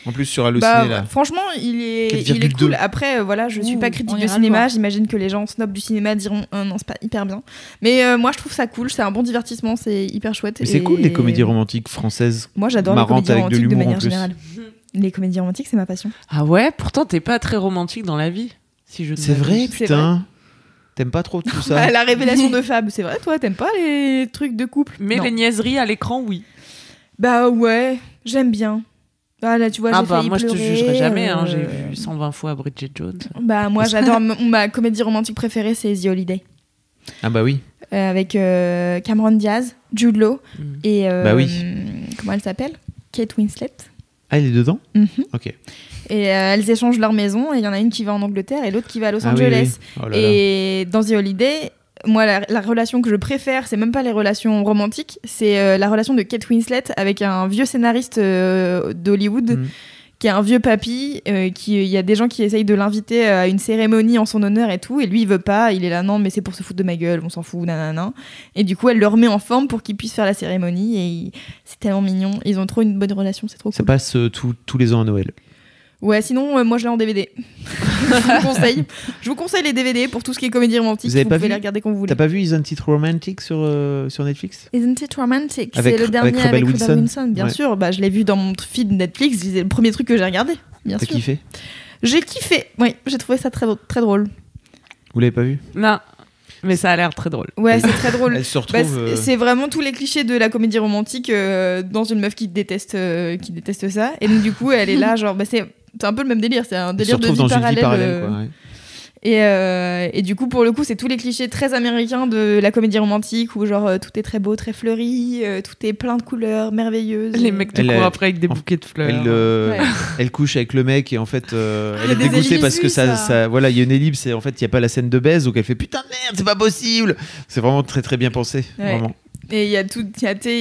En plus sur Allociné là. Franchement, il est 4,2. cool. Après, voilà, je suis pas on critique de ira le cinéma. voir. J'imagine que les gens snobs du cinéma diront non, c'est pas hyper bien. Mais moi, je trouve ça cool. C'est un bon divertissement. C'est hyper chouette. Mais c'est cool les comédies romantiques françaises. Moi, j'adore les marrantes comédies avec de romantiques de l'humour en manière plus. générale. Les comédies romantiques, c'est ma passion. Ah ouais, pourtant t'es pas très romantique dans la vie. Si je ne C'est vrai, m'abuse. C'est putain. T'aimes pas trop tout ça. La révélation de Fab, c'est vrai, toi, t'aimes pas les trucs de couple? Mais Non. les niaiseries à l'écran, oui. Bah ouais, j'aime bien. Ah là, tu vois, Ah j'ai bah failli moi je te pleurer, jugerai jamais, hein, j'ai vu 120 fois Bridget Jones. Bah moi, j'adore. Ma comédie romantique préférée, c'est The Holiday. Ah bah oui. Avec Cameron Diaz, Jude Law et Bah oui. comment elle s'appelle, Kate Winslet. Ah, il est dedans. Ok. Et elles échangent leur maison et il y en a une qui va en Angleterre et l'autre qui va à Los Ah oui, Angeles. oui. Oh là là. Et dans The Holiday, moi la relation que je préfère, c'est même pas les relations romantiques, c'est la relation de Kate Winslet avec un vieux scénariste d'Hollywood. Qui est un vieux papy, il y a des gens qui essayent de l'inviter à une cérémonie en son honneur et tout, et lui il veut pas, il est là non mais c'est pour se foutre de ma gueule, on s'en fout, nanana. Et du coup elle le remet en forme pour qu'il puisse faire la cérémonie, et c'est tellement mignon, ils ont trop une bonne relation, c'est trop Ça cool. passe tous les ans à Noël. Ouais, sinon moi je l'ai en DVD. Je vous conseille les DVD pour tout ce qui est comédie romantique, Vous avez pas pouvez vu les regarder quand vous voulez. T'as pas vu Isn't It Romantic sur Netflix? Isn't It Romantic? Avec- C'est le dernier avec avec Rebel Rebel Wilson. Wilson, bien Ouais. sûr. Bah, je l'ai vu dans mon feed Netflix, c'est le premier truc que j'ai regardé, bien T'as sûr. kiffé? J'ai kiffé, oui, j'ai trouvé ça très, très drôle. Vous l'avez pas vu? Non, mais ça a l'air très drôle. Ouais, c'est très drôle. Elle se Bah, retrouve. c'est vraiment tous les clichés de la comédie romantique dans une meuf qui déteste ça. Et donc, du coup, elle est là, genre, bah, c'est un peu le même délire. C'est un elle se délire de retrouve vie dans une vie parallèle. parallèle, quoi. Ouais. Et du coup, pour le coup, c'est tous les clichés très américains de la comédie romantique où, genre, tout est très beau, très fleuri, tout est plein de couleurs merveilleuses. Les mecs te Elle courent est- après avec des bouquets de fleurs. Ouais. Elle couche avec le mec et en fait elle est des dégoûtée parce que ellipses, ça. voilà, il y a une ellipse et en fait il y a pas la scène de baise, donc elle fait putain de merde, c'est pas possible. C'est vraiment très très bien pensé, Ouais. vraiment. Et il y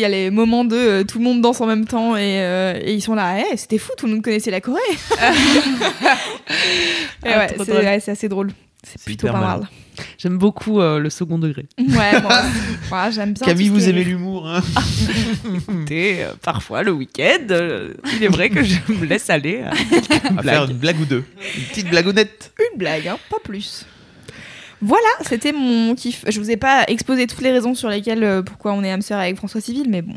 a les moments de tout le monde danse en même temps et ils sont là, c'était fou, tout le monde connaissait la Corée. Et Ah, ouais, trop drôle. c'est assez drôle. C'est plutôt Super pas marrant. mal. J'aime beaucoup le second degré. Ouais, moi, j'aime bien. Camille, tout ce vous qui est- aimez l'humour, hein? Écoutez, parfois le week-end, il est vrai que je me laisse aller à À faire une blague ou deux, une petite blagounette. Une blague, hein, pas plus. Voilà, c'était mon kiff. Je vous ai pas exposé toutes les raisons sur lesquelles pourquoi on est âme sœur avec François Civil, mais bon.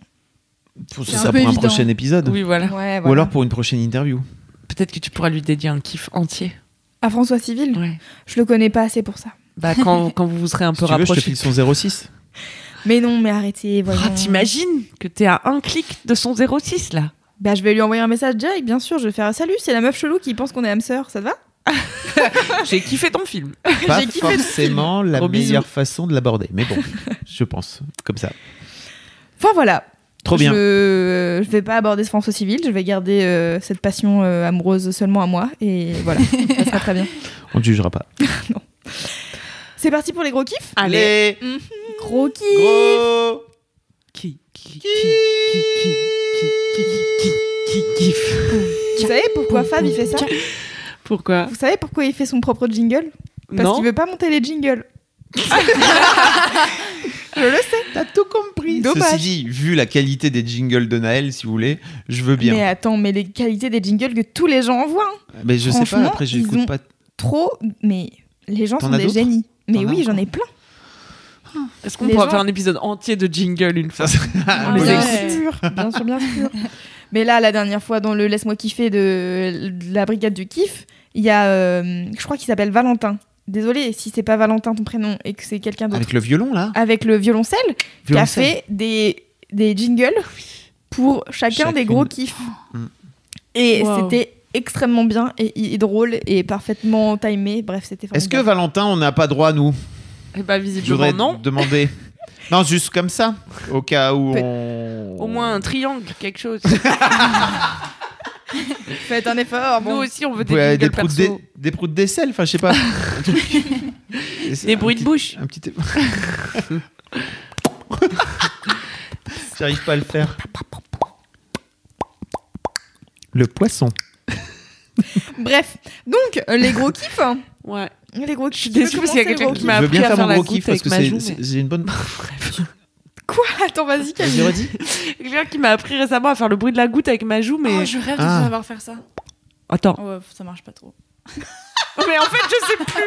Pour C'est ça un pour peu un évident. prochain épisode. Oui, voilà. Ouais, Ou voilà. alors pour une prochaine interview. Peut-être que tu pourras lui dédier un kiff entier. À François Civil, Ouais. je le connais pas assez pour ça. Bah, quand vous vous serez un Si peu tu veux, je te rapprochés. file son 06. Mais non, mais arrêtez, voyons. Ah, t'imagines que t'es à un clic de son 06 là. Bah, je vais lui envoyer un message direct, bien sûr. Je vais faire salut, c'est la meuf chelou qui pense qu'on est âme sœur, ça te va? J'ai kiffé ton film. Pas J'ai kiffé le forcément la Gros bisous. meilleure façon de l'aborder, mais bon, je pense comme ça. Enfin voilà. Trop bien. Je vais pas aborder ce François Civil, je vais garder cette passion amoureuse seulement à moi. Et voilà, ça sera très bien. On ne jugera pas. C'est parti pour les gros kiffs. Allez, Gros kiff. gros. Qui kiffe. Vous savez pourquoi Fab il fait ça? Pourquoi? Vous savez pourquoi il fait son propre jingle? Parce Non. qu'il veut pas monter les jingles. Je le sais. T'as tout compris. Dommage. Ceci dit, vu la qualité des jingles de Naël, si vous voulez, je veux bien. Mais attends, mais les qualités des jingles que tous les gens envoient, hein. Mais je sais pas, franchement, après ils j'écoute ont- pas. trop. Mais les gens T'en sont as des d'autres? génies. Mais T'en as oui, j'en encore ai plein. Est-ce qu'on Les pourra gens- faire un épisode entier de jingle une fois? Ah, les bien excite. sûr, bien sûr, bien sûr. Mais là, la dernière fois, dans le Laisse-moi kiffer de la brigade du kiff, il y a, je crois qu'il s'appelle Valentin. désolé, si c'est pas Valentin ton prénom et que c'est quelqu'un d'autre Avec le violon, là avec le violoncelle, qui a fait des jingles pour chacun des Chacune. gros kiffs. Mm. Et Wow. c'était extrêmement bien et drôle et parfaitement timé. Bref, c'était Est-ce que formidable. Valentin, on n'a pas droit, nous? Eh ben, Je visiblement, voudrais non. demander. Non, juste comme ça, au cas où Peut- on... Au moins un triangle, quelque chose. Faites un effort. Nous Bon. aussi, on veut Ouais, des des jingles proutes perso. des proutes d'aisselle, enfin, je sais pas. Un truc. Des bruits de bouche. Un petit... J'arrive pas à le faire. Le poisson. Bref, donc les gros kiffs. Ouais. Les gros Je suis kiffs. déçue parce qu'il y a quelqu'un qui m'a Je veux appris bien à faire faire mon la gros goutte kiff parce avec que ma joue. j'ai une bonne... Quoi? Attends, vas-y, Camille. Vas-y, redis. Quelqu'un qui m'a appris récemment à faire le bruit de la goutte avec ma joue, mais... Oh, je rêve de Ah. savoir faire ça. Attends. Ouais, ça marche pas trop. Mais en fait, je sais plus.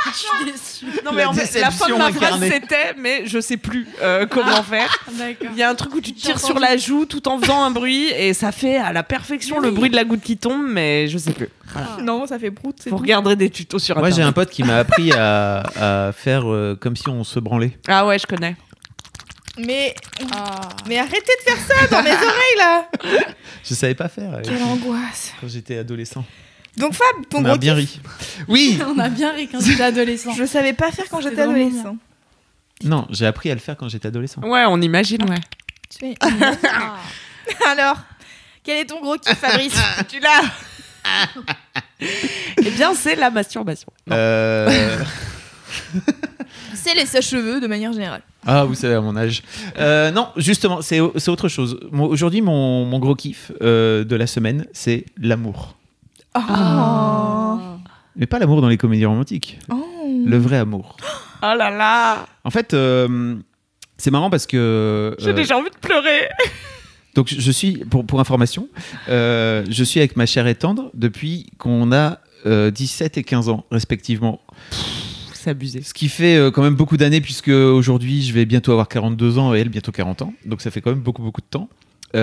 Je suis déçue. Non, mais La en fait, la fin de déception ma phrase, incarnée. c'était, mais je sais plus comment faire. D'accord. Il y a un truc où tu J'ai tires sur entendu. la joue tout en faisant un bruit et ça fait à la perfection le bruit de la goutte qui tombe, mais je sais plus. Non, ça fait prout. c'est Vous tout. regarderez des tutos sur Moi, internet. j'ai un pote qui m'a appris à faire comme si on se branlait. Ah ouais, je connais. Mais Ah. arrêtez de faire ça dans mes oreilles là. Je savais pas faire Quelle angoisse. quand j'étais adolescent. Donc Fab, ton On gros a bien kiff. ri. Oui. On a bien ri quand j'étais adolescent. Je savais pas faire quand C'était j'étais vraiment adolescent. Non, j'ai appris à le faire quand j'étais adolescent. Ouais, on imagine, ouais. Tu fais- Ah. Alors, quel est ton gros kiff, Fabrice? Tu l'as. Eh bien, c'est la masturbation. Non. C'est les sèche-cheveux de manière générale. Ah, vous savez, à mon âge. Non, justement, c'est autre chose. Aujourd'hui, mon gros kiff de la semaine, c'est l'amour. Oh. Mais pas l'amour dans les comédies romantiques. Le vrai amour. Oh là là. En fait, c'est marrant parce que... J'ai déjà envie de pleurer. Donc, je suis, pour information, je suis avec ma chère et tendre depuis qu'on a 17 et 15 ans, respectivement. C'est abusé. Ce qui fait quand même beaucoup d'années, puisque aujourd'hui, je vais bientôt avoir 42 ans et elle bientôt 40 ans. Donc, ça fait quand même beaucoup de temps. Et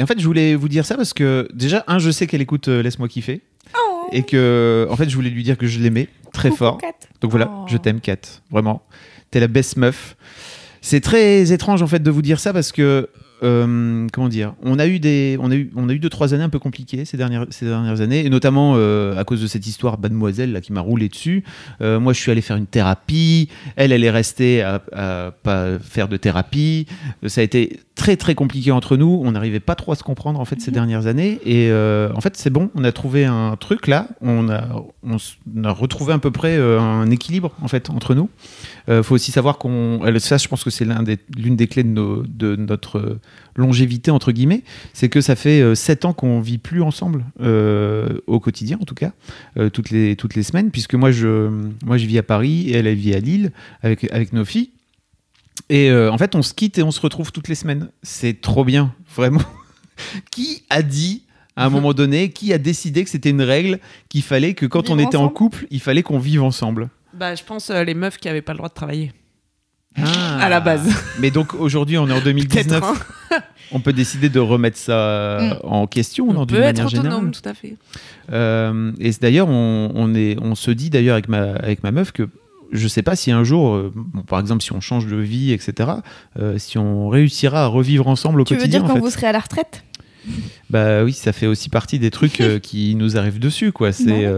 en fait, je voulais vous dire ça parce que, déjà, je sais qu'elle écoute Laisse-moi kiffer. Oh. Et que, en fait, je voulais lui dire que je l'aimais très fort. Kat. Donc voilà, Oh. je t'aime, Kat. Vraiment. T'es la best meuf. C'est très étrange, en fait, de vous dire ça parce que, comment dire, on a eu 2-3 années un peu compliquées ces dernières années, et notamment à cause de cette histoire Mademoiselle là, qui m'a roulé dessus. Moi, je suis allé faire une thérapie. Elle est restée à pas faire de thérapie. Ça a été très très compliqué entre nous. On n'arrivait pas trop à se comprendre en fait ces dernières années. Et en fait, c'est bon. On a trouvé un truc là. On a retrouvé à peu près un équilibre en fait entre nous. Faut aussi savoir ça, je pense que c'est l'une des clés de notre longévité entre guillemets, c'est que ça fait 7 ans qu'on vit plus ensemble au quotidien en tout cas, toutes les semaines, puisque moi je vis à Paris et elle vit à Lille avec nos filles. Et en fait, on se quitte et on se retrouve toutes les semaines. C'est trop bien, vraiment. Qui a dit à un moment donné, qui a décidé que c'était une règle qu'il fallait que quand Vivre on était en ensemble couple, il fallait qu'on vive ensemble? Bah, je pense les meufs qui avaient pas le droit de travailler. Ah. À la base. Mais donc aujourd'hui, on est en 2019. Peut-être, hein. On peut décider de remettre ça en question On d'une peut être manière autonome, générale. tout à fait. Et d'ailleurs, on se dit d'ailleurs avec ma meuf que je sais pas si un jour, par exemple, si on change de vie, etc., si on réussira à revivre ensemble au Tu veux quotidien. dire en quand fait. vous serez à la retraite? Bah oui, ça fait aussi partie des trucs qui nous arrivent dessus, quoi. C'est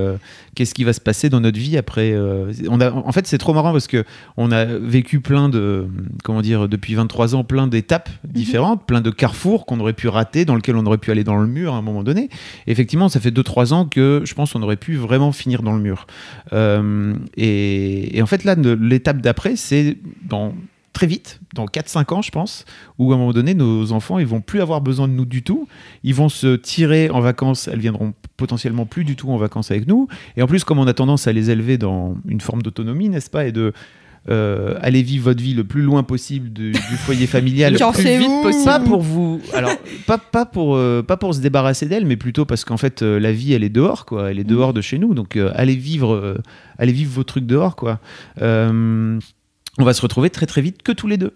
qu'est-ce qui va se passer dans notre vie après. En fait, c'est trop marrant parce que on a vécu plein de, depuis 23 ans, plein d'étapes différentes, plein de carrefours qu'on aurait pu rater, dans lesquels on aurait pu aller dans le mur à un moment donné. Et effectivement, ça fait 2-3 ans que je pense qu'on aurait pu vraiment finir dans le mur. Et en fait, là, l'étape d'après, c'est très vite, dans 4-5 ans, je pense, où à un moment donné, nos enfants, ils vont plus avoir besoin de nous du tout. Ils vont se tirer en vacances. Elles viendront potentiellement plus du tout en vacances avec nous. Et en plus, comme on a tendance à les élever dans une forme d'autonomie, n'est-ce pas, et de aller vivre votre vie le plus loin possible du foyer familial, Genre, plus c'est vite où possible. pas pour vous, alors pas pour se débarrasser d'elle, mais plutôt parce qu'en fait la vie elle est dehors, quoi. Elle est dehors de chez nous, donc allez vivre vos trucs dehors, quoi. On va se retrouver très très vite que tous les deux.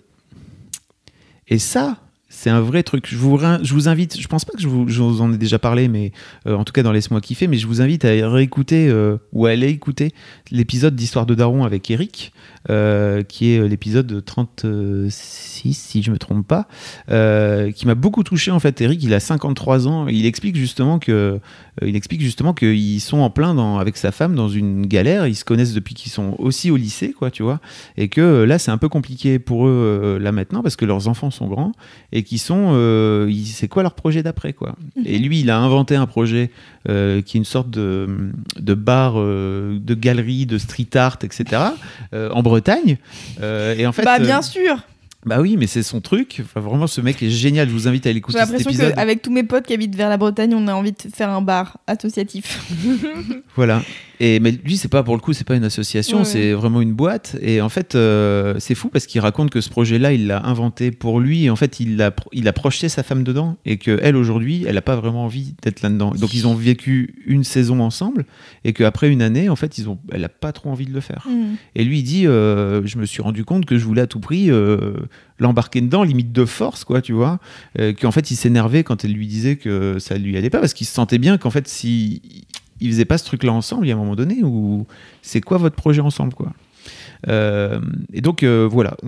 Et ça, C'est un vrai truc. Je vous invite, je pense pas que je vous en ai déjà parlé, mais en tout cas dans Laisse-moi kiffer, mais je vous invite à réécouter ou à aller écouter l'épisode d'Histoire de Daron avec Eric, qui est l'épisode 36, si je me trompe pas, qui m'a beaucoup touché en fait. Eric, il a 53 ans, il explique justement qu'ils sont en plein avec sa femme dans une galère. Ils se connaissent depuis qu'ils sont aussi au lycée, quoi, tu vois, et que là c'est un peu compliqué pour eux là maintenant parce que leurs enfants sont grands et qui sont c'est quoi leur projet d'après, quoi. Et lui il a inventé un projet qui est une sorte de bar, de galerie, de street art, etc. En Bretagne, et en fait bien sûr. Bah oui, mais c'est son truc. Enfin, vraiment, ce mec est génial. Je vous invite à aller écouter cet épisode. J'ai l'impression qu'avec tous mes potes qui habitent vers la Bretagne, on a envie de faire un bar associatif. Voilà. Mais lui, c'est pas, pour le coup, c'est pas une association, c'est vraiment une boîte. Et en fait, c'est fou parce qu'il raconte que ce projet-là, il l'a inventé pour lui. Et en fait, il a projeté sa femme dedans. Et qu'elle, aujourd'hui, elle a pas vraiment envie d'être là-dedans. Donc, ils ont vécu une saison ensemble. Et qu'après une année, en fait, elle a pas trop envie de le faire. Et lui, il dit, je me suis rendu compte que je voulais à tout prix l'embarquer dedans, limite de force, quoi, tu vois. Qu'en fait, il s'énervait quand elle lui disait que ça lui allait pas. Parce qu'il se sentait bien qu'en fait, si ils faisaient pas ce truc-là ensemble, il y a un moment donné où c'est quoi votre projet ensemble, quoi. Et donc voilà,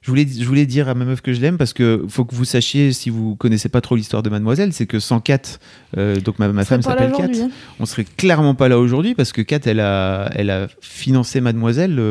je voulais dire à ma meuf que je l'aime parce que faut que vous sachiez, si vous connaissez pas trop l'histoire de Mademoiselle, c'est que sans Kat, donc ma femme s'appelle Kat, on serait clairement pas là aujourd'hui parce que Kat, elle a financé Mademoiselle,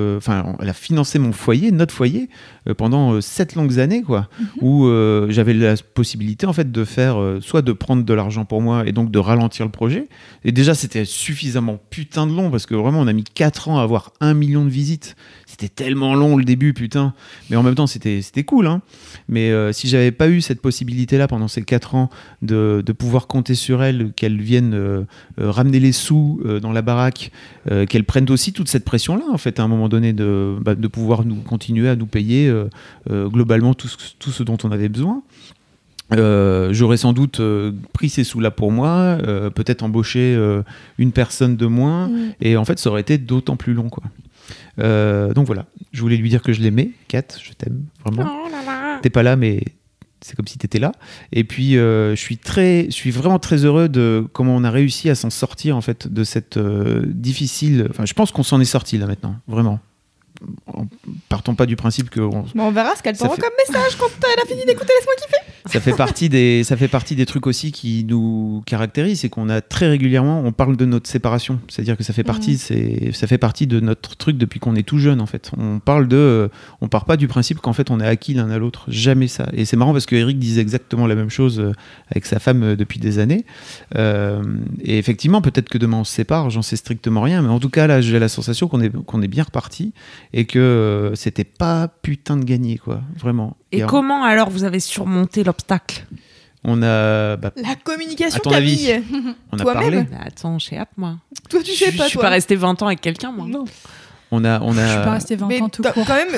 elle a financé mon foyer, notre foyer, pendant 7 longues années, quoi, où j'avais la possibilité en fait de faire soit de prendre de l'argent pour moi et donc de ralentir le projet. Et déjà c'était suffisamment putain de long parce que vraiment on a mis 4 ans à avoir 1 million de visites. C'était tellement long le début, putain. Mais en même temps, c'était cool, hein. Mais si j'avais pas eu cette possibilité-là pendant ces 4 ans de pouvoir compter sur elle, qu'elle vienne ramener les sous dans la baraque, qu'elle prenne aussi toute cette pression-là, en fait, à un moment donné, de pouvoir continuer à nous payer globalement tout ce dont on avait besoin. J'aurais sans doute pris ces sous-là pour moi, peut-être embauché une personne de moins, et en fait, ça aurait été d'autant plus long, quoi. Donc voilà, je voulais lui dire que je l'aimais. Kat, je t'aime vraiment. T'es pas là, mais c'est comme si t'étais là. Et puis je suis vraiment très heureux de comment on a réussi à s'en sortir en fait de cette difficile. Enfin, je pense qu'on s'en est sorti là maintenant, vraiment. Partons pas du principe que on verra ce qu'elle t'envoie comme message quand elle a fini d'écouter Laisse-moi kiffer. Ça fait partie des trucs aussi qui nous caractérisent, c'est qu'on a très régulièrement, on parle de notre séparation, c'est-à-dire que ça fait partie de notre truc depuis qu'on est tout jeune en fait. On part pas du principe qu'en fait on est acquis l'un à l'autre, jamais ça. Et c'est marrant parce que Eric disait exactement la même chose avec sa femme depuis des années. Et effectivement, peut-être que demain on se sépare, j'en sais strictement rien, mais en tout cas là, j'ai la sensation qu'on est bien reparti et que c'était pas putain de gagné, quoi, vraiment. Et comment alors vous avez surmonté l'obstacle ? On a la communication, Camille. Camille. On a parlé. Attends, je sais pas moi. Toi, tu sais pas. Je suis pas restée 20 ans avec quelqu'un, moi. Non. On a. Je suis pas restée 20 ans tout court. Quand même,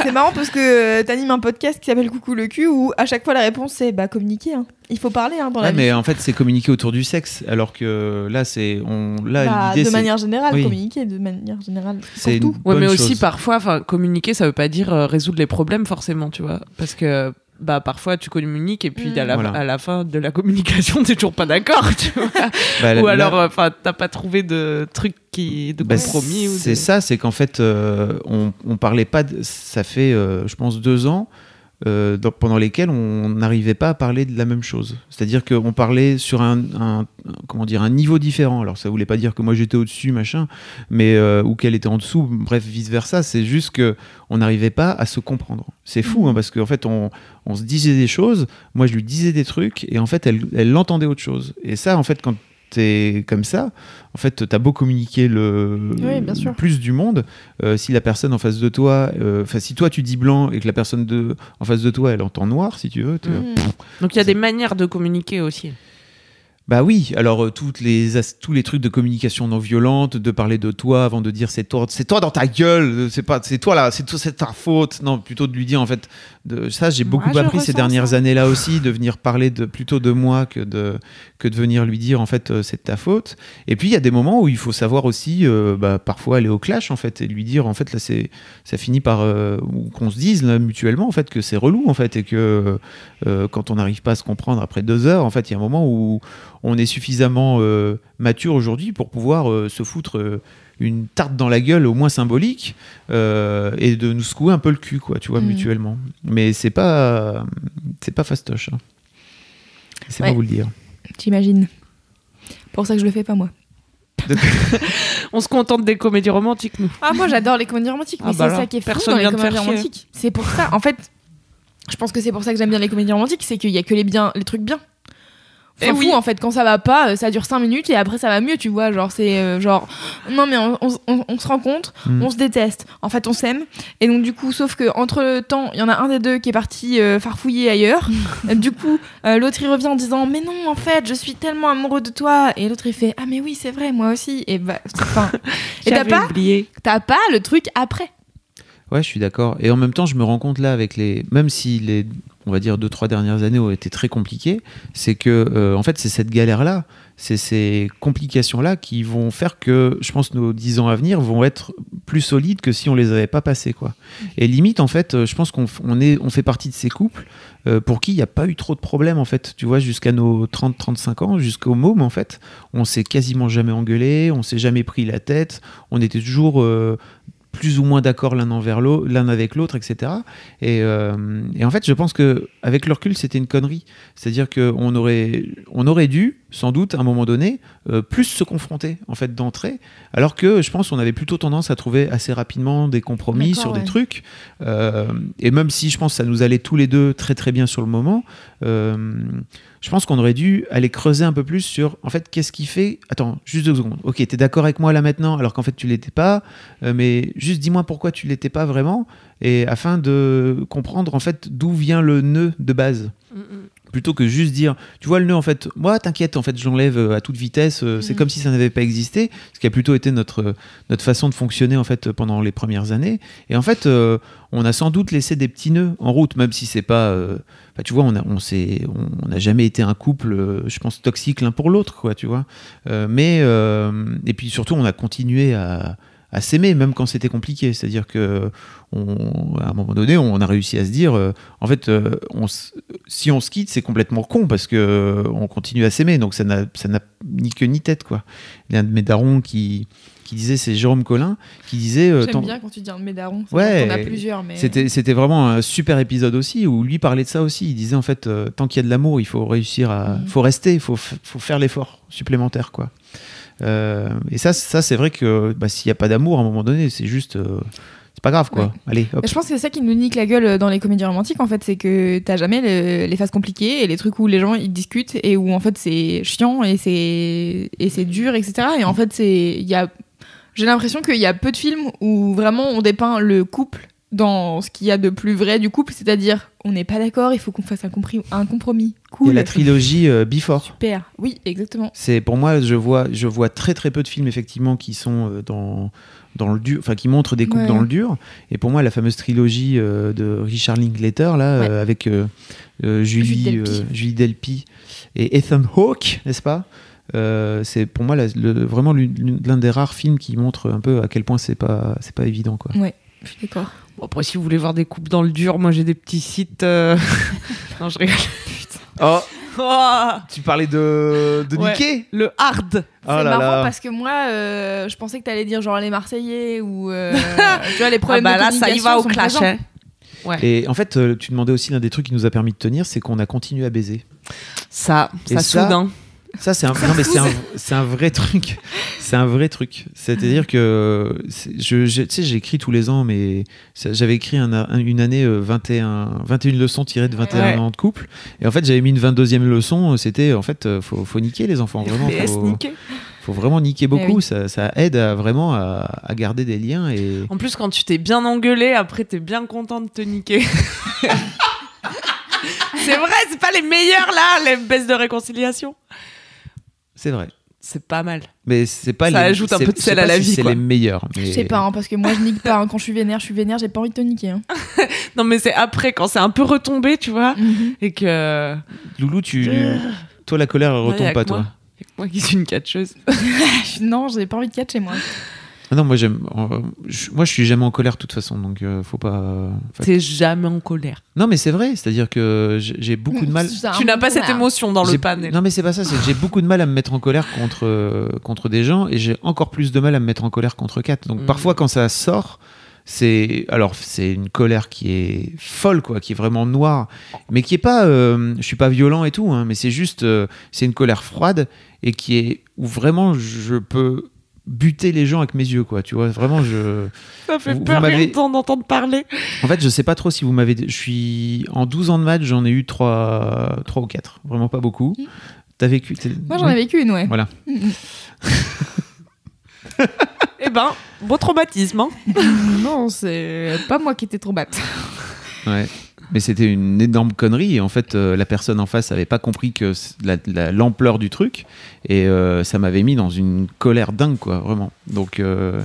c'est marrant parce que t'animes un podcast qui s'appelle Coucou le cul où à chaque fois la réponse c'est communiquer. Hein. Il faut parler dans la vie. Mais en fait, c'est communiquer autour du sexe, alors que là, l'idée, de manière générale, communiquer de manière générale. C'est tout. Ouais, mais aussi parfois, communiquer, ça veut pas dire résoudre les problèmes forcément, tu vois, parce que. Parfois tu communiques et puis à la fin de la communication t'es toujours pas d'accord, tu vois. Ou alors t'as pas trouvé de truc de compromis. Ça, c'est qu'en fait on parlait pas ça fait je pense 2 ans pendant lesquels on n'arrivait pas à parler de la même chose. C'est-à-dire qu'on parlait sur un niveau différent. Alors ça voulait pas dire que moi j'étais au-dessus, machin, mais ou qu'elle était en dessous, bref, vice-versa. C'est juste qu'on n'arrivait pas à se comprendre. C'est fou, hein, parce qu'en fait, on se disait des choses, moi je lui disais des trucs, et en fait, elle l'entendait autre chose. Et ça, en fait, quand t'es comme ça, en fait, t'as beau communiquer le plus du monde, si la personne en face de toi, si toi tu dis blanc et que la personne en face de toi elle entend noir, si tu veux. Donc il y a des manières de communiquer aussi. Bah oui, alors tous les trucs de communication non violente, de parler de toi avant de dire c'est toi dans ta gueule, c'est toi là, c'est ta faute. Non, plutôt de lui dire en fait, ça j'ai beaucoup je appris ces ressens dernières ça. années là aussi, de venir parler plutôt de moi que de venir lui dire en fait c'est de ta faute. Et puis il y a des moments où il faut savoir aussi parfois aller au clash en fait et lui dire en fait là ça finit par ou qu'on se dise là, mutuellement en fait que c'est relou en fait et que quand on n'arrive pas à se comprendre après 2 heures en fait il y a un moment où on est suffisamment mature aujourd'hui pour pouvoir se foutre une tarte dans la gueule, au moins symbolique, et de nous secouer un peu le cul, quoi, tu vois, mutuellement. Mais c'est pas fastoche. Hein. C'est pas vous le dire. T'imagines. Pour ça que je le fais pas, moi. On se contente des comédies romantiques, nous. Ah, moi j'adore les comédies romantiques, mais c'est ça qui est fou personne dans les vient de comédies faire chier. romantiques. C'est pour ça, en fait, je pense que c'est pour ça que j'aime bien les comédies romantiques, c'est qu'il y a que les trucs bien. Et Oui, en fait, quand ça va pas, ça dure 5 minutes et après ça va mieux, tu vois. Genre, c'est non, mais on se rencontre, on se déteste. En fait, on s'aime. Et donc, du coup, sauf que entre le temps, il y en a un des deux qui est parti farfouiller ailleurs. Du coup, l'autre il revient en disant mais non, en fait, je suis tellement amoureux de toi. Et l'autre il fait ah, mais oui, c'est vrai, moi aussi. Et bah, enfin. Et J'avais oublié. t'as pas le truc après. Ouais, je suis d'accord. Et en même temps, je me rends compte là, même si on va dire 2-3 dernières années ont été très compliquées, c'est que, en fait, c'est cette galère-là, c'est ces complications-là qui vont faire que, je pense, nos 10 ans à venir vont être plus solides que si on les avait pas passés, quoi. Et limite, en fait, je pense qu'on fait partie de ces couples pour qui il n'y a pas eu trop de problèmes, en fait. Tu vois, jusqu'à nos 30-35 ans, jusqu'au môme, en fait, on s'est quasiment jamais engueulé, on s'est jamais pris la tête, on était toujours plus ou moins d'accord l'un avec l'autre, etc. Et en fait, je pense que avec le recul, c'était une connerie. C'est-à-dire qu'on aurait dû, sans doute, à un moment donné, plus se confronter en fait d'entrée, alors que je pense qu'on avait plutôt tendance à trouver assez rapidement des compromis sur des trucs. Et même si je pense que ça nous allait tous les deux très très bien sur le moment. Je pense qu'on aurait dû aller creuser un peu plus sur, en fait, qu'est-ce qui fait... Attends, juste 2 secondes. Ok, t'es d'accord avec moi là maintenant, alors qu'en fait tu l'étais pas, mais juste dis-moi pourquoi tu l'étais pas vraiment, et afin de comprendre en fait d'où vient le nœud de base. Plutôt que juste dire, tu vois le nœud en fait, moi t'inquiète, en fait je l'enlève à toute vitesse, c'est comme si ça n'avait pas existé, ce qui a plutôt été notre façon de fonctionner en fait pendant les premières années. Et en fait, on a sans doute laissé des petits nœuds en route, même si c'est pas, tu vois, on n'a jamais été un couple, je pense toxique l'un pour l'autre, quoi, tu vois. Et puis surtout, on a continué à s'aimer même quand c'était compliqué, c'est-à-dire que à un moment donné on a réussi à se dire en fait si on se quitte c'est complètement con parce que on continue à s'aimer, donc ça n'a ni queue ni tête, quoi. Il y a un de mes darons qui disait, c'est Jérôme Collin qui disait j'aime bien quand tu dis un de mes darons, ouais, on a plusieurs, mais c'était vraiment un super épisode aussi où lui parlait de ça aussi. Il disait en fait tant qu'il y a de l'amour il faut réussir faut rester, il faut faire l'effort supplémentaire, quoi. Et ça c'est vrai que s'il n'y a pas d'amour à un moment donné, c'est juste c'est pas grave, quoi. Ouais. Allez, hop. Je pense que c'est ça qui nous nique la gueule dans les comédies romantiques, en fait, c'est que t'as jamais les phases compliquées et les trucs où les gens ils discutent et où en fait c'est chiant et c'est dur, etc. Et en fait j'ai l'impression qu'il y a peu de films où vraiment on dépeint le couple dans ce qu'il y a de plus vrai du couple, c'est-à-dire on n'est pas d'accord, il faut qu'on fasse un compromis. Cool. Il y a la trilogie Before. Super, oui, exactement. C'est pour moi, je vois très très peu de films effectivement qui sont dans le dur, enfin qui montrent des couples dans le dur. Et pour moi, la fameuse trilogie de Richard Linklater là, avec Julie Delpy et Ethan Hawke, n'est-ce pas? C'est pour moi vraiment l'un des rares films qui montre un peu à quel point c'est pas évident, quoi. Ouais, je suis d'accord. Bon, après, si vous voulez voir des couples dans le dur, moi j'ai des petits sites. Non, je rigole. Putain. Oh, tu parlais de niquer, le hard. C'est marrant parce que moi, je pensais que t'allais dire genre les Marseillais ou tu vois les problèmes de communication. Là, ça y va au clash. Hein. Ouais. Et en fait, tu demandais aussi l'un des trucs qui nous a permis de tenir, c'est qu'on a continué à baiser. Ça soudain. Ça c'est un vrai truc. C'est un vrai truc. C'est-à-dire que tu sais, j'écris tous les ans, mais j'avais écrit une année 21 leçons tirées de 21 ans de couple. Et en fait, j'avais mis une 22e leçon. C'était en fait, faut niquer les enfants. Vraiment, faut vraiment niquer beaucoup. Ça aide vraiment à garder des liens. Et... En plus, quand tu t'es bien engueulé, après, t'es bien content de te niquer. C'est vrai, c'est pas les meilleurs là, les baisses de réconciliation. C'est vrai. C'est pas mal. Mais c'est pas Ça les... ajoute un c'est- peu de je sais sel à pas la si vie, c'est quoi. les meilleurs. Mais... Je sais pas, hein, parce que moi je nique pas. Hein. Quand je suis vénère, j'ai pas envie de te niquer. Hein. Non, mais c'est après, quand c'est un peu retombé, tu vois, et que... Loulou, toi, la colère, elle Ouais, retombe y a pas, que moi. toi. Y a que moi qui suis une catcheuse. Non, j'ai pas envie de catcher moi. Ah non, moi, moi, je suis jamais en colère, de toute façon, donc faut pas... Enfin, T'es jamais en colère. Non, mais c'est vrai, c'est-à-dire que j'ai beaucoup de mal... Tu n'as pas cette émotion dans le J'ai- panel. Non, mais c'est pas ça, c'est que j'ai beaucoup de mal à me mettre en colère contre des gens, et j'ai encore plus de mal à me mettre en colère contre Kat. Donc parfois, quand ça sort, c'est une colère qui est folle, quoi, qui est vraiment noire, mais qui est pas... je suis pas violent et tout, hein, mais c'est juste... c'est une colère froide, et où vraiment je peux buter les gens avec mes yeux, quoi, tu vois, vraiment Ça fait Vous peur m'avez- rien d'en entendre parler. En fait, je sais pas trop si vous m'avez... Je suis... En 12 ans de maths, j'en ai eu 3 ou 4. Vraiment pas beaucoup. T'as vécu... Moi j'en ai vécu une, ouais. Voilà. Eh ben, beau traumatisme. Hein. Non, c'est pas moi qui étais trop batte. Ouais. Mais c'était une énorme connerie. Et en fait, la personne en face avait pas compris que l'ampleur du truc. Et ça m'avait mis dans une colère dingue, quoi, vraiment. Donc,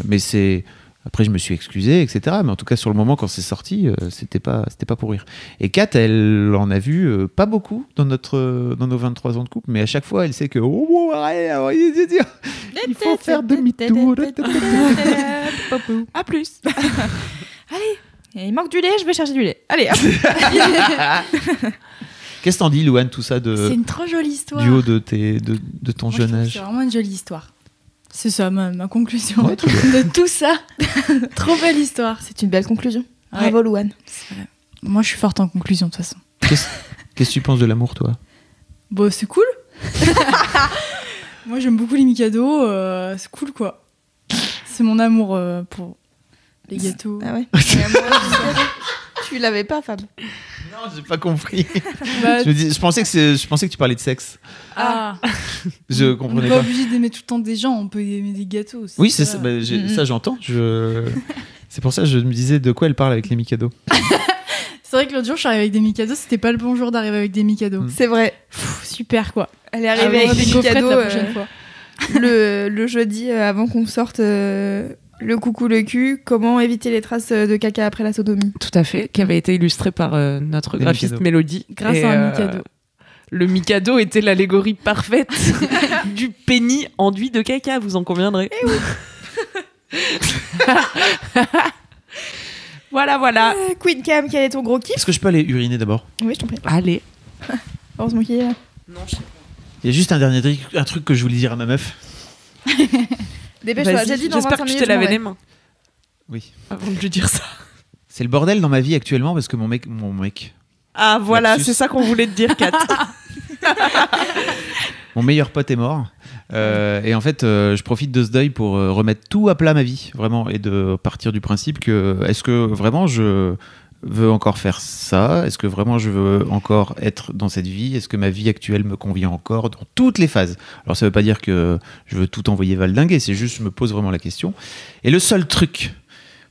mais c'est... Après, je me suis excusé, etc. Mais en tout cas, sur le moment, quand c'est sorti, c'était pas pour rire. Et Kat, elle en a vu pas beaucoup dans nos 23 ans de couple, mais à chaque fois, elle sait que il faut faire demi-tour. À plus. Et il manque du lait, je vais chercher du lait. Allez, hop. Qu'est-ce que t'en dis, Louane, tout ça C'est une trop jolie histoire. du haut de ton Moi, je jeune trouve que âge? C'est vraiment une jolie histoire. C'est ça ma conclusion Ouais, très bien. de tout ça. Trop belle histoire. C'est une belle conclusion. Ouais. Bravo, Louane. C'est vrai. Moi, je suis forte en conclusion de toute façon. Qu'est-ce que tu penses de l'amour, toi? Bon, c'est cool. Moi, j'aime beaucoup les Mikado. C'est cool, quoi. C'est mon amour pour les gâteaux. Ah ouais. Tu l'avais pas, Fab. Non, j'ai pas compris. Bah, Je pensais que tu parlais de sexe. ah, Je on n'est comprenais pas pas. obligé d'aimer tout le temps des gens. On peut aimer des gâteaux aussi. Oui, c'est ça. ça. Ça, j'entends. C'est pour ça que je me disais de quoi elle parle avec les Mikado. C'est vrai que l'autre jour, je suis arrivée avec des Mikado. C'était pas le bon jour d'arriver avec des Mikado. C'est vrai. Pff, super, quoi. Elle est Arriver arrivée avec des des gaufrettes cadeaux la prochaine fois. le jeudi avant qu'on sorte le coucou le cul, comment éviter les traces de caca après la sodomie. Tout à fait, qui avait été illustré par notre Des graphiste Mikado. Mélodie. Grâce Et, à un Mikado. Le Mikado était l'allégorie parfaite du pénis enduit de caca, vous en conviendrez. Voilà. Queen Cam, quel est ton gros kiff? Est-ce que je peux aller uriner d'abord? Oui, je t'en prie. Allez. Heureusement qu'il est là. Non, je sais pas. Il y a juste un truc que je voulais dire à ma meuf. Dépêche-toi, Vas-y, j'ai dit dans j'espère 25 que tu minutes. t'es lavé je m'en les vais. mains Oui. avant de lui dire ça. C'est le bordel dans ma vie actuellement parce que mon mec. Ah voilà, Lapsus. c'est ça qu'on voulait te dire, Kat. Mon meilleur pote est mort. Et en fait, je profite de ce deuil pour remettre tout à plat ma vie, vraiment, et de partir du principe que est-ce que vraiment je veux encore faire ça? Est-ce que vraiment je veux encore être dans cette vie? Est-ce que ma vie actuelle me convient encore dans toutes les phases? Alors ça veut pas dire que je veux tout envoyer valdinguer, c'est juste je me pose vraiment la question. Et le seul truc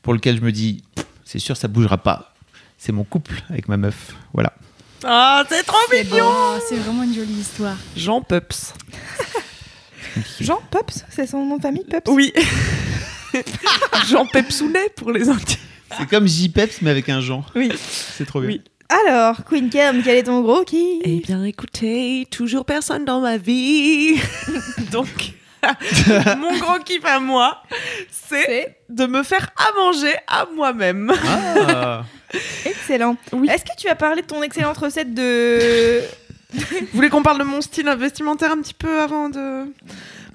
pour lequel je me dis c'est sûr ça bougera pas, c'est mon couple avec ma meuf. Voilà. Ah, c'est trop mignon. Oh, c'est vraiment une jolie histoire. Jean Pups. Jean Pups, c'est son nom de famille, Pups. Oui. Jean Pepsounet pour les intimes. C'est comme J-Peps mais avec un Jean. Oui. C'est trop bien. Oui. Alors, Queen Cam, quel est ton gros kiff? Eh bien, écoutez, toujours personne dans ma vie. Donc, mon gros kiff à moi, c'est de me faire à manger à moi-même. Ah. Excellent. Oui. Est-ce que tu as parlé de ton excellente recette de... Vous voulez qu'on parle de mon style vestimentaire un petit peu avant de...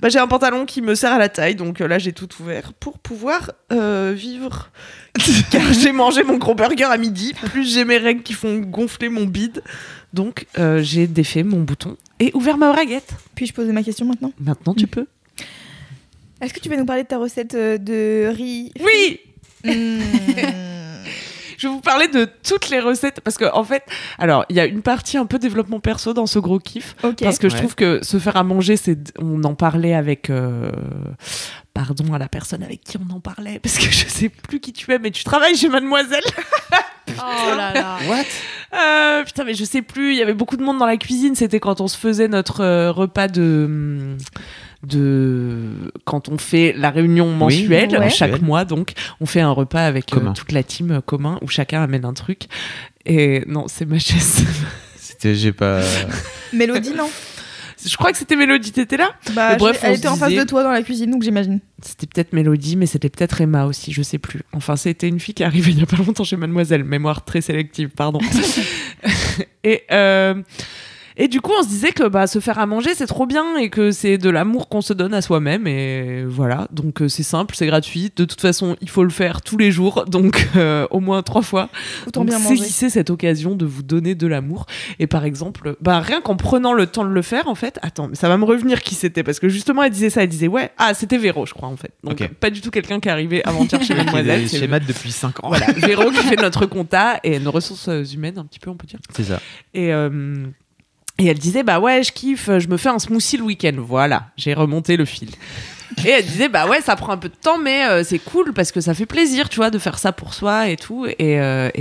Bah, j'ai un pantalon qui me sert à la taille, donc là j'ai tout ouvert pour pouvoir vivre. Car j'ai mangé mon gros burger à midi, plus j'ai mes règles qui font gonfler mon bide. Donc j'ai défait mon bouton et ouvert ma braguette. Puis-je poser ma question maintenant? Maintenant tu peux. Est-ce que tu vas nous parler de ta recette de riz? Oui. Je vais vous parler de toutes les recettes parce que en fait, alors il y a une partie un peu développement perso dans ce gros kiff parce que je trouve que se faire à manger, on en parlait avec pardon à la personne avec qui on en parlait parce que je sais plus qui tu es, mais tu travailles chez Mademoiselle. Oh là là. What? Putain, mais je sais plus. Il y avait beaucoup de monde dans la cuisine. C'était quand on se faisait notre repas de quand on fait la réunion mensuelle, ouais. chaque mois, donc on fait un repas avec toute la team commun où chacun amène un truc. Et non, c'est ma chaise. J'ai pas. Mélodie, non. Je crois que c'était Mélodie, t'étais là? Bah, bref, elle était en face de toi dans la cuisine, donc j'imagine. C'était peut-être Mélodie, mais c'était peut-être Emma aussi, je sais plus. Enfin, c'était une fille qui est arrivée il y a pas longtemps chez Mademoiselle. Mémoire très sélective, pardon. Et du coup, on se disait que se faire à manger, c'est trop bien et que c'est de l'amour qu'on se donne à soi-même. Et voilà, donc c'est simple, c'est gratuit. De toute façon, il faut le faire tous les jours, donc au moins 3 fois. Autant donc, bien manger. saisissez cette occasion de vous donner de l'amour. Et par exemple, rien qu'en prenant le temps de le faire, en fait, attends, mais ça va me revenir qui c'était, parce que justement, elle disait ça, elle disait c'était Véro, je crois, en fait. Donc pas du tout quelqu'un qui est arrivé avant-hier chez Mademoiselle. Chez Matt depuis 5 ans. Voilà, Véro qui fait notre compta et nos ressources humaines, un petit peu, on peut dire. C'est ça. Et elle disait, je kiffe, je me fais un smoothie le week-end. Voilà, j'ai remonté le fil. Et elle disait, ça prend un peu de temps, mais c'est cool parce que ça fait plaisir, tu vois, de faire ça pour soi et tout. Et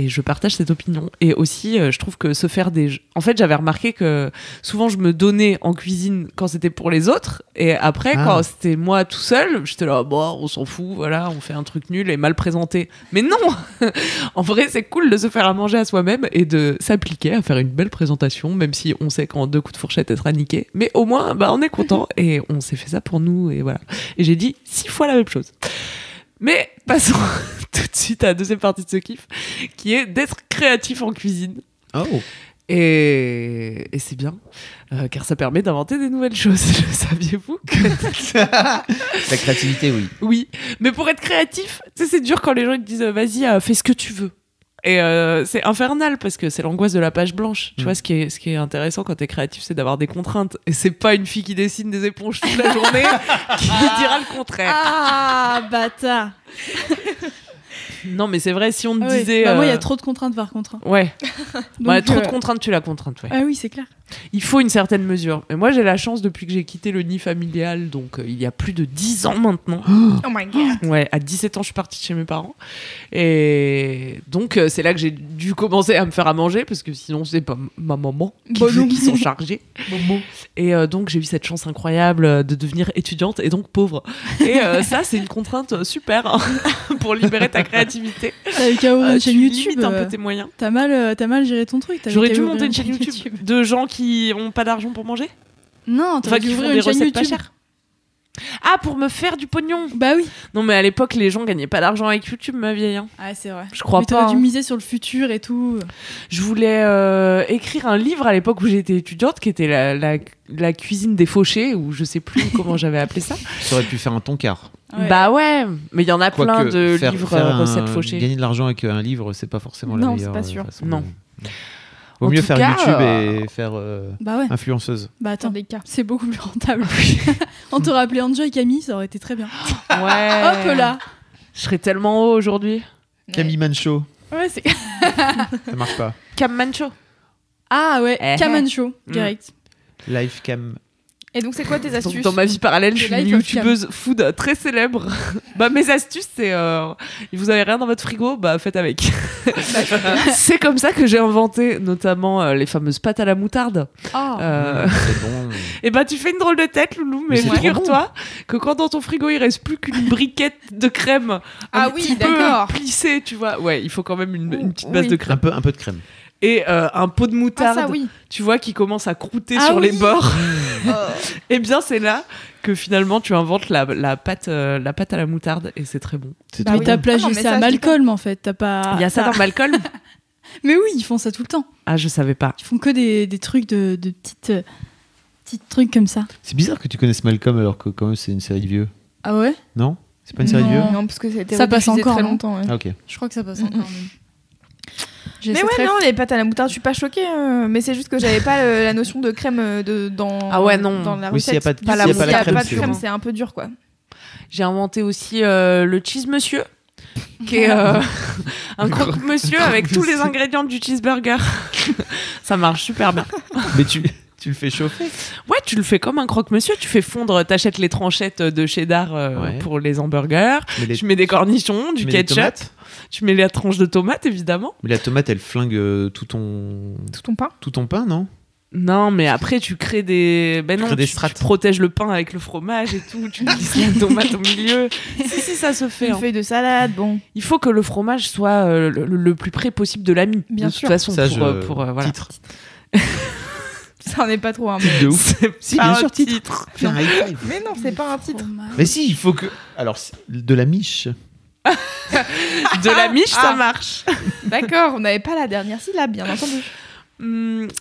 je partage cette opinion. Et aussi, je trouve que se faire des... En fait, j'avais remarqué que souvent, je me donnais en cuisine quand c'était pour les autres. Et après, quand c'était moi tout seul, j'étais là, on s'en fout, voilà, on fait un truc nul et mal présenté. Mais non. En vrai, c'est cool de se faire à manger à soi-même et de s'appliquer à faire une belle présentation, même si on sait qu'en 2 coups de fourchette, elle sera niquée. Mais au moins, on est content et on s'est fait ça pour nous et voilà. Et j'ai dit 6 fois la même chose. Mais passons tout de suite à la deuxième partie de ce kiff, qui est d'être créatif en cuisine. Oh. Et c'est bien, car ça permet d'inventer des nouvelles choses. Le saviez-vous que... La créativité, oui. Oui, mais pour être créatif, c'est dur quand les gens ils te disent vas-y, fais ce que tu veux. Et c'est infernal parce que c'est l'angoisse de la page blanche. Tu vois, ce qui est intéressant quand t'es créatif, c'est d'avoir des contraintes. Et c'est pas une fille qui dessine des éponges toute la journée qui dira le contraire. Ah, bâtard. Non, mais c'est vrai, si on te disait... moi, il y a trop de contraintes par contre. Ouais. Donc, trop de contraintes, tu la contrainte, ouais. Ah oui, c'est clair. Il faut une certaine mesure. Et moi, j'ai la chance depuis que j'ai quitté le nid familial, donc il y a plus de 10 ans maintenant. Oh my god. Ouais, à 17 ans, je suis partie chez mes parents. Et donc, c'est là que j'ai dû commencer à me faire à manger, parce que sinon, c'est pas ma maman qui s'en chargeait. Et donc, j'ai eu cette chance incroyable de devenir étudiante et donc pauvre. Et ça, c'est une contrainte super pour libérer ta créativité. T'avais qu'à ouvrir une chaîne YouTube. Tu limites un peu tes moyens. T'as mal géré ton truc. J'aurais dû monter une chaîne YouTube de gens qui ont pas d'argent pour manger. Non, t'aurais dû qui font ouvrir des une chaîne recettes pas YouTube. chères. Ah, pour me faire du pognon. Bah oui. Non, mais à l'époque, les gens gagnaient pas d'argent avec YouTube, ma vieille. Ah, c'est vrai. Je crois mais pas. t'aurais dû miser sur le futur et tout. Je voulais écrire un livre à l'époque où j'étais étudiante, qui était la cuisine des fauchés, ou je sais plus comment j'avais appelé ça. Tu aurais pu faire un tonkard. Ouais. Bah ouais, mais il y en a plein Quoique, de faire livres un- recettes fauchées. Gagner de l'argent avec un livre, c'est pas forcément la Non, meilleure c'est pas sûr. façon. Non. Vaut En mieux tout faire cas, YouTube et faire Bah ouais. influenceuse. Bah attends, Dans des cas. c'est beaucoup plus rentable. On t'aurait appelé Enjoy Camille, ça aurait été très bien. Ouais. Hop là. Je serais tellement haut aujourd'hui. Camille Mancho, Ouais, c'est. ça marche pas. Cam Mancho. Ah ouais, Eh. Cam and Show, direct. Live cam. Et donc, c'est quoi tes Donc, astuces? dans ma vie parallèle, je suis Le une life of youtubeuse food très célèbre. Mes astuces, c'est vous avez rien dans votre frigo, faites avec. C'est comme ça que j'ai inventé notamment les fameuses pâtes à la moutarde. Ah. C'est bon. Et tu fais une drôle de tête, Loulou, mais Mais c'est trop figure-toi que quand dans ton frigo il reste plus qu'une briquette de crème, Ah un oui, petit peu d'accord. plissée, tu vois. Ouais, il faut quand même une petite base Oui. de crème. Un peu de crème. Et un pot de Ah, moutarde, ça, oui. tu vois, qui commence à croûter Ah sur les oui. bords. Oh. Et bien, c'est là que finalement tu inventes la pâte à la moutarde et c'est très bon. C'est Bah trop Mais t'as bon. plagié Ah non, mais ça ça, à je dis pas. Malcolm en fait. T'as pas. Il y a ça dans Malcolm. Mais oui, ils font ça tout le temps. Ah, je savais pas. Ils font que des trucs de petites trucs comme ça. C'est bizarre que tu connaisses Malcolm alors que quand même c'est une série de vieux. Ah ouais. Non? C'est pas une série de vieux? Non, parce que ça a été Ça passe rediffusé encore, très non longtemps. Ouais. Ah ok. Je crois que ça passe Mm, encore. Mais ouais, non, les pâtes à la moutarde, je suis pas choquée. Mais c'est juste que j'avais pas la notion de crème dans, Ah ouais, non. dans la Oui, s'il y a recette. pas de- s'il y a pas la S'il y a crème, pas de c'est crème, bon. c'est un peu dur, quoi. J'ai inventé aussi le cheese monsieur. qui est un croque-monsieur avec tous les ingrédients du cheeseburger. Ça marche super bien. Mais tu le fais chauffer. Ouais, tu le fais comme un croque-monsieur. Tu fais fondre, t'achètes les tranchettes de cheddar Ouais. pour les hamburgers. Mais Tu mets des cornichons, du tu mets des ketchup. tomates. Tu mets la tranche de tomate, évidemment. Mais la tomate, elle flingue tout ton Tout ton pain. pain, non? Non, mais après, tu crées des... Ben non, crées des tu strates. protèges le pain avec le fromage et tout. Tu glisses la tomate au milieu. Si, ça se fait. Une hein. feuille de salade, bon. Il faut que le fromage soit le plus près possible de la mie. Bien de sûr. toute façon, Ça, pour voilà. titre. Ça en est pas trop un Titre de ouf. C'est Si, pas bien un sûr, titre. Fais un high five. Mais non, c'est pas un titre. Mais si, il faut que. Alors, de la miche. De la miche, ça marche. D'accord, on n'avait pas la dernière syllabe, bien entendu.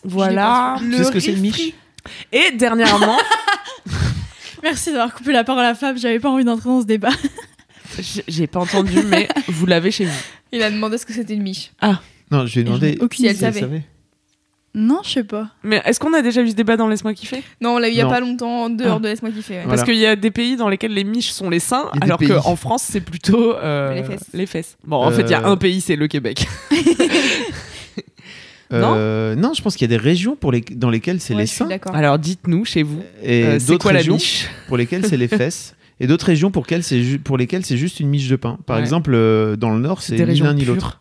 Voilà. Tu sais ce que c'est une miche? Et dernièrement, Merci d'avoir coupé la parole à Fab, j'avais pas envie d'entrer dans ce débat. j'ai pas entendu, mais vous l'avez chez vous. Il a demandé ce que c'était une miche. Non, je lui ai demandé. Aucune Si elle idée. savait. Non, je sais pas. Mais est-ce qu'on a déjà eu ce débat dans Laisse-moi kiffer? Non, on l'a eu il y a Non. pas longtemps, en dehors Ah. de Laisse-moi kiffer. Ouais. Voilà. Parce qu'il y a des pays dans lesquels les miches sont les seins, Il y a des alors pays. qu'en France, c'est plutôt Les fesses. Bon, en fait, il y a un pays, c'est le Québec. Non, je pense qu'il y a des régions dans lesquelles c'est Ouais, les je suis seins d'accord. Alors, dites-nous, chez vous, et c'est d'autres quoi la régions miche? pour lesquelles c'est les fesses et d'autres régions pour lesquelles c'est juste une miche de pain. Par Ouais. exemple, dans le nord, c'est des ni régions l'un ni pures. l'autre.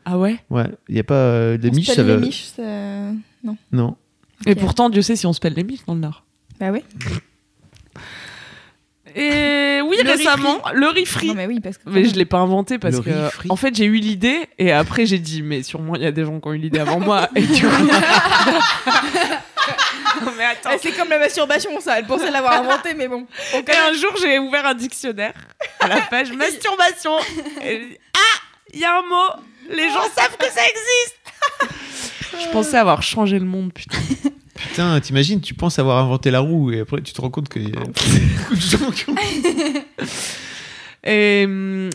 Ah ouais? Ouais, il y a pas les On miches, s'appelle ça les va. miches, ça... Non. Non. Et Ok. pourtant, Dieu sait si on se pèle les miches dans le Nord. Bah ouais. Et oui, Le récemment, le riz frit. Non, mais oui, parce que. Mais je l'ai pas inventé parce Le que riz frit. en fait j'ai eu l'idée et après j'ai dit mais sûrement il y a des gens qui ont eu l'idée avant moi et du coup non, mais attends. Eh, c'est comme la masturbation, ça. Elle pensait l'avoir inventé, mais bon. Et un jour j'ai ouvert un dictionnaire à la page masturbation et j'ai dit, ah il y a un mot les gens savent que ça existe. Je pensais avoir changé le monde putain. Putain, t'imagines, tu penses avoir inventé la roue et après tu te rends compte qu'il y a beaucoup de gens qui ont. Et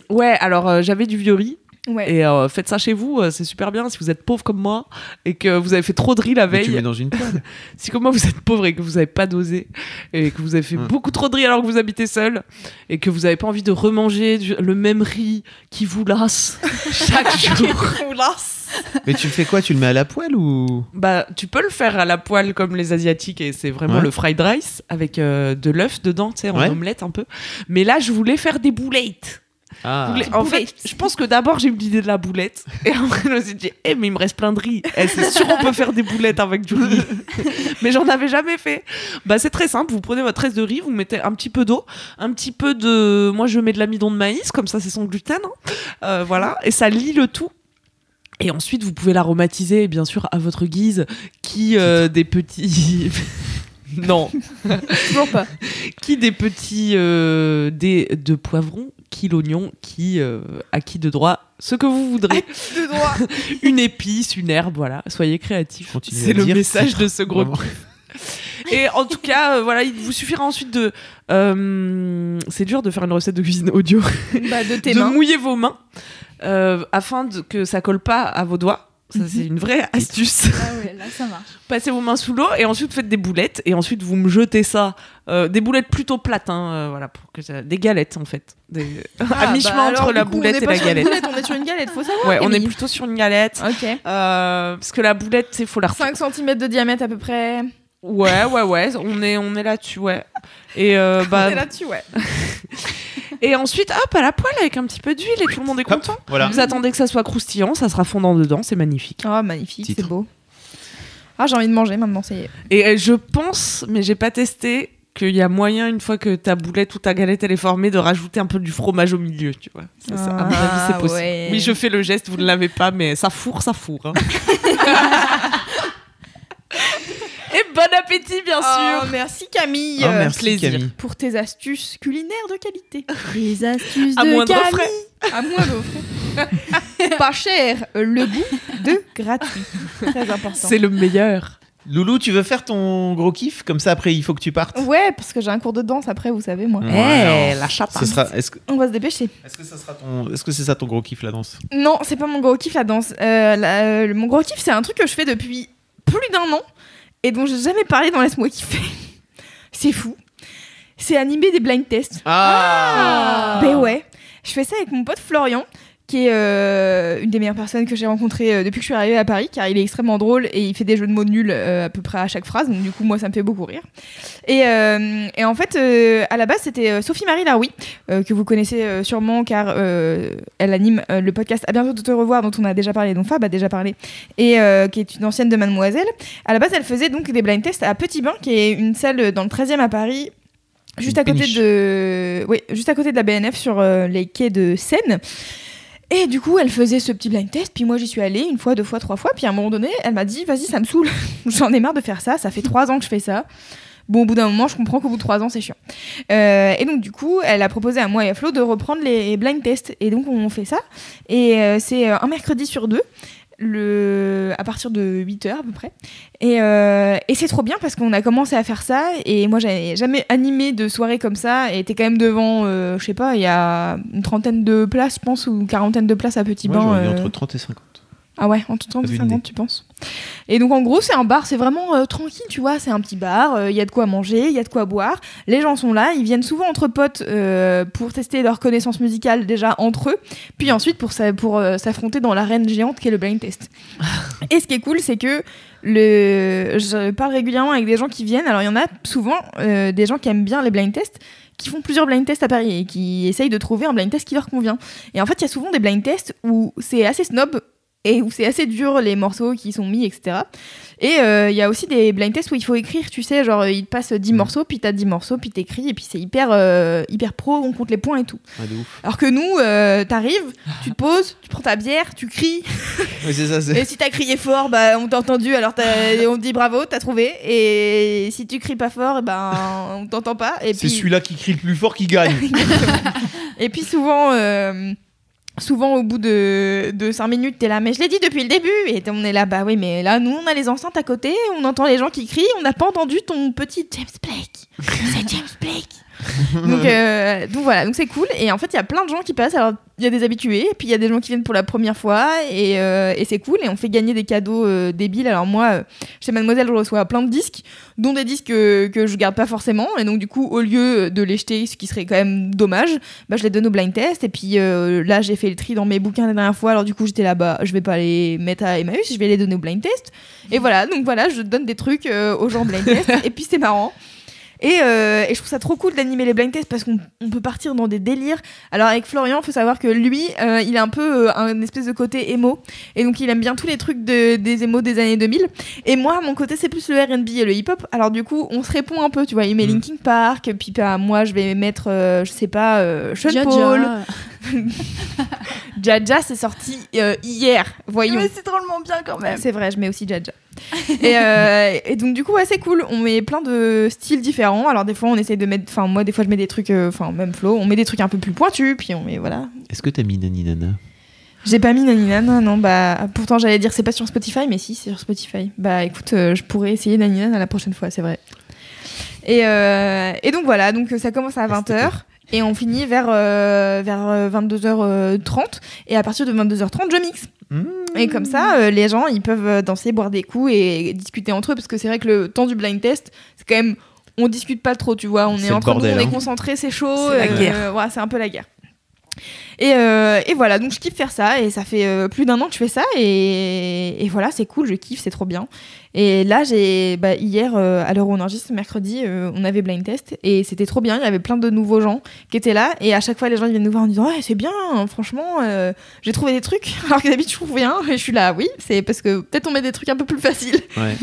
ouais alors j'avais du vieux riz. Ouais. Et faites ça chez vous, c'est super bien si vous êtes pauvre comme moi et que vous avez fait trop de riz la Mais tu veille. mets dans une poêle. Si comme moi vous êtes pauvre et que vous n'avez pas dosé et que vous avez fait beaucoup trop de riz alors que vous habitez seul et que vous n'avez pas envie de remanger le même riz qui vous lasse chaque jour, Mais tu le fais quoi? Tu le mets à la poêle ou? bah tu peux le faire à la poêle comme les asiatiques et c'est vraiment Ouais. le fried rice avec de l'œuf dedans, tu sais, en Ouais. omelette un peu. Mais là je voulais faire des boulettes. Ah. En fait, je pense que d'abord j'ai eu l'idée de la boulette et après je me suis dit, mais il me reste plein de riz. C'est sûr on peut faire des boulettes avec du riz. Mais j'en avais jamais fait. Bah c'est très simple, vous prenez votre reste de riz, vous mettez un petit peu d'eau, un petit peu de, moi je mets de l'amidon de maïs, comme ça c'est sans gluten, hein. Voilà, et ça lie le tout. Et ensuite vous pouvez l'aromatiser bien sûr à votre guise, qui des petits. Non. Toujours pas. Qui des petits de poivrons, qui l'oignon, qui à qui de droit, ce que vous voudrez. De droit. Une épice, une herbe, voilà. Soyez créatifs. Continue C'est à le dire, message titre, de ce gros vraiment. Et en tout cas, voilà, il vous suffira ensuite de. C'est dur de faire une recette de cuisine audio. Bah, de tes De mains. mouiller vos mains afin que ça colle pas à vos doigts. Ça, c'est une vraie astuce. Ah ouais, là ça marche. Passez vos mains sous l'eau et ensuite faites des boulettes et ensuite vous me jetez ça. Des boulettes plutôt plates, hein, voilà, pour que des galettes en fait. À mi-chemin entre la boulette et la galette. On est sur une galette, faut savoir. Ouais, on est Camille. plutôt sur une galette. Ok. Parce que la boulette, c'est faut la 5 cm de diamètre à peu près. Ouais, on est là-dessus, ouais. Et bah, On est là-dessus, ouais. et ensuite, hop, à la poêle avec un petit peu d'huile et tout le monde est Hop, content. voilà. Vous attendez que ça soit croustillant, ça sera fondant dedans, c'est magnifique. Oh, magnifique, Titre. c'est beau. Ah, j'ai envie de manger maintenant, ça y est. Et je pense, mais j'ai pas testé, qu'il y a moyen, une fois que ta boulette ou ta galette elle est formée, de rajouter un peu du fromage au milieu, tu vois. Ça, à mon avis, c'est possible. ouais. Oui, je fais le geste, vous ne l'avez pas, mais ça fourre. Hein. Et bon appétit, bien Oh, sûr. merci Camille Oh, merci plaisir. Camille. pour tes astuces culinaires de qualité. Les astuces À de moindre Camille. frais. À moins de pas cher, le goût de gratuit. Très important. C'est le meilleur. Loulou, tu veux faire ton gros kiff? Comme ça, après, il faut que tu partes. Ouais, parce que j'ai un cours de danse après, vous savez, moi. Ouais, la chatte. Ce sera... Est-ce que On va se dépêcher. c'est ça ton gros kiff, la danse? Non, c'est pas mon gros kiff la danse. Mon gros kiff, c'est un truc que je fais depuis plus d'un an et dont j'ai jamais parlé dans Laisse-moi kiffer. C'est fou. C'est animer des blind tests. Ah, Ben ouais. Je fais ça avec mon pote Florian, qui est une des meilleures personnes que j'ai rencontrées depuis que je suis arrivée à Paris, car il est extrêmement drôle et il fait des jeux de mots nuls à peu près à chaque phrase, donc du coup moi ça me fait beaucoup rire. Et en fait à la base c'était Sophie-Marie Laroui, que vous connaissez sûrement car elle anime le podcast À bientôt de te revoir dont on a déjà parlé, dont Fab a déjà parlé, et qui est une ancienne de Mademoiselle. À la base elle faisait donc des blind tests à Petit Bain, qui est une salle dans le 13e à Paris, juste à côté de la BNF sur les quais de Seine. Et du coup, elle faisait ce petit blind test, puis moi j'y suis allée 1 fois, 2 fois, 3 fois, puis à un moment donné, elle m'a dit, vas-y, ça me saoule, j'en ai marre de faire ça fait 3 ans que je fais ça. Bon, au bout d'un moment, je comprends qu'au bout de 3 ans, c'est chiant. Et donc, du coup, elle a proposé à moi et à Flo de reprendre les blind tests. Et donc, on fait ça. Et c'est un mercredi sur 2. À partir de 8h à peu près. Et c'est trop bien parce qu'on a commencé à faire ça et moi j'avais jamais animé de soirée comme ça et t'es quand même devant, je sais pas, il y a une 30aine de places je pense ou une 40aine de places à Petit Bain. J'aurais dit entre 30 et 50. Ah ouais, entre 30 et 50 tu penses. Et donc en gros c'est un bar, c'est vraiment tranquille tu vois, c'est un petit bar, il y a de quoi manger, il y a de quoi boire, les gens sont là, ils viennent souvent entre potes pour tester leur connaissance musicale déjà entre eux, puis ensuite pour s'affronter dans l'arène géante qu'est le blind test. Et ce qui est cool c'est que je parle régulièrement avec des gens qui viennent, alors il y en a souvent des gens qui aiment bien les blind tests, qui font plusieurs blind tests à Paris et qui essayent de trouver un blind test qui leur convient. Et en fait il y a souvent des blind tests où c'est assez snob et où c'est assez dur les morceaux qui sont mis, etc. Et il y a aussi des blind tests où il faut écrire, tu sais, genre il te passe 10 morceaux, puis t'as 10 morceaux, puis t'écris, et puis c'est hyper pro, on compte les points et tout. Ah, de ouf. Alors que nous, t'arrives, tu te poses, tu prends ta bière, tu cries. Oui, c'est ça, Et si t'as crié fort, bah, on t'a entendu, alors on te dit bravo, t'as trouvé. Et si tu cries pas fort, ben, on t'entend pas. Et c'est puis... celui-là qui crie le plus fort qui gagne. Et puis souvent au bout de 5 minutes, t'es là, mais je l'ai dit depuis le début. Et on est là, bah oui, mais là, nous, on a les enceintes à côté, on entend les gens qui crient, on n'a pas entendu ton petit James Blake. C'est James Blake. Donc voilà, donc c'est cool. Et en fait, il y a plein de gens qui passent. Alors, il y a des habitués, et puis il y a des gens qui viennent pour la première fois, et c'est cool. Et on fait gagner des cadeaux débiles. Alors moi, chez Mademoiselle, je reçois plein de disques, dont des disques que je garde pas forcément. Et donc du coup, au lieu de les jeter, ce qui serait quand même dommage, bah, je les donne au blind test. Et puis là, j'ai fait le tri dans mes bouquins la dernière fois. Alors du coup, j'étais là, bah, je vais pas les mettre à Emmaüs, je vais les donner au blind test. Et voilà, donc voilà, je donne des trucs aux gens blind test. Et puis c'est marrant. Et je trouve ça trop cool d'animer les blind tests parce qu'on peut partir dans des délires. Alors avec Florian, il faut savoir que lui, il a un peu un espèce de côté émo. Et donc il aime bien tous les trucs des émos des années 2000. Et moi, mon côté, c'est plus le R&B et le hip-hop. Alors du coup, on se répond un peu, tu vois. Il met Linkin Park, puis bah, moi, je vais mettre, je sais pas, Sean Paul. Jaja, c'est sorti hier, voyons. Mais c'est drôlement bien quand même. C'est vrai, je mets aussi Jaja. Et donc du coup ouais, c'est cool, on met plein de styles différents. Alors des fois on essaye de mettre, enfin moi des fois je mets des trucs, enfin même Flo, on met des trucs un peu plus pointus, puis on met voilà. Est-ce que t'as mis Nani Nana? J'ai pas mis Nani Nana, non, bah pourtant j'allais dire c'est pas sur Spotify, mais si c'est sur Spotify. Bah écoute, je pourrais essayer Nani Nana la prochaine fois, c'est vrai. Et donc voilà, donc ça commence à 20h et on finit vers 22h30, et à partir de 22h30 je mixe. Et comme ça, les gens, ils peuvent danser, boire des coups et discuter entre eux, parce que c'est vrai que le temps du blind test, c'est quand même, on discute pas trop, tu vois, on est entre nous, on est concentrés, c'est chaud, c'est la guerre. Ouais, c'est un peu la guerre. Et voilà, donc je kiffe faire ça, et ça fait plus d'1 an que je fais ça, et voilà, c'est cool, je kiffe, c'est trop bien. Et là, hier, à l'heure où on enregistre, mercredi, on avait blind test, et c'était trop bien, il y avait plein de nouveaux gens qui étaient là, et à chaque fois, les gens ils viennent nous voir en disant « Ouais, c'est bien, franchement, j'ai trouvé des trucs, alors que d'habitude, je trouve rien. » Et je suis là, oui, c'est parce que peut-être on met des trucs un peu plus faciles. Ouais.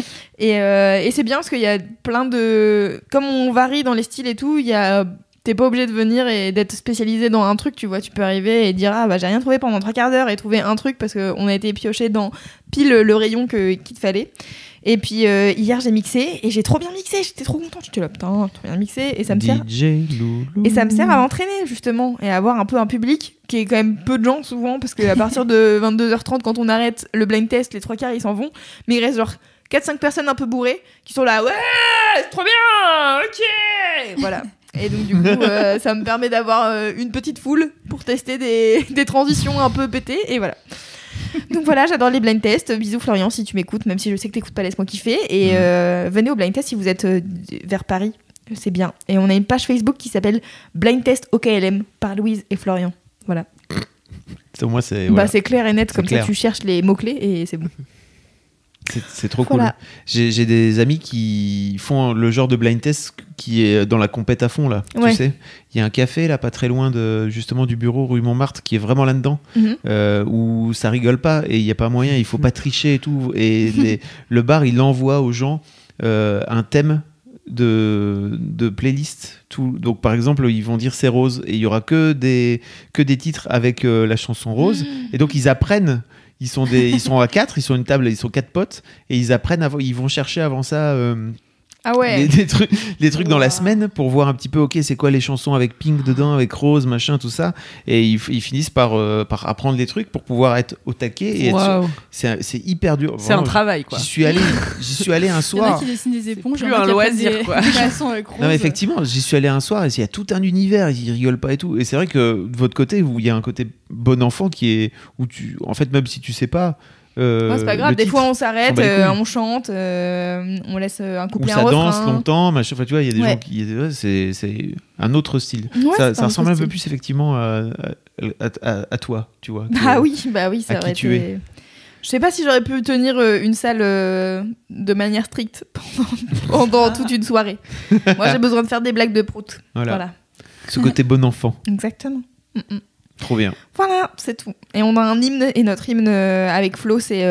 Et c'est bien, parce qu'il y a plein de... Comme on varie dans les styles et tout, il y a... T'es pas obligé de venir et d'être spécialisé dans un truc, tu vois, tu peux arriver et dire ah bah j'ai rien trouvé pendant 3 quarts d'heure et trouver un truc parce qu'on a été pioché dans pile le rayon qu'il te fallait. Et puis hier j'ai mixé et j'ai trop bien mixé, j'étais trop contente, j'étais là putain, trop bien mixé, et ça me sert. Et ça me sert à m'entraîner justement et à avoir un peu un public qui est quand même peu de gens souvent, parce qu'à partir de 22h30 quand on arrête le blind test, les 3 quarts ils s'en vont, mais il reste genre 4-5 personnes un peu bourrées qui sont là ouais c'est trop bien, ok, voilà. Et donc du coup ça me permet d'avoir une petite foule pour tester des transitions un peu pétées, et voilà. Donc voilà, j'adore les blind tests. Bisous Florian si tu m'écoutes, même si je sais que t'écoutes pas, laisse-moi kiffer. Et venez au blind test si vous êtes vers Paris, c'est bien. Et on a une page Facebook qui s'appelle Blind Test OKLM par Louise et Florian. Voilà. Au moins, c'est Bah, voilà. c'est clair et net, C'est comme clair. ça tu cherches les mots-clés et c'est bon. C'est trop Voilà. cool. J'ai des amis qui font le genre de blind test qui est dans la compète à fond là. Ouais. Tu sais, il y a un café là, pas très loin de justement du bureau rue Montmartre, qui est vraiment là-dedans, Mhm. où ça rigole pas et il y a pas moyen, il faut pas tricher et tout. Et le bar, il envoie aux gens un thème de playlist. Donc par exemple, ils vont dire c'est rose et il y aura que des titres avec la chanson rose. Et donc ils apprennent. Ils sont à 4, ils sont à une table, ils sont 4 potes et ils apprennent, ils vont chercher avant ça Ah ouais. les trucs dans la Wow. semaine pour voir un petit peu, ok, c'est quoi les chansons avec Pink dedans, avec Rose, machin, tout ça. Et ils finissent par apprendre les trucs pour pouvoir être au taquet. Et Waouh. c'est hyper dur. C'est un Vraiment, travail, quoi. J'y suis allé un Il y en a soir. qui dessinent des éponges, plus il y en a un qui apprennent loisir, des- quoi. des chansons avec Rose. Non mais effectivement, j'y suis allé un soir et il y a tout un univers, ils rigolent pas et tout. Et c'est vrai que de votre côté, il y a un côté bon enfant qui est où en fait, même si tu sais pas. Ouais, c'est pas grave, le des titre, fois on s'en s'arrête, bat les couilles. on chante, on laisse un où couplet, ça un refrain. danse longtemps, machin. Enfin, tu vois, il y a des Ouais. gens qui, ouais, c'est un autre style. Ouais, ça c'est un ressemble un autre peu style. plus effectivement à toi, tu vois. Bah oui, ça à aurait qui tu été. Je sais pas si j'aurais pu tenir une salle de manière stricte pendant toute une soirée. Moi, j'ai besoin de faire des blagues de prout. Voilà. Ce côté bon enfant, Exactement. trop bien. Voilà, c'est tout. Et on a un hymne, et notre hymne avec Flo, c'est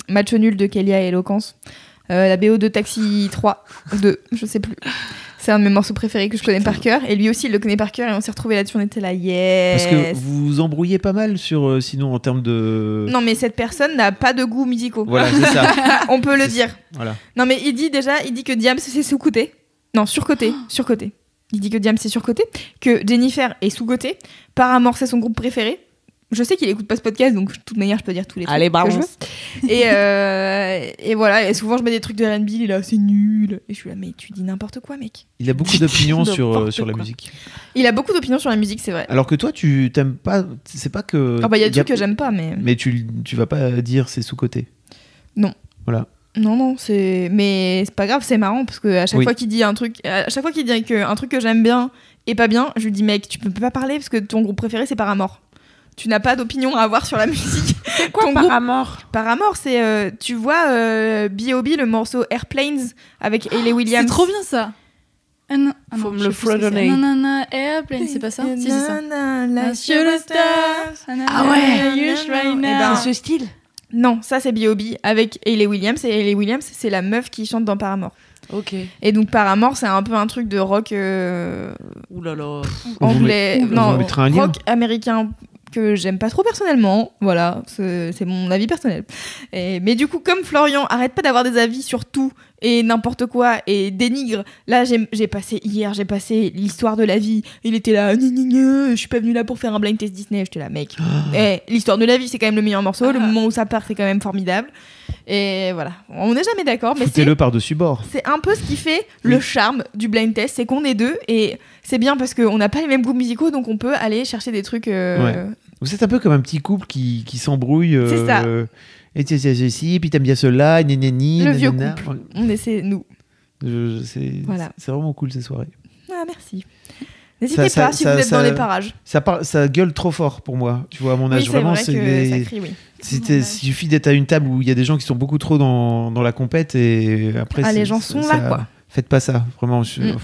Match nul de Kélia et Eloquence. La BO de Taxi 3, 2, je sais plus. C'est un de mes morceaux préférés que je connais par cœur. Et lui aussi, il le connaît par cœur. Et on s'est retrouvés là-dessus, on était là, yes. Parce que vous vous embrouillez pas mal sur, sinon en termes de. Non, mais cette personne n'a pas de goûts musicaux. Voilà, c'est ça. On peut le C'est dire. Voilà. Non, mais il dit que Diams c'est sous-côté. Non, surcoté. Surcoté. Il dit que Diams c'est surcoté. Que Jennifer est sous-côté. Paramore, c'est son groupe préféré. Je sais qu'il écoute pas ce podcast, donc de toute manière, je peux dire tous les trucs Allez, que je balance. veux. Et voilà, et souvent je mets des trucs de R&B, il est là, c'est nul. Et je suis là, mais tu dis n'importe quoi, mec. Il a beaucoup d'opinions sur N'importe la quoi. musique. Il a beaucoup d'opinions sur la musique, c'est vrai. Alors que toi, tu t'aimes pas. C'est pas que. Ah bah, il y a des trucs que j'aime pas, mais. Mais tu vas pas dire c'est sous-côté. Non. Voilà. Non, c'est. Mais c'est pas grave, c'est marrant, parce que à chaque Oui. fois qu'il dit un truc. À chaque fois qu'il dit qu'un truc que j'aime bien est pas bien, je lui dis, mec, tu peux pas parler parce que ton groupe préféré c'est Paramore. Tu n'as pas d'opinion à avoir sur la musique. C'est quoi Ton groupe- Paramore? Paramore, c'est. Tu vois B.O.B., le morceau Airplanes avec Hayley Williams. C'est trop bien ça. Ah non, Faut me je le sais plus ce que c'est. fredonner. Nanana, Airplane, c'est pas ça? Si, c'est ça. La Ah ouais. Eh ben, C'est ce style? Non, ça c'est B.O.B. avec Hayley Williams. Et Hayley Williams, c'est la meuf qui chante dans Paramore. Ok. Et donc Paramore, c'est un peu un truc de rock Ouh là là. anglais. On vous Non, mettra un lien. rock américain que j'aime pas trop personnellement. Voilà, c'est mon avis personnel. Mais du coup, comme Florian arrête pas d'avoir des avis sur tout et n'importe quoi et dénigre, là j'ai passé l'histoire de la vie. Il était là, gna, gna, gna, je suis pas venu là pour faire un blind test Disney. J'étais là, mec. L'histoire de la vie, c'est quand même le meilleur morceau. Le moment où ça part, c'est quand même formidable. Et voilà, on n'est jamais d'accord, mais Foutez-le par-dessus bord. c'est un peu ce qui fait le charme du blind test, c'est qu'on est deux et c'est bien parce qu'on n'a pas les mêmes goûts musicaux, donc on peut aller chercher des trucs. Ouais. Vous êtes un peu comme un petit couple qui s'embrouille. C'est ça. Et tu sais ceci, puis t'aimes bien cela, ni Le vieux couple. On essaie, nous. Voilà. C'est vraiment cool ces soirées. Ah, merci. N'hésitez Ça- pas si ça- vous êtes ça- dans les parages. Ça gueule trop fort pour moi. Tu vois, à mon Oui, âge, c'est vraiment, vrai que ça crie, oui. Il suffit d'être à une table où il y a des gens qui sont beaucoup trop dans la compète et après. Ah, les gens sont là, quoi. Faites pas ça, vraiment. Mm.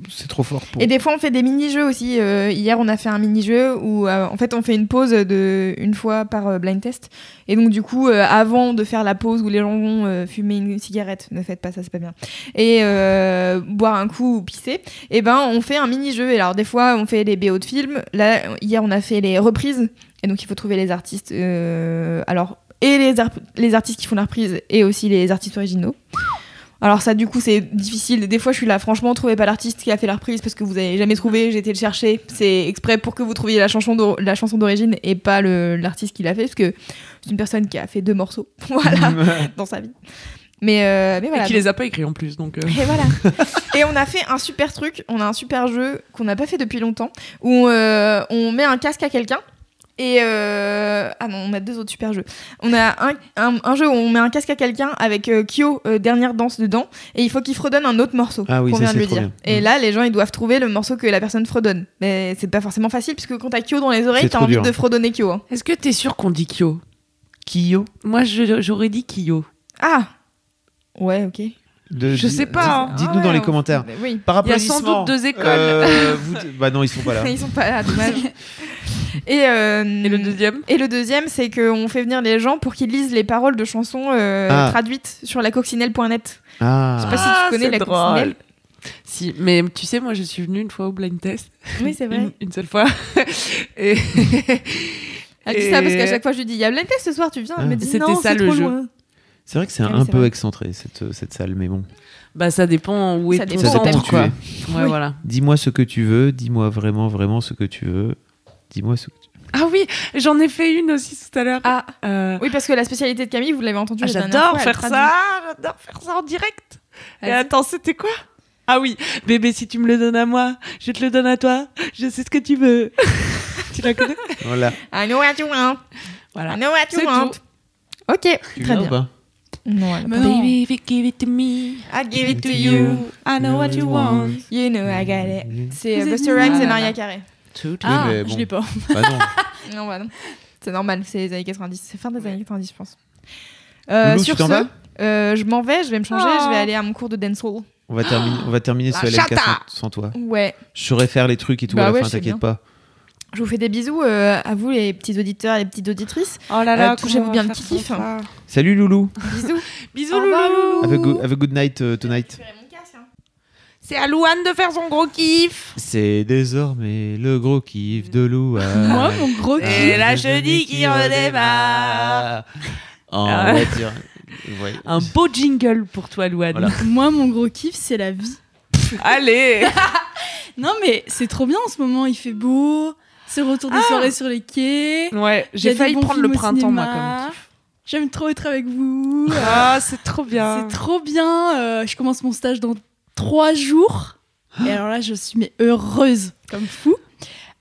C'est trop fort. Pour... Et des fois, on fait des mini-jeux aussi. Hier, on a fait un mini-jeu où, en fait, on fait une pause une fois par blind test. Et donc, du coup, avant de faire la pause où les gens vont fumer une cigarette, ne faites pas ça, c'est pas bien, et boire un coup ou pisser, et ben, on fait un mini-jeu. Et alors, des fois, on fait les BO de films. Là, hier, on a fait les reprises. Et donc, il faut trouver les artistes. Alors, et les artistes qui font la reprise et aussi les artistes originaux. Alors ça, du coup, c'est difficile. Des fois, je suis là, franchement, trouvez pas l'artiste qui a fait la reprise parce que vous avez jamais trouvé. J'ai été le chercher. C'est exprès pour que vous trouviez la chanson d'origine et pas l'artiste qui l'a fait, parce que c'est une personne qui a fait 2 morceaux, voilà, dans sa vie. Mais voilà. Et qui les a pas écrits en plus, donc. Et voilà. Et on a fait un super truc. On a un super jeu qu'on n'a pas fait depuis longtemps où on met un casque à quelqu'un. Et ah non, on a 2 autres super jeux. On a un jeu où on met un casque à quelqu'un avec Kyo, dernière danse dedans, et il faut qu'il fredonne un autre morceau. Ah oui, qu'on ça, vient de c'est lui trop dire. bien. Et là, les gens ils doivent trouver le morceau que la personne fredonne. Mais c'est pas forcément facile, puisque quand t'as Kyo dans les oreilles, C'est t'as trop envie dur. de fredonner Kyo. Hein. Est-ce que t'es sûr qu'on dit Kyo? Kyo Moi, j'aurais dit Kyo. Ah ouais, ok. Je sais pas, hein. Dites-nous Ah dans ouais, les commentaires. Oui. Par Il y a sans applaudissement. doute 2 écoles. Bah non, ils sont pas là. Ils sont pas là, dommage. Et Et le deuxième? Et le deuxième, c'est qu'on fait venir les gens pour qu'ils lisent les paroles de chansons traduites sur lacoccinelle.net. Ah. Je sais pas si tu connais c'est la drôle. coccinelle. Si, mais tu sais, moi, je suis venue une fois au blind test. Oui, c'est vrai. Une seule fois. Et... Elle dit ça parce qu'à chaque fois, je lui dis, il y a blind test ce soir, tu viens. Elle me dit, C'était non, ça, c'est le trop jeu. loin. C'est vrai que c'est Oui, un c'est peu vrai. excentré cette salle, mais bon. Bah, ça dépend où Ça est ton dépend Ça dépend où centre, où tu quoi. es. Ouais, Oui. voilà. Dis-moi ce que tu veux, dis-moi vraiment ce que tu veux. Dis-moi ce que tu veux. Ah oui, j'en ai fait une aussi tout à l'heure. Ah, Euh, oui, parce que la spécialité de Camille, vous l'avez entendu la dernière j'adore fois, elle faire traduit. ça, j'adore faire ça en direct. Et Vas-y. attends, c'était quoi? Ah oui, bébé, si tu me le donnes à moi, je te le donne à toi. Je sais ce que tu veux. Tu la connais? Voilà. I know what you want. Voilà. I know what you C'est want. tout. Ok, Tu très viens ou bien. pas Non, elle a Mais pas- non. Baby, give it to me. I give it to you. you. I know what you want. You know I got it. C'est Vous êtes Buster mignons. Rhymes Ah et là Maria là. Carey. Ah, mais bon. je l'ai pas. Bah non. Non, bah non. C'est normal, c'est les années 90. C'est fin des années 90, je pense. Loulou, tu sur t'en ce, vas je m'en vais, je vais me changer, Oh. je vais aller à mon cours de dancehall. On va terminer ce La LMK chata. sans toi. Ouais. Je saurais faire les trucs et tout Bah à la ouais, fin, je sais t'inquiète bien. pas. Je vous fais des bisous à vous, les petits auditeurs et les petites auditrices. Oh là là, touchez-vous comment bien on le va petit faire kiff. sans ça? Salut Loulou. Bisous. Bisous, Au revoir, Loulou. Have a good night tonight. C'est à Louane de faire son gros kiff. C'est désormais le gros kiff de Louane. Moi, mon gros Et kiff. là, je dis qu'il redémarre. En Ah. voiture. Ouais. Un beau jingle pour toi, Louane. Voilà. Moi, mon gros kiff, c'est la vie. Allez. Non, mais c'est trop bien en ce moment. Il fait beau. C'est le retour des soirées sur les quais. Ouais, Il y j'ai a des failli bons prendre le films au printemps, moi, cinéma. comme kiff. J'aime trop être avec vous. Ah, c'est trop bien. C'est trop bien. Je commence mon stage dans 3 jours. Et alors là, je suis mais heureuse comme fou.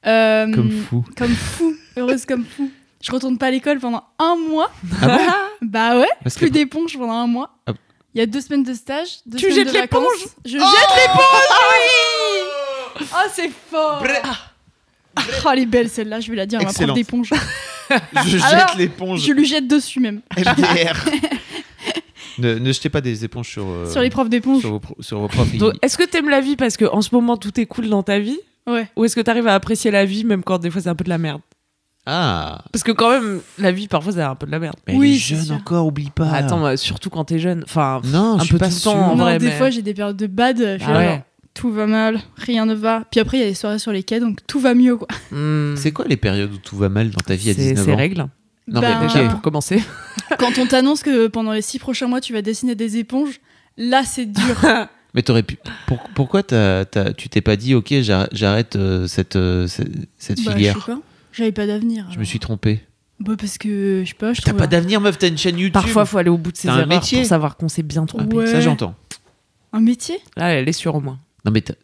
Comme fou. Comme fou. Heureuse comme fou. Je retourne pas à l'école pendant 1 mois. Ah bon Bah ouais. Parce que- Plus d'éponge pendant 1 mois. Ah. Il y a 2 semaines de stage. 2 Tu semaines jettes de vacances. l'éponge. Je jette l'éponge. Oh, c'est fort. Oh, elle est belle celle-là. Je vais la dire à ma prof Excellente. d'éponge. Je Alors, jette l'éponge. Je lui jette dessus même. MDR. Ne jetez pas des éponges Sur les profs d'éponge. sur vos profs. Donc, est-ce que t'aimes la vie parce que en ce moment tout est cool dans ta vie, Ouais. ou est-ce que t'arrives à apprécier la vie même quand des fois c'est un peu de la merde? Ah. Parce que quand même la vie parfois c'est un peu de la merde. Mais Oui, elle est c'est jeune sûr. encore, oublie pas. Attends, bah, surtout quand t'es jeune. Enfin, Non, un je suis peu pas tout le sûr. temps, en Non, vrai, des mais- fois j'ai des périodes de bad. Je suis Ah là, ouais. genre, tout va mal, rien ne va. Puis après il y a des soirées sur les quais, donc tout va mieux quoi. Hmm. C'est quoi les périodes où tout va mal dans ta vie à C'est 19 ces ans règles. Non, Ben, mais Déjà ok. pour commencer. Quand on t'annonce que pendant les 6 prochains mois tu vas dessiner des éponges, là c'est dur. Mais t'aurais pu. Pourquoi tu t'es pas dit, ok, j'arrête cette Bah, filière. je sais pas. J'avais pas d'avenir. Je me suis trompé. Bah parce que je sais pas. Je T'as trouve- pas d'avenir, meuf, t'as une chaîne YouTube. Parfois faut aller au bout de ses T'as un erreurs métier. pour savoir qu'on s'est bien trompé. Ouais. Ça, j'entends. Un métier. Là elle est sûre au moins. Non, mais t'as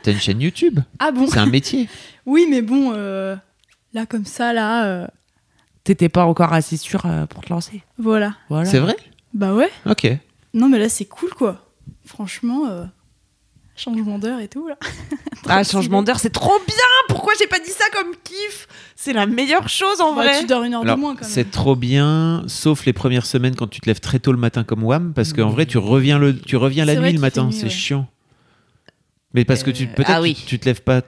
t'as une chaîne YouTube. Ah bon. C'est un métier. Oui mais bon là comme ça là T'étais pas encore assez sûre pour te lancer. voilà. Voilà. C'est vrai Bah ouais. Ok. Non mais là c'est cool quoi. Franchement changement d'heure et tout là. Ah, changement d'heure, c'est trop bien. Pourquoi j'ai pas dit ça comme kiff? C'est la meilleure chose en Bah, vrai. tu dors 1 heure Alors, de moins quand même. c'est trop bien, sauf les premières semaines quand tu te lèves très tôt le matin comme Wam, parce qu'en vrai, tu reviens la C'est vrai nuit le qu'il matin, fait nuit, c'est ouais. chiant. Mais parce que peut-être ah oui. tu te lèves pas,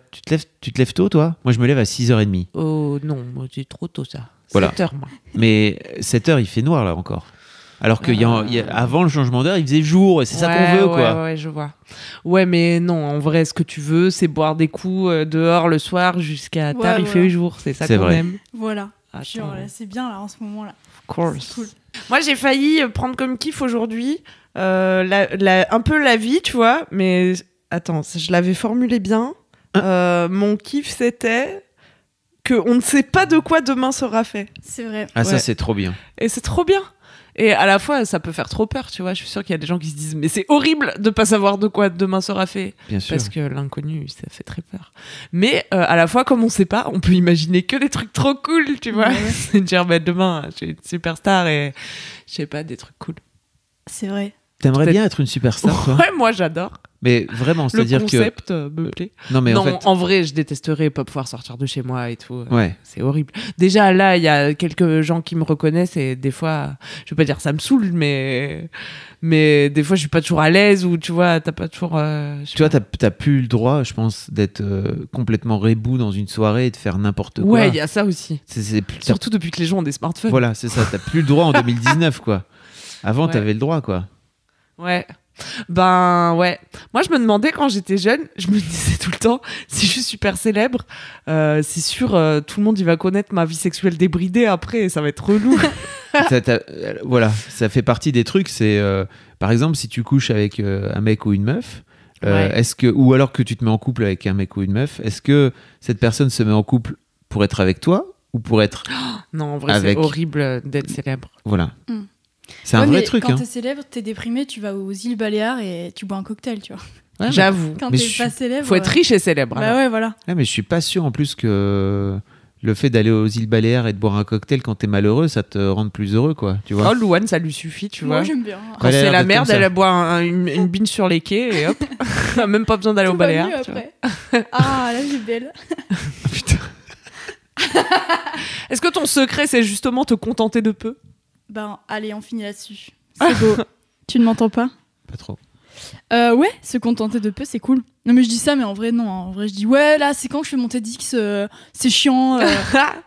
tu te lèves tôt, toi. Moi, je me lève à 6h30. Oh non, moi c'est trop tôt ça. Voilà. 7 heures moi. Mais 7h, il fait noir là encore. Alors qu'avant le changement d'heure, il faisait jour, et c'est ça qu'on veut, quoi. Ouais, je vois. Ouais, mais non, en vrai, ce que tu veux, c'est boire des coups dehors le soir jusqu'à Ouais, tard, il voilà. fait jour. C'est ça C'est qu'on vrai. aime. Voilà. Attends, Genre là c'est bien là en ce moment là. of course. C'est cool. Moi, j'ai failli prendre comme kiff aujourd'hui un peu la vie, tu vois, mais attends, je l'avais formulé bien. Mon kiff, c'était qu'on ne sait pas de quoi demain sera fait. C'est vrai. Ah, ça, Ouais. c'est trop bien. Et c'est trop bien. Et à la fois, ça peut faire trop peur, tu vois. Je suis sûre qu'il y a des gens qui se disent, mais c'est horrible de pas savoir de quoi demain sera fait. Bien sûr. Parce que l'inconnu, ça fait très peur. Mais à la fois, comme on sait pas, on peut imaginer que des trucs trop cool, tu vois. C'est dire, bah, demain, j'ai une superstar et je sais pas, des trucs cool. C'est vrai. T'aimerais Peut-être- bien être une superstar, toi? Ouais, moi j'adore. Mais vraiment, Le c'est-à-dire que. concept me plaît. Non, mais non, en fait. vrai, je détesterais pas pouvoir sortir de chez moi et tout. Ouais. C'est horrible. Déjà, là, il y a quelques gens qui me reconnaissent et des fois, je vais pas dire ça me saoule, mais des fois, je suis pas toujours à l'aise ou tu vois, t'as pas toujours. Je sais Tu vois, pas. t'as plus le droit, je pense, d'être complètement rebou dans une soirée et de faire n'importe quoi. Ouais, il y a ça aussi. C'est Surtout depuis que les gens ont des smartphones. Voilà, c'est ça. T'as plus le droit en 2019, quoi. Avant, Ouais. t'avais le droit, quoi. Ouais. Ben ouais. Moi, je me demandais quand j'étais jeune, je me disais tout le temps, si je suis super célèbre, c'est sûr, tout le monde il va connaître ma vie sexuelle débridée après, et ça va être relou. Voilà, ça fait partie des trucs. C'est par exemple, si tu couches avec un mec ou une meuf, Ouais. ou alors que tu te mets en couple avec un mec ou une meuf, est-ce que cette personne se met en couple pour être avec toi ou pour être Non, en vrai, Avec- c'est horrible d'être célèbre. voilà. Mm. C'est un Ouais, vrai mais truc. Quand Hein. t'es célèbre, t'es déprimé, tu vas aux îles Baléares et tu bois un cocktail, tu vois. Ouais, mais- J'avoue. Quand Mais t'es je suis- pas célèbre. Faut être riche et célèbre. Bah alors. ouais, voilà. Ouais, mais je suis pas sûr en plus que le fait d'aller aux îles Baléares et de boire un cocktail quand t'es malheureux, ça te rende plus heureux, quoi. Tu vois. Oh, Louane, ça lui suffit, tu Moi, vois. j'aime bien. Quand Elle a c'est l'air la d'être merde, comme ça. elle boit une bine sur les quais et hop. Même pas besoin d'aller au Tout va Baléares. mieux tu vois. après. Ah, là, j'ai belle. Putain. Est-ce que ton secret, c'est justement te contenter de peu? Ben, allez, on finit là-dessus. C'est beau. Tu ne m'entends pas? Pas trop. Ouais, se contenter de peu, c'est cool. Non, mais je dis ça, mais en vrai, non. En vrai, je dis, ouais, là, c'est quand je fais mon TEDx, c'est chiant.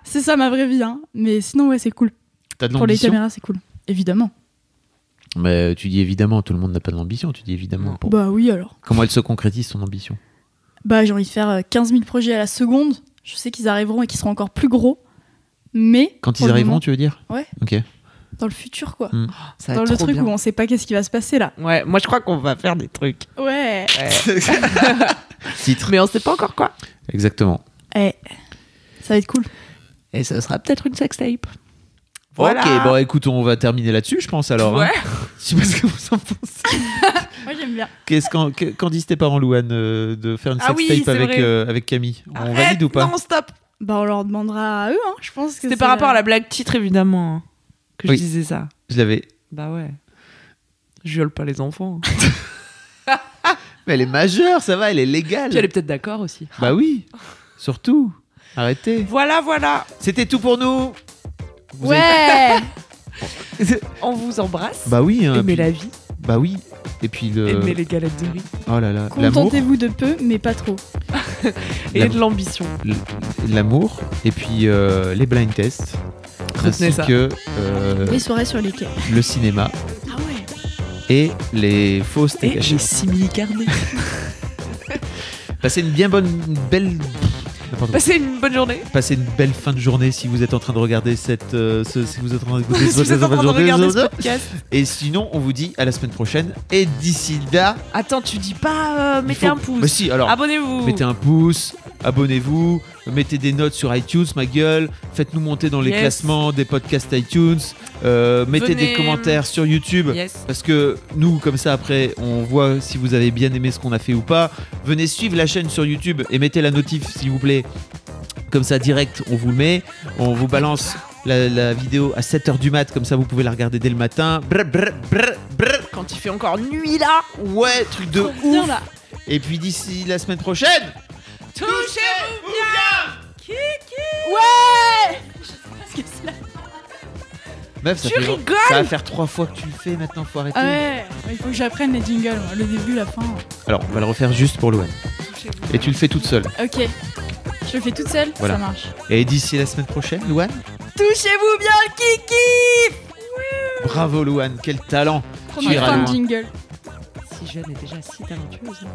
C'est ça ma vraie vie. Hein. Mais sinon, ouais, c'est cool. T'as de Pour les l'ambition. caméras, c'est cool. Évidemment. Mais tu dis évidemment, tout le monde n'a pas de l'ambition. Tu dis évidemment. Pour... Bah oui, alors. Comment elle se concrétise ton ambition? Bah, j'ai envie de faire 15 000 projets à la seconde. Je sais qu'ils arriveront et qu'ils seront encore plus gros. Mais. Quand pour ils le arriveront, moment, tu veux dire? Ouais. Ok. dans le futur, quoi. Ça va Dans être le trop truc bien. où on sait pas qu'est-ce qui va se passer là. Ouais, moi je crois qu'on va faire des trucs. Ouais. Titre. Mais on sait pas encore quoi. Exactement. Eh, ça va être cool. Et ce sera peut-être une sextape. Voilà. Ok, bon écoute, on va terminer là-dessus, je pense alors. Ouais. Hein. Je sais pas ce que vous en pensez. Moi, j'aime bien. Qu'en disent tes parents, Louane, de faire une Ah oui, sextape c'est avec, vrai. avec Camille? On Arrête, valide ou pas? Non, stop. Bah, on leur demandera à eux, hein. Je pense que C'était par rapport à la blague titre, évidemment, que Oui. je disais ça. Je l'avais. Bah ouais. Je viole pas les enfants. Mais elle est majeure, ça va, elle est légale. Puis elle est peut-être d'accord aussi. Bah oui, surtout. Arrêtez. Voilà, voilà. C'était tout pour nous. Vous Ouais. avez- On vous embrasse. Bah oui. Hein, Aimez puis- la vie. Bah oui. Et puis le. Aimez les galettes de riz. Oh là là. L'amour. Contentez-vous de peu, mais pas trop. Et La- de l'ambition. L'amour. Et puis les blind tests. Retenez Ainsi ça. que Les soirées sur les quais. le cinéma Ah ouais. et les faux Et steak hachés. les simili-carnets. Passez une une belle. N'importe quoi. Passez une bonne journée. Passez une belle fin de journée si vous êtes en train de regarder cette. Si vous êtes en train d'écouter Si vous êtes en train de regarder ce podcast. Et sinon, on vous dit à la semaine prochaine. Et d'ici là, Attends, tu dis pas il mettez faut- un pouce. Bah si, alors. Abonnez-vous. Mettez un pouce, abonnez-vous, mettez des notes sur iTunes, ma gueule, faites-nous monter dans les Yes. classements des podcasts iTunes, mettez des Venez. commentaires sur YouTube. Yes. Parce que nous, comme ça, après, on voit si vous avez bien aimé ce qu'on a fait ou pas. Venez suivre la chaîne sur YouTube et mettez la notif, s'il vous plaît. Comme ça, direct, on vous le met. On vous balance la vidéo à 7h du mat. Comme ça, vous pouvez la regarder dès le matin. Brr, brr, brr, brr. Quand il fait encore nuit là. Ouais, truc de Viens ouf. là. Et puis d'ici la semaine prochaine. Touchez-vous bien. Ouais. Parce que c'est là. Meuf, ça, Tu fait- rigoles ça va faire 3 fois que tu le fais maintenant, faut arrêter. Ah ouais. Il faut que j'apprenne les jingles. Moi. Le début, la fin. Alors, on va le refaire juste pour Louane. Et tu le fais toute seule. Ok. Je le fais toute seule. Voilà. Ça marche. Et d'ici la semaine prochaine, Louane. Touchez-vous bien le kiki. Bravo, Louane, quel talent. Tu Première iras fin de loin. jingle. Si jeune et déjà si talentueuse.